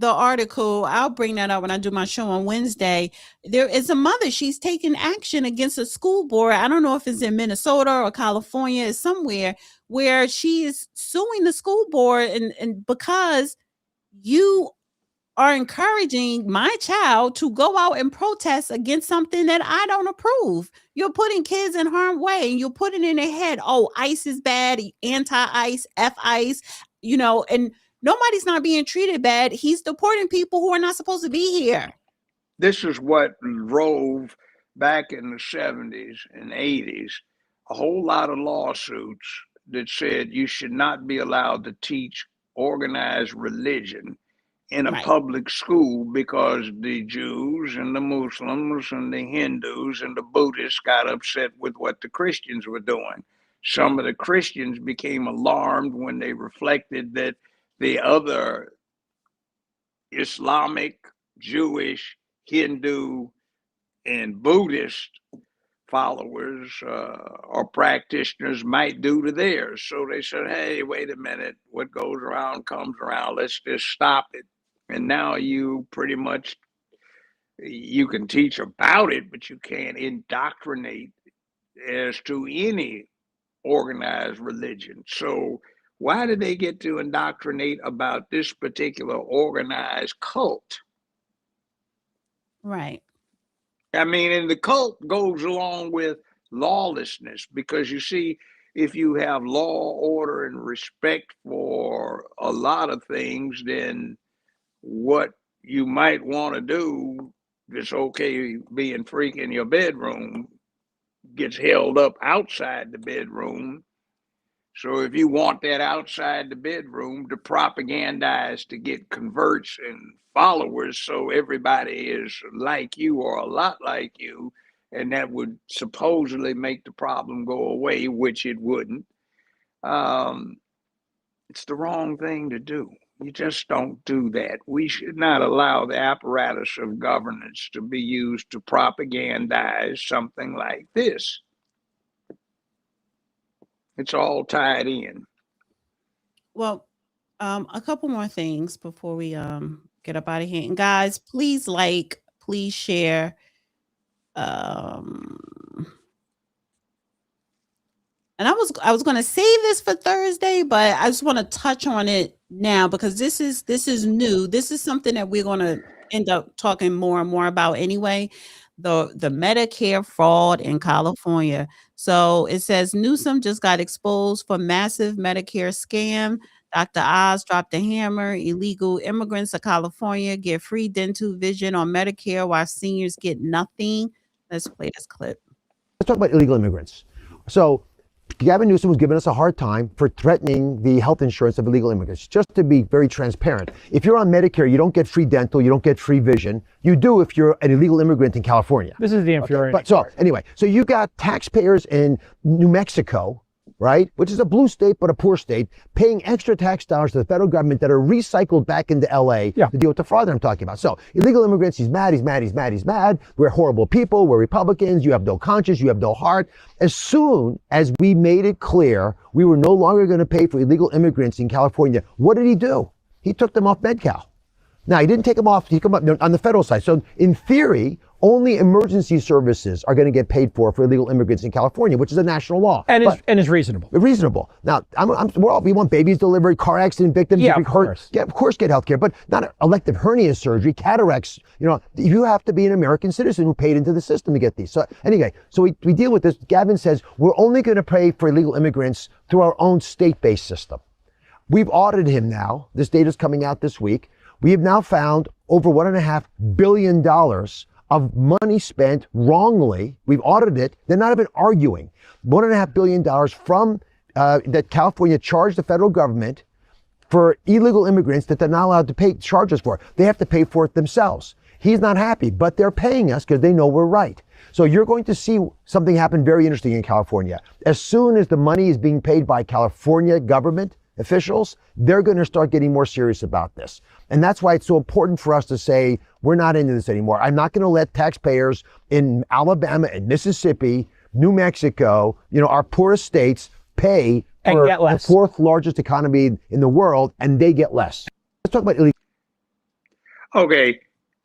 the article. I'll bring that up when I do my show on Wednesday. There is a mother. She's taking action against a school board. I don't know if it's in Minnesota or California. It's somewhere where she is suing the school board and because you are encouraging my child to go out and protest against something that I don't approve. You're putting kids in harm's way, and you're putting in their head, oh, ICE is bad, anti-ICE, F-ICE, and nobody's not being treated bad. He's deporting people who are not supposed to be here. This is what drove, back in the 70s and 80s, a whole lot of lawsuits that said you should not be allowed to teach organized religion in a public school because the Jews and the Muslims and the Hindus and the Buddhists got upset with what the Christians were doing. Some of the Christians became alarmed when they reflected that the other Islamic, Jewish, Hindu, and Buddhist followers or practitioners might do to theirs. So they said, hey, wait a minute, what goes around comes around, let's just stop it. And now you pretty much, you can teach about it, but you can't indoctrinate as to any organized religion. So Why did they get to indoctrinate about this particular organized cult? Right. I mean, and the cult goes along with lawlessness because you see, if you have law, order, and respect for a lot of things, then what you might want to do, it's okay being freak in your bedroom, gets held up outside the bedroom. So if you want that outside the bedroom to propagandize to get converts and followers, so everybody is like you or a lot like you, and that would supposedly make the problem go away, which it wouldn't. It's the wrong thing to do. You just don't do that. We should not allow the apparatus of governance to be used to propagandize something like this. It's all tied in. Well, a couple more things before we get up out of here. And guys, please like, please share. And I was going to save this for Thursday, but I just want to touch on it now because this is new. This is something that we're going to end up talking more and more about anyway. The Medicare fraud in California. So it says Newsom just got exposed for massive Medicare scam. Dr. Oz dropped the hammer. Illegal immigrants to California get free dental vision on Medicare while seniors get nothing. Let's play this clip. Let's talk about illegal immigrants. So Gavin Newsom was giving us a hard time for threatening the health insurance of illegal immigrants. Just to be very transparent, if you're on Medicare, you don't get free dental, you don't get free vision. You do if you're an illegal immigrant in California. This is the infuriating. But so anyway, so you got taxpayers in New Mexico, right, which is a blue state but a poor state, paying extra tax dollars to the federal government that are recycled back into LA to deal with the fraud that I'm talking about. So illegal immigrants, he's mad. We're horrible people. We're Republicans. You have no conscience. You have no heart. As soon as we made it clear we were no longer going to pay for illegal immigrants in California, what did he do? He took them off Med-Cal. Now, he didn't take them off. He took them up on the federal side. So in theory, only emergency services are going to get paid for illegal immigrants in California, which is a national law. And is reasonable. Reasonable. Now, we want babies delivered, car accident victims. Yeah, of course. Yeah, of course, get health care, but not elective hernia surgery, cataracts. You know, you have to be an American citizen who paid into the system to get these. So anyway, so we deal with this. Gavin says we're only going to pay for illegal immigrants through our own state-based system. We've audited him now. This data is coming out this week. We have now found over $1.5 billion of money spent wrongly. We've audited it. They're not even arguing. $1.5 billion from that California charged the federal government for illegal immigrants that they're not allowed to pay charges for. They have to pay for it themselves. He's not happy, but they're paying us because they know we're right. So you're going to see something happen very interesting in California. As soon as the money is being paid by California government officials, they're going to start getting more serious about this. And that's why it's so important for us to say, we're not into this anymore. I'm not going to let taxpayers in Alabama and Mississippi, New Mexico, our poorest states pay for the fourth largest economy in the world, and they get less. Let's talk about illegal. Okay.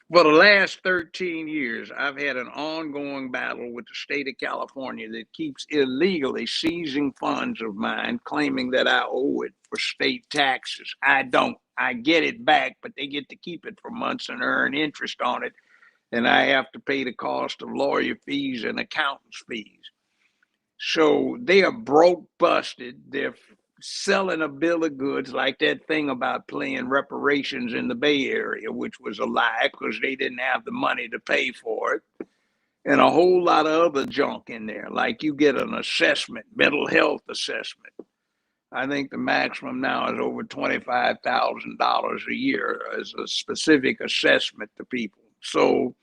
For the last 13 years, I've had an ongoing battle with the state of California that keeps illegally seizing funds of mine, claiming that I owe it for state taxes. I don't. I get it back, but they get to keep it for months and earn interest on it. And I have to pay the cost of lawyer fees and accountants' fees. So they are broke busted. They're selling a bill of goods like that thing about playing reparations in the Bay Area, which was a lie because they didn't have the money to pay for it. And a whole lot of other junk in there, like you get an assessment, mental health assessment. I think the maximum now is over $25,000 a year as a specific assessment to people. So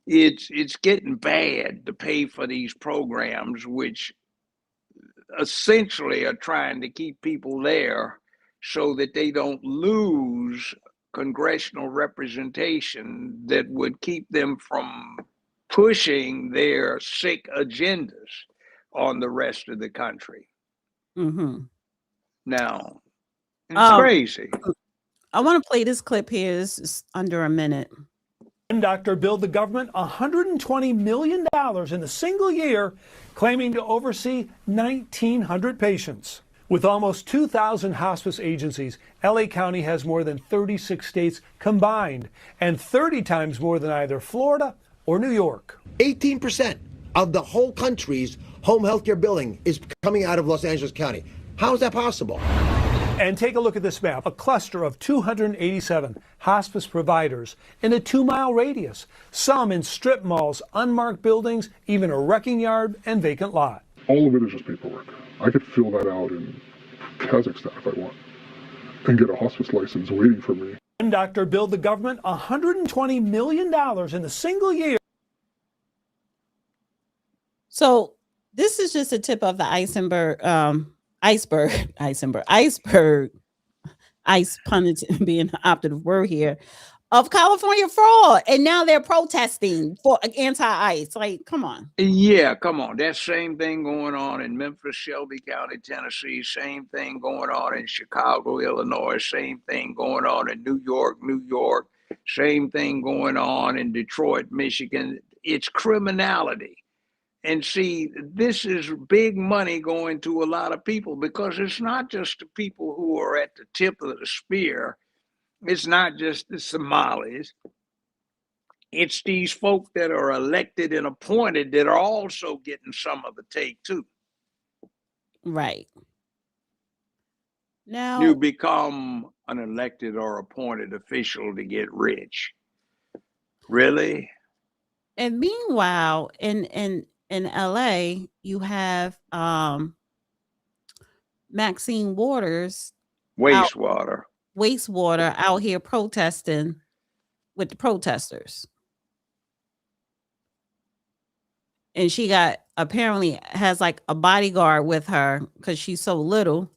it's getting bad to pay for these programs, which essentially are trying to keep people there so that they don't lose congressional representation that would keep them from pushing their sick agendas on the rest of the country. Mm-hmm. Now, it's crazy. I want to play this clip here. This is under a minute. One doctor billed the government $120 million in a single year, claiming to oversee 1,900 patients. With almost 2,000 hospice agencies, LA County has more than 36 states combined and 30 times more than either Florida or New York. 18% of the whole country's home health care billing is coming out of Los Angeles County. How is that possible? And take a look at this map, a cluster of 287 hospice providers in a 2-mile radius, some in strip malls, unmarked buildings, even a wrecking yard and vacant lot. All of it is just paperwork. I could fill that out in Kazakhstan if I want and get a hospice license waiting for me. One doctor billed the government $120 million in a single year. So this is just a tip of the iceberg, ice pun being the operative word here, of California fraud. And now they're protesting for anti-ICE. Like, come on. Yeah, come on. That same thing going on in Memphis, Shelby County, Tennessee. Same thing going on in Chicago, Illinois. Same thing going on in New York. Same thing going on in Detroit, Michigan. It's criminality. And see, this is big money going to a lot of people, because it's not just the people who are at the tip of the spear. It's not just the Somalis. It's these folk that are elected and appointed that are also getting some of the take too. Right. Now you become an elected or appointed official to get rich. Really? And meanwhile, in LA, you have Maxine Waters wastewater out here protesting with the protesters. And she apparently has like a bodyguard with her because she's so little.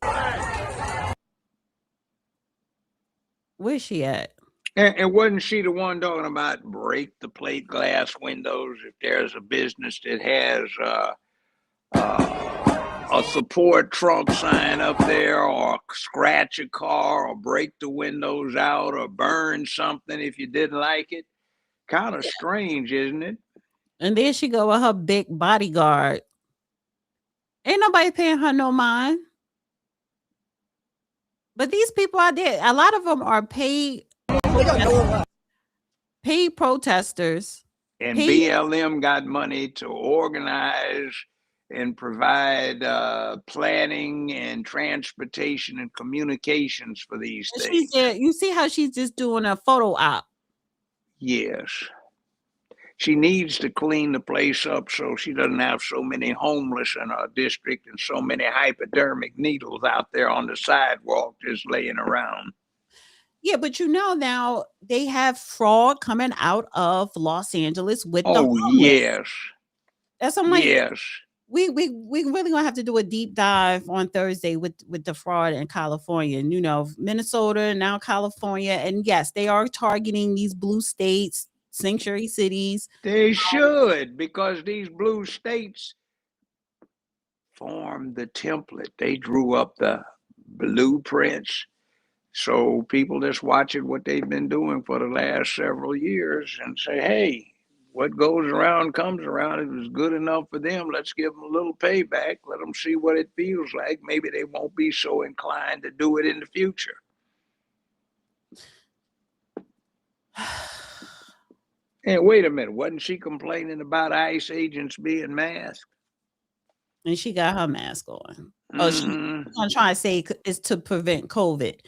Where's she at? And wasn't she the one talking about break the plate glass windows if there's a business that has a support Trump sign up there, or scratch a car, or break the windows out, or burn something if you didn't like it? Kind of strange, isn't it? And there she go with her big bodyguard. Ain't nobody paying her no mind. But these people out there, a lot of them are paid protesters. And BLM got money to organize and provide planning and transportation and communications for these things. You see how she's just doing a photo op. Yes. She needs to clean the place up so she doesn't have so many homeless in our district and so many hypodermic needles out there on the sidewalk just laying around. Yeah, but now they have fraud coming out of Los Angeles with the homeless. Yes. That's I'm like, yes. We really gonna have to do a deep dive on Thursday with the fraud in California. And Minnesota, now California, and yes, they are targeting these blue states, sanctuary cities. They should, because these blue states formed the template. They drew up the blueprints. So people just watching what they've been doing for the last several years and say, hey, what goes around comes around. If it's good enough for them, let's give them a little payback. Let them see what it feels like. Maybe they won't be so inclined to do it in the future. And wait a minute, wasn't she complaining about ICE agents being masked? And she got her mask on. Oh, she's gonna try to say it's to prevent COVID.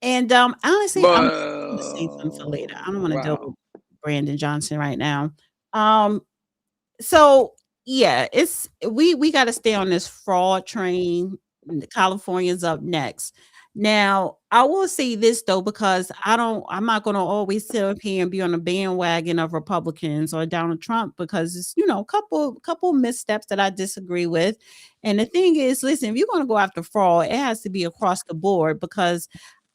And honestly, I'm gonna say something for later. I don't want to deal with Brandon Johnson right now. So yeah, we got to stay on this fraud train. California's up next. Now, I will say this though, because I'm not going to always sit up here and be on the bandwagon of Republicans or Donald Trump, because it's, couple missteps that I disagree with. And the thing is, listen, if you're going to go after fraud, it has to be across the board, because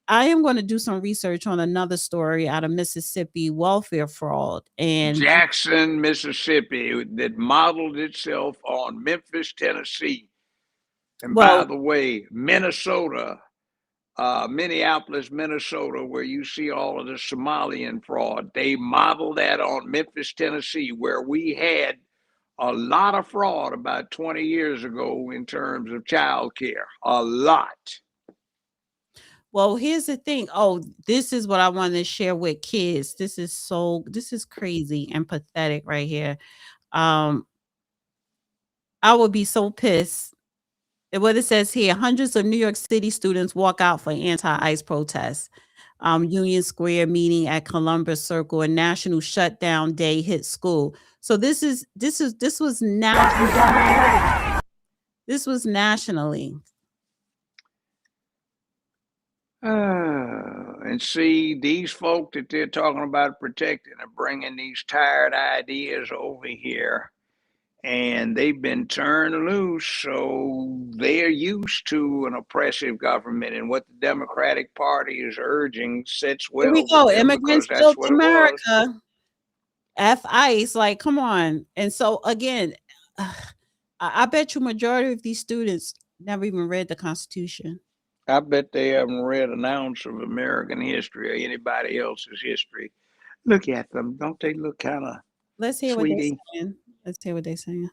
I am going to do some research on another story out of Mississippi, welfare fraud. And Jackson, Mississippi, that modeled itself on Memphis, Tennessee. And by the way, Minnesota, Minneapolis, Minnesota, where you see all of the Somalian fraud, they modeled that on Memphis, Tennessee, where we had a lot of fraud about 20 years ago in terms of child care. A lot. Well, here's the thing. Oh, this is what I wanted to share with kids. This is crazy and pathetic right here. Um, I would be so pissed. What it says here, hundreds of New York City students walk out for anti-ICE protests. Union Square meeting at Columbus Circle, and national shutdown day hit school. So this was now this was nationally. And see, these folk that they're talking about protecting are bringing these tired ideas over here, and they've been turned loose, so they're used to an oppressive government, and what the Democratic Party is urging sits Here well we with go. them Immigrants because that's built what it was. America. F ICE, like, come on. And so again, I bet you majority of these students never even read the Constitution. I bet they haven't read an ounce of American history or anybody else's history. Look at them. Don't they look kind of Let's hear what they're saying. Let's hear what they're saying.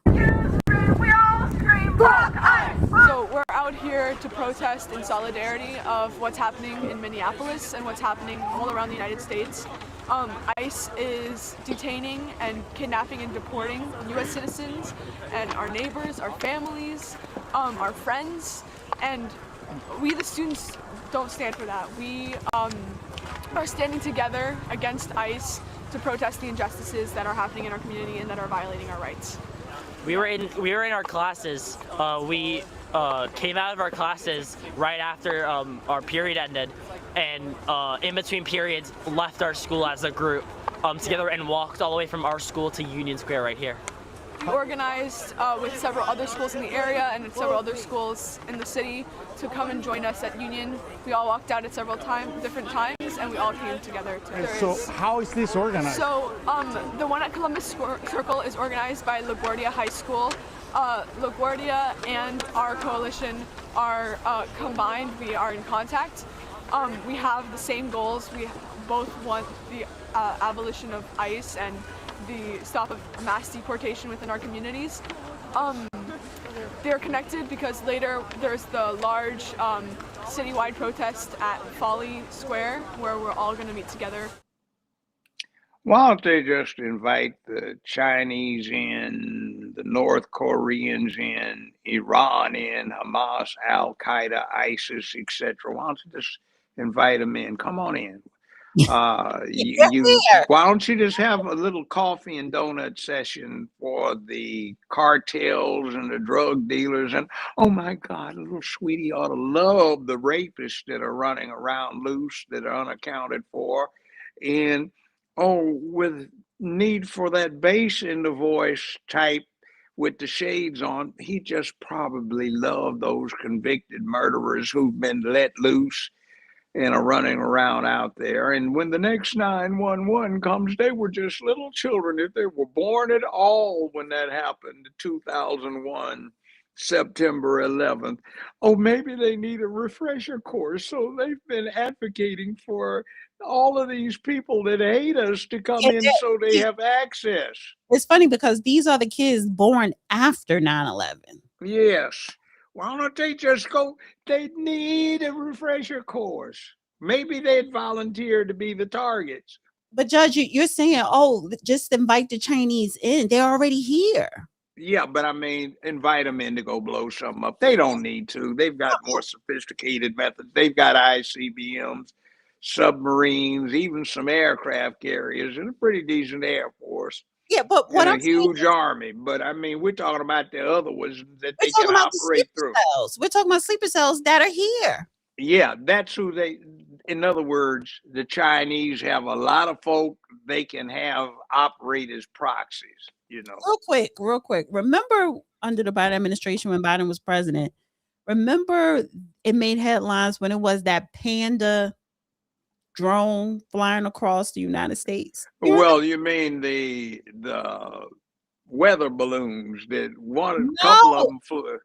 So we're out here to protest in solidarity of what's happening in Minneapolis and what's happening all around the United States. ICE is detaining and kidnapping and deporting U.S. citizens and our neighbors, our families, our friends, and we, the students, don't stand for that. We are standing together against ICE to protest the injustices that are happening in our community and that are violating our rights. We were in our classes. We came out of our classes right after our period ended, and in between periods left our school as a group together and walked all the way from our school to Union Square right here. We organized with several other schools in the area and several other schools in the city to come and join us at Union. We all walked out at several different times, and we all came together. So how is this organized? So the one at Columbus Circle is organized by LaGuardia High School. LaGuardia and our coalition are combined. We are in contact. We have the same goals. We both want the abolition of ICE and the stop of mass deportation within our communities. They're connected because later there's the large citywide protest at Folly Square where we're all going to meet together. Why don't they just invite the Chinese in, the North Koreans in, Iran in, Hamas, Al Qaeda, ISIS, etc.? Why don't you just invite them in? Come on in. Why don't you just have a little coffee and donut session for the cartels and the drug dealers? And oh my God, little sweetie ought to love the rapists that are running around loose that are unaccounted for. And with need for that bass in the voice type with the shades on, he just probably loved those convicted murderers who've been let loose and are running around out there. And when the next 911 comes, they were just little children. If they were born at all when that happened, 2001, September 11th, maybe they need a refresher course. So they've been advocating for all of these people that hate us to come in so they have access. It's funny because these are the kids born after 9/11. Yes. Why don't they just go? They need a refresher course. Maybe they'd volunteer to be the targets. But Judge, you're saying, just invite the Chinese in. They're already here. Yeah, but I mean, invite them in to go blow something up. They don't need to. They've got more sophisticated methods. They've got ICBMs, submarines, even some aircraft carriers, and a pretty decent air force. Yeah, but what I'm a huge army. But I mean, we're talking about the other ones that they can operate through. Cells. We're talking about sleeper cells that are here. Yeah, that's who they. In other words, the Chinese have a lot of folk they can have operate as proxies. Real quick. Remember under the Biden administration when Biden was president? Remember it made headlines when it was that Panda drone flying across the United States. Well, you mean the weather balloons that couple of them flew.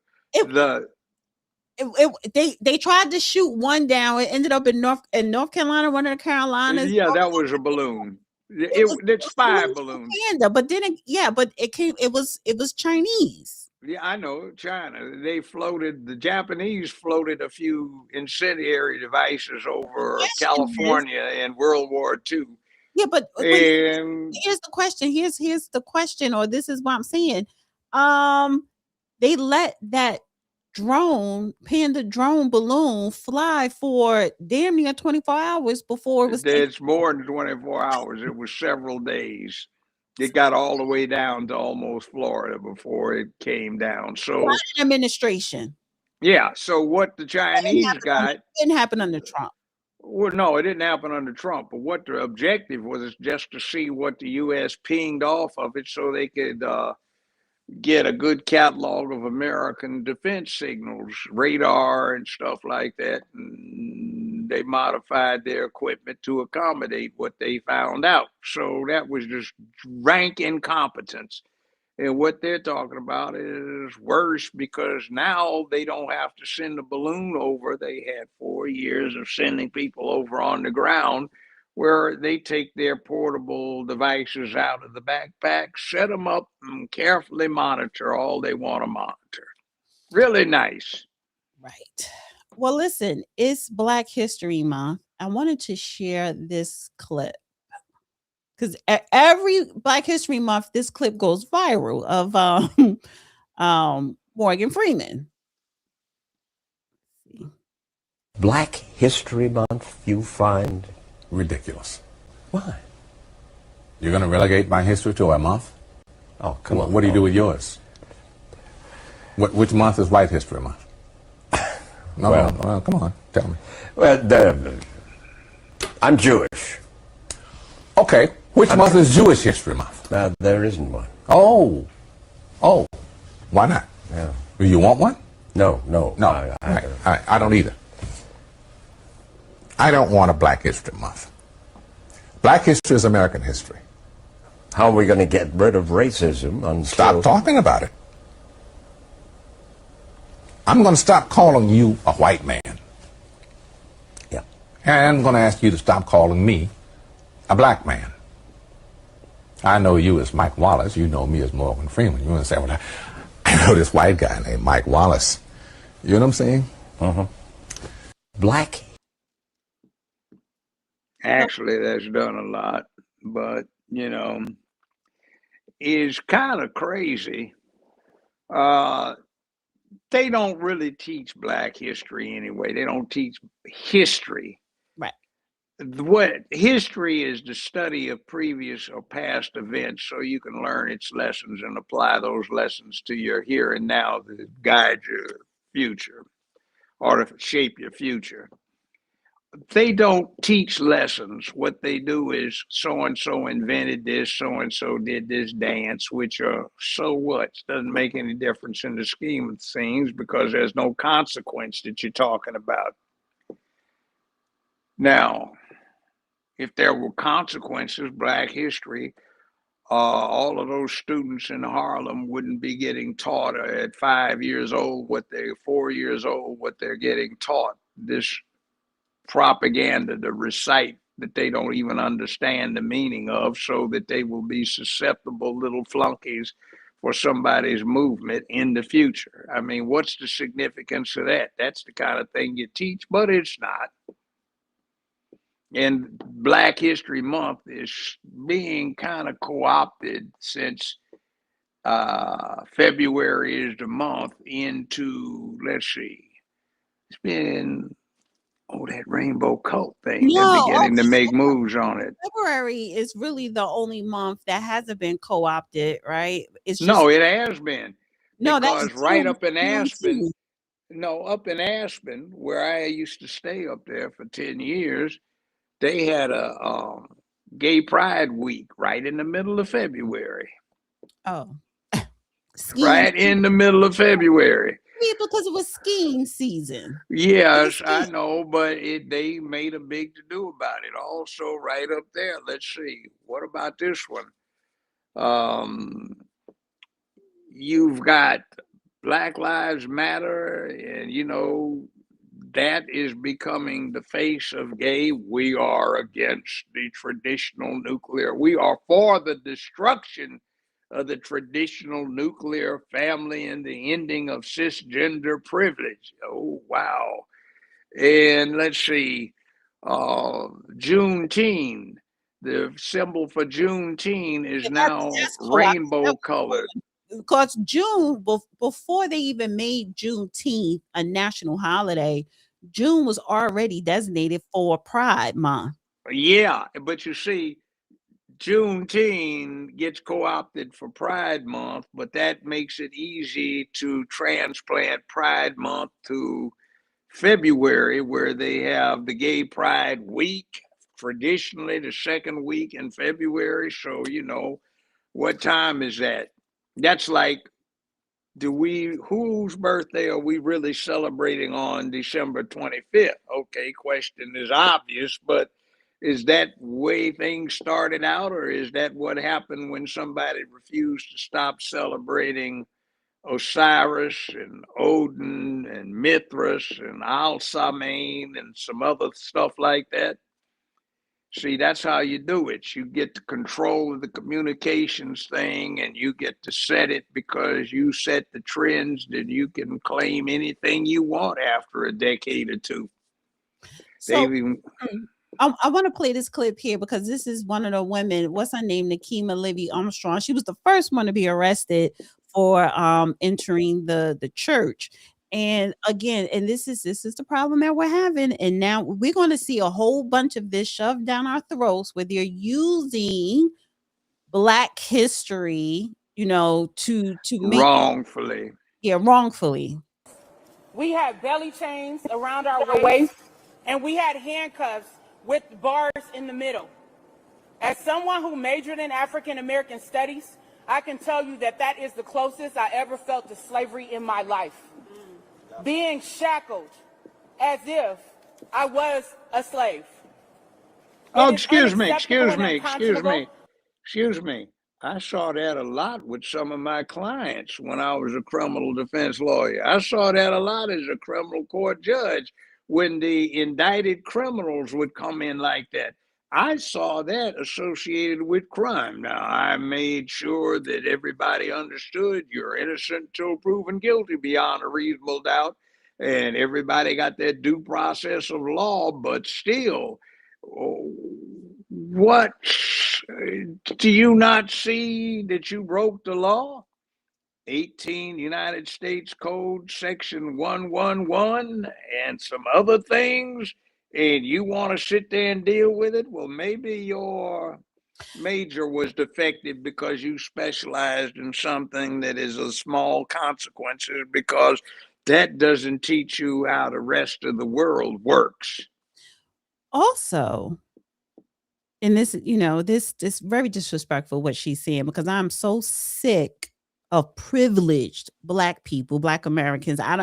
They tried to shoot one down. It ended up in North Carolina, one of the Carolinas. Yeah, that was a balloon. It's spy was balloons. propaganda, but then but it was Chinese. Yeah, I know China. The Japanese floated a few incendiary devices over Question is, California in World War II. yeah, but And here's the question. Here's the question, or this is what I'm saying. They let that panda drone balloon fly for damn near 24 hours before it was taken. it's more than 24 hours. It was several days. It got all the way down to almost Florida before it came down. So Biden administration. yeah, so what the Chinese got didn't happen under Trump. Well, no, it didn't happen under Trump. But what the objective was just to see what the U.S. pinged off of it, so they could get a good catalog of American defense signals, radar and stuff like that. And they modified their equipment to accommodate what they found out. So that was just rank incompetence. And what they're talking about is worse because now they don't have to send a balloon over. They had 4 years of sending people over on the ground where they take their portable devices out of the backpack, set them up, and carefully monitor all they want to monitor. Really nice. Right. Well, listen, it's Black History Month. I wanted to share this clip because every Black History Month, this clip goes viral of Morgan Freeman. Black History Month you find ridiculous. Why? You're going to relegate my history to a month? Oh, come on. What do you do with yours? Which month is White History Month? No, well, come on, tell me. Well, I'm Jewish. Okay, which month is Jewish History Month? There isn't one. Oh, why not? Yeah. Do you want one? No. I don't either. I don't want a Black History Month. Black history is American history. How are we going to get rid of racism? Stop talking about it. I'm going to stop calling you a white man. Yeah. And I'm going to ask you to stop calling me a black man. I know you as Mike Wallace. You know me as Morgan Freeman. You understand what I know this white guy named Mike Wallace. You know what I'm saying? Black. Actually, that's done a lot, but, is kind of crazy. They don't really teach Black history anyway. They don't teach history. Right. What history is the study of previous or past events so you can learn its lessons and apply those lessons to your here and now to guide your future or to shape your future. They don't teach lessons. What they do is so-and-so invented this, so-and-so did this dance, which are so what? Doesn't make any difference in the scheme of things because there's no consequence that you're talking about. Now, if there were consequences, Black history, all of those students in Harlem wouldn't be getting taught at 5 years old 4 years old, what they're getting taught. This propaganda to recite that they don't even understand the meaning of so that they will be susceptible little flunkies for somebody's movement in the future. I mean, what's the significance of that? That's the kind of thing you teach, but it's not. And Black History Month is being kind of co-opted since February is the month into, let's see, it's been that rainbow cult thing. They're beginning to make moves on it. February is really the only month that hasn't been co-opted, right? It's just, no, it has been. No, because that's right June, up in June Aspen, too. up in Aspen, where I used to stay up there for 10 years, they had a gay pride week right in the middle of February. Oh. Right in the middle of February. Yeah, because it was skiing season. Yes, I know, but they made a big to-do about it. Also, right up there, let's see. What about this one? You've got Black Lives Matter and, that is becoming the face of gay. We are against the traditional nuclear. We are for the destruction of the traditional nuclear family and the ending of cisgender privilege. Oh, wow. And let's see, Juneteenth, the symbol for Juneteenth is now rainbow colored. Because June, before they even made Juneteenth a national holiday, June was already designated for Pride Month. Yeah, but you see, Juneteenth gets co-opted for Pride Month, but that makes it easy to transplant Pride Month to February, where they have the Gay Pride Week, traditionally the second week in February. So, you know, what time is that? That's like, whose birthday are we really celebrating on December 25th? Okay, question is obvious, but is that way things started out, or is that what happened when somebody refused to stop celebrating Osiris and Odin and Mithras and Al-Samhain and some other stuff like that? See, that's how you do it. You get the control of the communications thing and you get to set it because you set the trends, then you can claim anything you want after a decade or two. So I want to play this clip here because this is one of the women. What's her name? Nakima Livy Armstrong. She was the first one to be arrested for entering the church. And again, and this is the problem that we're having. And now we're going to see a whole bunch of this shoved down our throats where they're using Black history, you know, to make wrongfully. Wrongfully. We had belly chains around our waist, and we had handcuffs with bars in the middle. As someone who majored in African American studies, I can tell you that that is the closest I ever felt to slavery in my life. Being shackled as if I was a slave. Oh, excuse me. I saw that a lot with some of my clients when I was a criminal defense lawyer. I saw that a lot as a criminal court judge when the indicted criminals would come in like that. I saw that associated with crime. Now, I made sure that everybody understood you're innocent until proven guilty beyond a reasonable doubt, and everybody got their due process of law, but still, what do you not see that you broke the law? 18 United States Code section 111 and some other things, and you want to sit there and deal with it? Well, maybe your major was defective because you specialized in something that is of small consequences, because that doesn't teach you how the rest of the world works. Also, and this, you know, this very disrespectful what she's saying, because I'm so sick of privileged Black people, Black Americans. I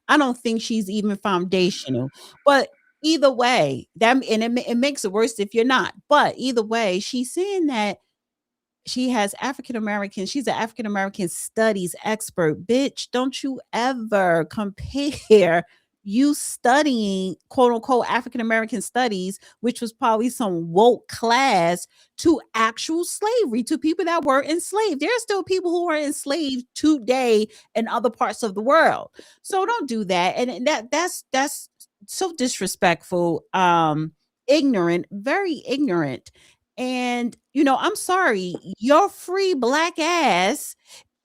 don't think she's even foundational. But either way, it makes it worse if you're not. But either way, she's saying that she has African American, she's an African American studies expert. Bitch, don't you ever compare you studying quote unquote African American studies, which was probably some woke class, to actual slavery, to people that were enslaved. There are still people who are enslaved today in other parts of the world. So don't do that. And that's so disrespectful, ignorant, very ignorant. And, you know, I'm sorry, your free Black ass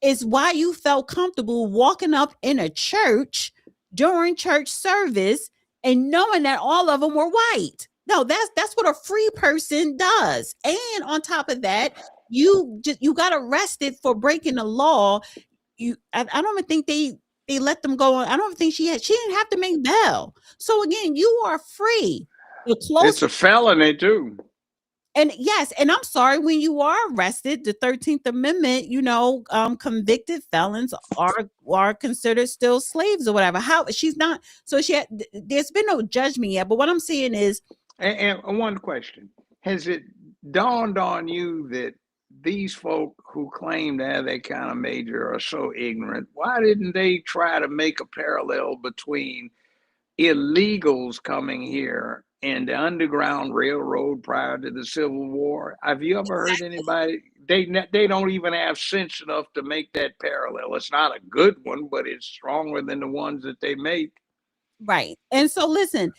is why you felt comfortable walking up in a church during church service and knowing that all of them were white. No, that's what a free person does. And on top of that, you got arrested for breaking the law. I don't even think they let them go on. I don't think she didn't have to make bail. So again, you are free. It's a felony too. And yes, and I'm sorry, when you are arrested, the 13th Amendment, you know, convicted felons are considered still slaves or whatever. How she's not, so there's been no judgment yet. But what I'm saying is, and one question: has it dawned on you that these folk who claim to have that kind of major are so ignorant? Why didn't they try to make a parallel between illegals coming here and the Underground Railroad prior to the Civil War. Have you ever heard anybody? They don't even have sense enough to make that parallel. It's not a good one, but it's stronger than the ones that they make. Right. And so listen,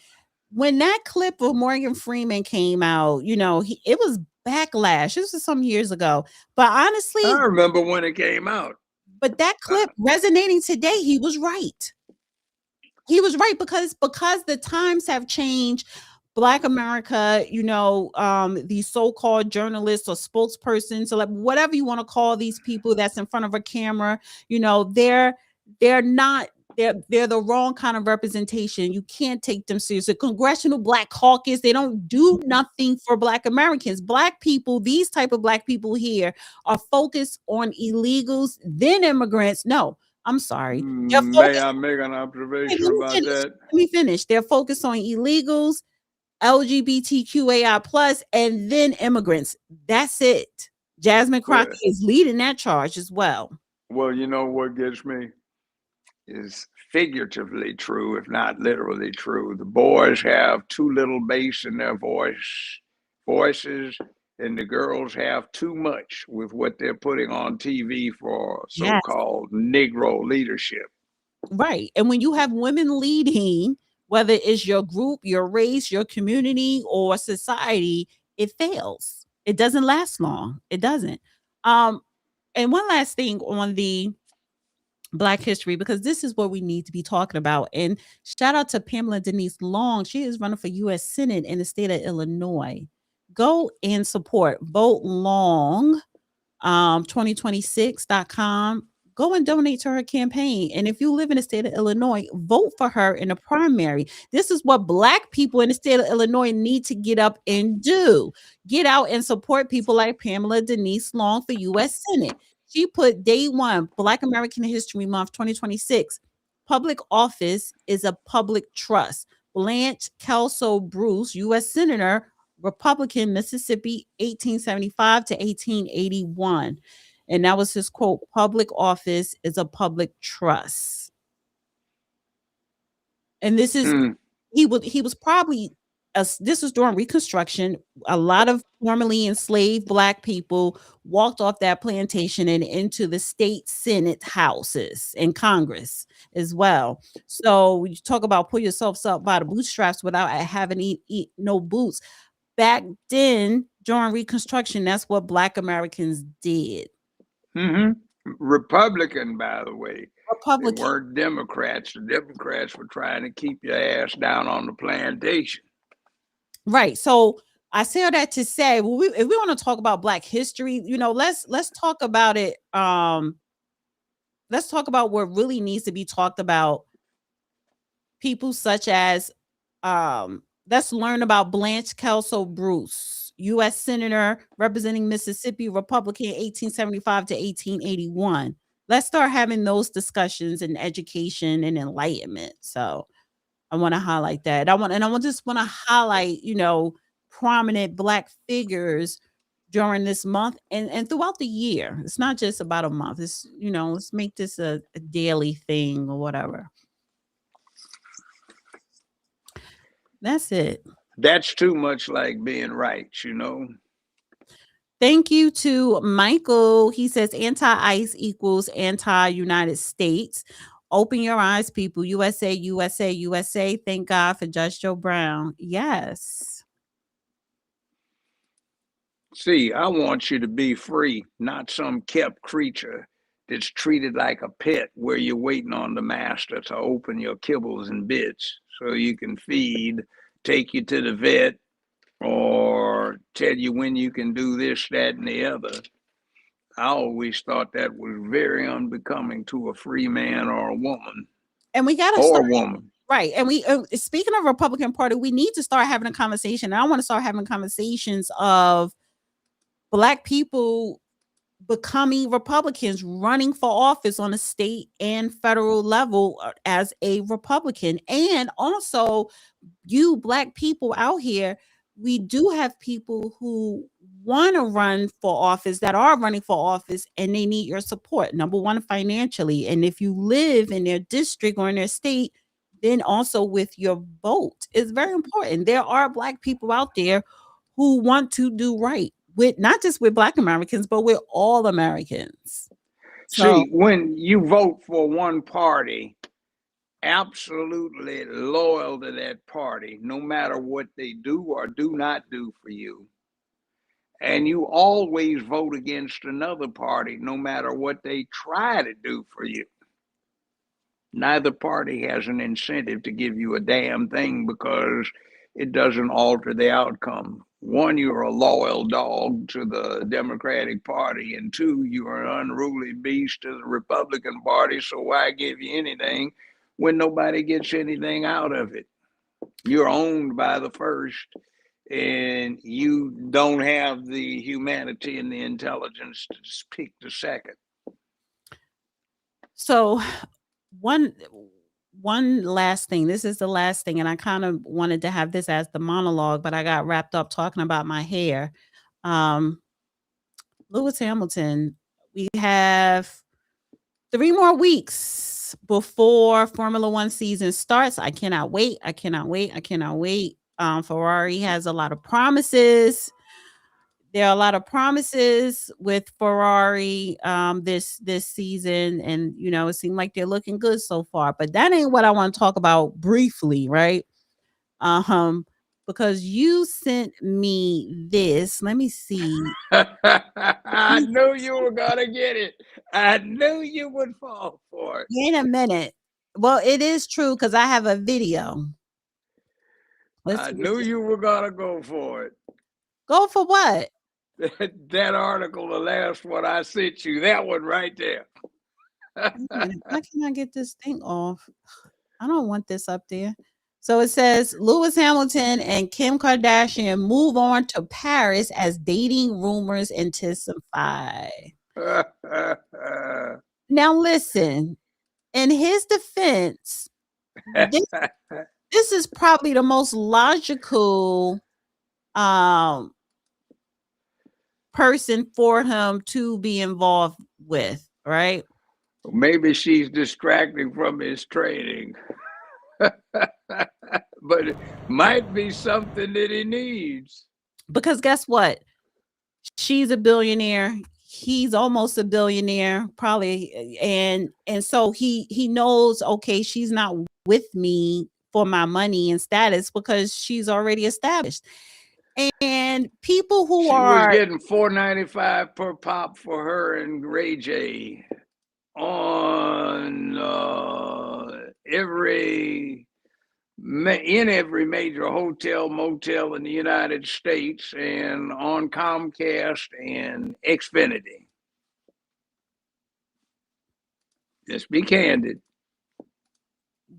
when that clip of Morgan Freeman came out, it was backlash. This was some years ago. But honestly, I remember when it came out. But that clip resonating today, he was right. He was right because the times have changed. Black America, these so-called journalists or spokespersons, or like whatever you want to call these people that's in front of a camera, they're not. They're the wrong kind of representation. You can't take them seriously. Congressional Black Caucus, they don't do nothing for Black Americans. Black people, these type of Black people here are focused on illegals, then immigrants. No, I'm sorry. May I make an observation about that? Let me finish. They're focused on illegals, LGBTQAI plus, and then immigrants. That's it. Jasmine Crockett is leading that charge as well. Well, you know what gets me is figuratively true, if not literally true. The boys have too little bass in their voices, and the girls have too much with what they're putting on TV for so-called Negro leadership. Right. And when you have women leading, whether it's your group, your race, your community, or society, it fails. It doesn't last long. It doesn't. And one last thing on the Black history, because this is what we need to be talking about. And shout out to Pamela Denise Long. She is running for U.S. Senate in the state of Illinois. Go and support. Vote Long, 2026.com. Go and donate to her campaign. And if you live in the state of Illinois, vote for her in the primary. This is what Black people in the state of Illinois need to get up and do. Get out and support people like Pamela Denise Long for U.S. Senate. She put day one, Black American History Month 2026. Public office is a public trust. Blanche Kelso Bruce, U.S. Senator, Republican, Mississippi, 1875 to 1881. And that was his quote, public office is a public trust. And this is, he was probably, this was during Reconstruction. A lot of formerly enslaved Black people walked off that plantation and into the state Senate houses and Congress as well. So you talk about pull yourselves up by the bootstraps without having no boots. Back then, during Reconstruction, that's what Black Americans did. Republican, by the way. Republican. They weren't Democrats. The Democrats were trying to keep your ass down on the plantation. Right. So I say all that to say, well, if we want to talk about Black history, let's talk about it. Let's talk about what really needs to be talked about. People such as, let's learn about Blanche Kelso Bruce, U.S. Senator representing Mississippi, Republican, 1875 to 1881. Let's start having those discussions in education and enlightenment. So I want to highlight that. I just want to highlight, prominent Black figures during this month and throughout the year. It's not just about a month. It's, let's make this a daily thing or whatever. That's it. That's too much like being right, Thank you to Michael. He says anti-ICE equals anti-United States. Open your eyes, people. USA, USA, USA. Thank God for Judge Joe Brown. Yes. See, I want you to be free, not some kept creature that's treated like a pet where you're waiting on the master to open your kibbles and bits so you can feed, take you to the vet, or tell you when you can do this, that, and the other. I always thought that was very unbecoming to a free man or a woman. And we got to start, or a woman. Right. And we, speaking of Republican Party, we need to start having a conversation. I want to start having conversations of Black people becoming Republicans, running for office on a state and federal level as a Republican. And also, you Black people out here, we do have people who want to run for office, that are running for office, and they need your support. Number one, financially. And if you live in their district or in their state, then also with your vote is very important. There are Black people out there who want to do right with not just with Black Americans, but with all Americans. So See, when you vote for one party, absolutely loyal to that party, no matter what they do or do not do for you. And you always vote against another party, no matter what they try to do for you. Neither party has an incentive to give you a damn thing because it doesn't alter the outcome. One, you're a loyal dog to the Democratic Party, and two, you're an unruly beast to the Republican Party, so why give you anything when nobody gets anything out of it? You're owned by the first, and you don't have the humanity and the intelligence to pick the second. So one last thing. This is the last thing, and I kind of wanted to have this as the monologue, but I got wrapped up talking about my hair. Lewis Hamilton, we have 3 more weeks before Formula One season starts. I cannot wait. I cannot wait. I cannot wait. Ferrari has a lot of promises. There are a lot of promises with Ferrari this season, and it seemed like they're looking good so far. But that ain't what I want to talk about briefly, right? Because you sent me this. Let me see. I knew you were gonna get it. I knew you would fall for it. Wait a minute. Well, it is true because I have a video. I knew you were gonna go for it. Go for what? That article, the last one I sent you, that one right there. Why can I get this thing off? I don't want this up there. So it says Lewis Hamilton and Kim Kardashian move on to Paris as dating rumors intensify. Now listen, in his defense, this is probably the most logical person for him to be involved with, right? Maybe she's distracting from his training. But it might be something that he needs. Because guess what? She's a billionaire. He's almost a billionaire, probably. And so he knows, okay, she's not with me for my money and status because she's already established. And people who she are was getting $4.95 per pop for her and Ray J on every major hotel, motel in the United States and on Comcast and Xfinity. Just be candid.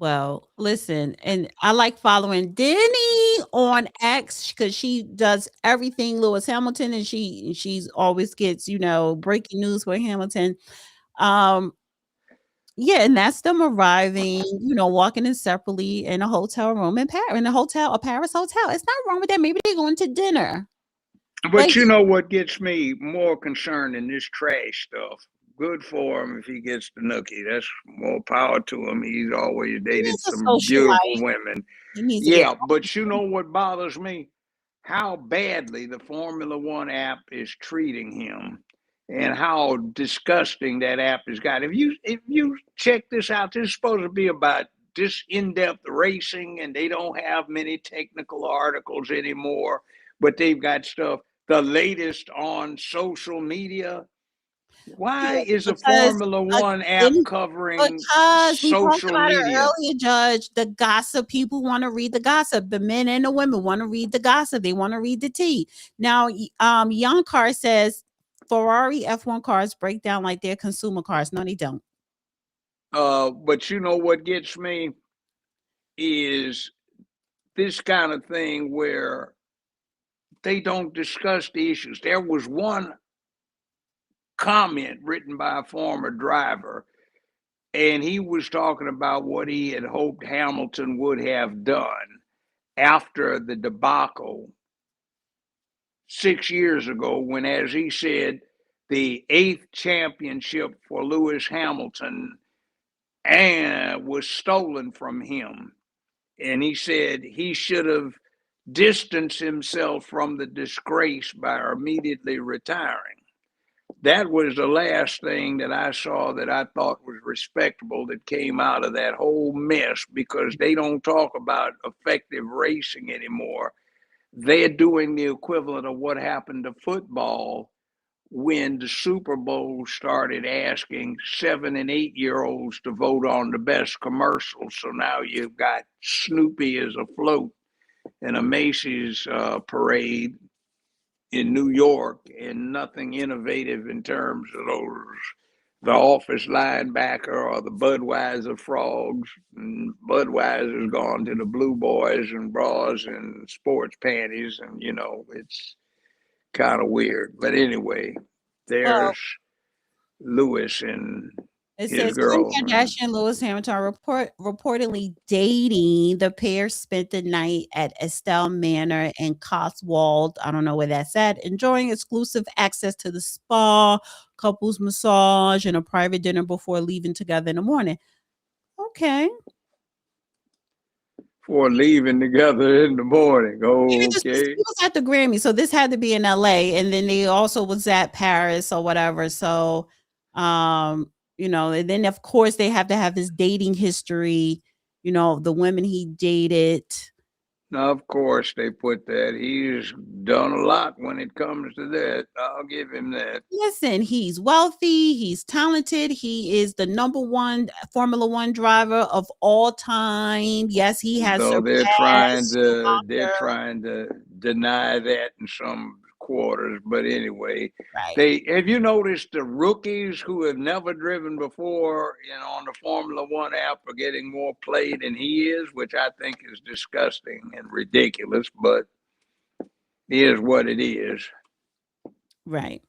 Well, listen, and I like following Denny on X because she does everything Lewis Hamilton, and she's always gets breaking news with Hamilton. Yeah, and that's them arriving, walking in separately in a hotel room in Paris, a Paris hotel. It's not wrong with that. Maybe they're going to dinner. But you know what gets me more concerned in this trash stuff? Good for him if he gets the nookie. That's more power to him. He's always dated some beautiful women. Yeah, but you know what bothers me? How badly the Formula One app is treating him and how disgusting that app has got. If you check this out, this is supposed to be about this in-depth racing, and they don't have many technical articles anymore, but they've got stuff, the latest on social media. Why is a Formula One app covering because we talked social about it media? earlier, Judge, the gossip. People want to read the gossip. The men and the women want to read the gossip. They want to read the tea. Now, Young Car says Ferrari F1 cars break down like they're consumer cars. No, they don't. But you know what gets me is this kind of thing where they don't discuss the issues. There was one comment written by a former driver, and he was talking about what he had hoped Hamilton would have done after the debacle 6 years ago, when, as he said, the 8th championship for Lewis Hamilton was stolen from him and he said he should have distanced himself from the disgrace by immediately retiring. That was the last thing that I saw that I thought was respectable that came out of that whole mess, because they don't talk about effective racing anymore. They're doing the equivalent of what happened to football when the Super Bowl started asking 7 and 8-year-olds to vote on the best commercials. So now you've got Snoopy as a float in a Macy's parade in New York, and nothing innovative in terms of the office linebacker or the Budweiser frogs. And Budweiser's gone to the blue boys and bras and sports panties, and it's kind of weird. But anyway, Well, there's Lewis and it his says Kim girlfriend. Kardashian and Lewis Hamilton are reportedly dating. The pair spent the night at Estelle Manor in Cotswold, I don't know where that's at, enjoying exclusive access to the spa, couples massage, and a private dinner before leaving together in the morning. Okay. For leaving together in the morning. He was at the Grammy, so this had to be in LA, and then they also was at Paris or whatever. So, and then of course they have to have this dating history, the women he dated. Now, of course, they put that. He's done a lot when it comes to that. I'll give him that. Listen, he's wealthy, he's talented, he is the number one Formula One driver of all time. Yes, he has So they're surpassed trying to deny that in some quarters. But anyway, Right. have you noticed the rookies who have never driven before, on the Formula One app are getting more play than he is, which I think is disgusting and ridiculous, but it is what it is. Right.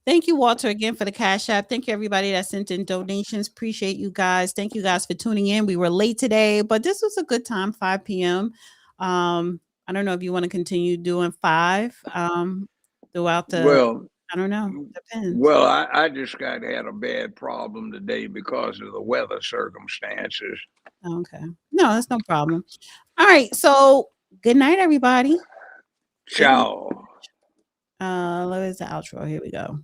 Thank you, Walter, again for the Cash App. Thank you, everybody that sent in donations. Appreciate you guys. Thank you guys for tuning in. We were late today, but this was a good time, 5 p.m. I don't know if you want to continue doing 5 throughout the, Well, I don't know. Depends. Well, I just had a bad problem today because of the weather circumstances. Okay. No, that's no problem. All right. So good night, everybody. Ciao. Where's the outro? Here we go.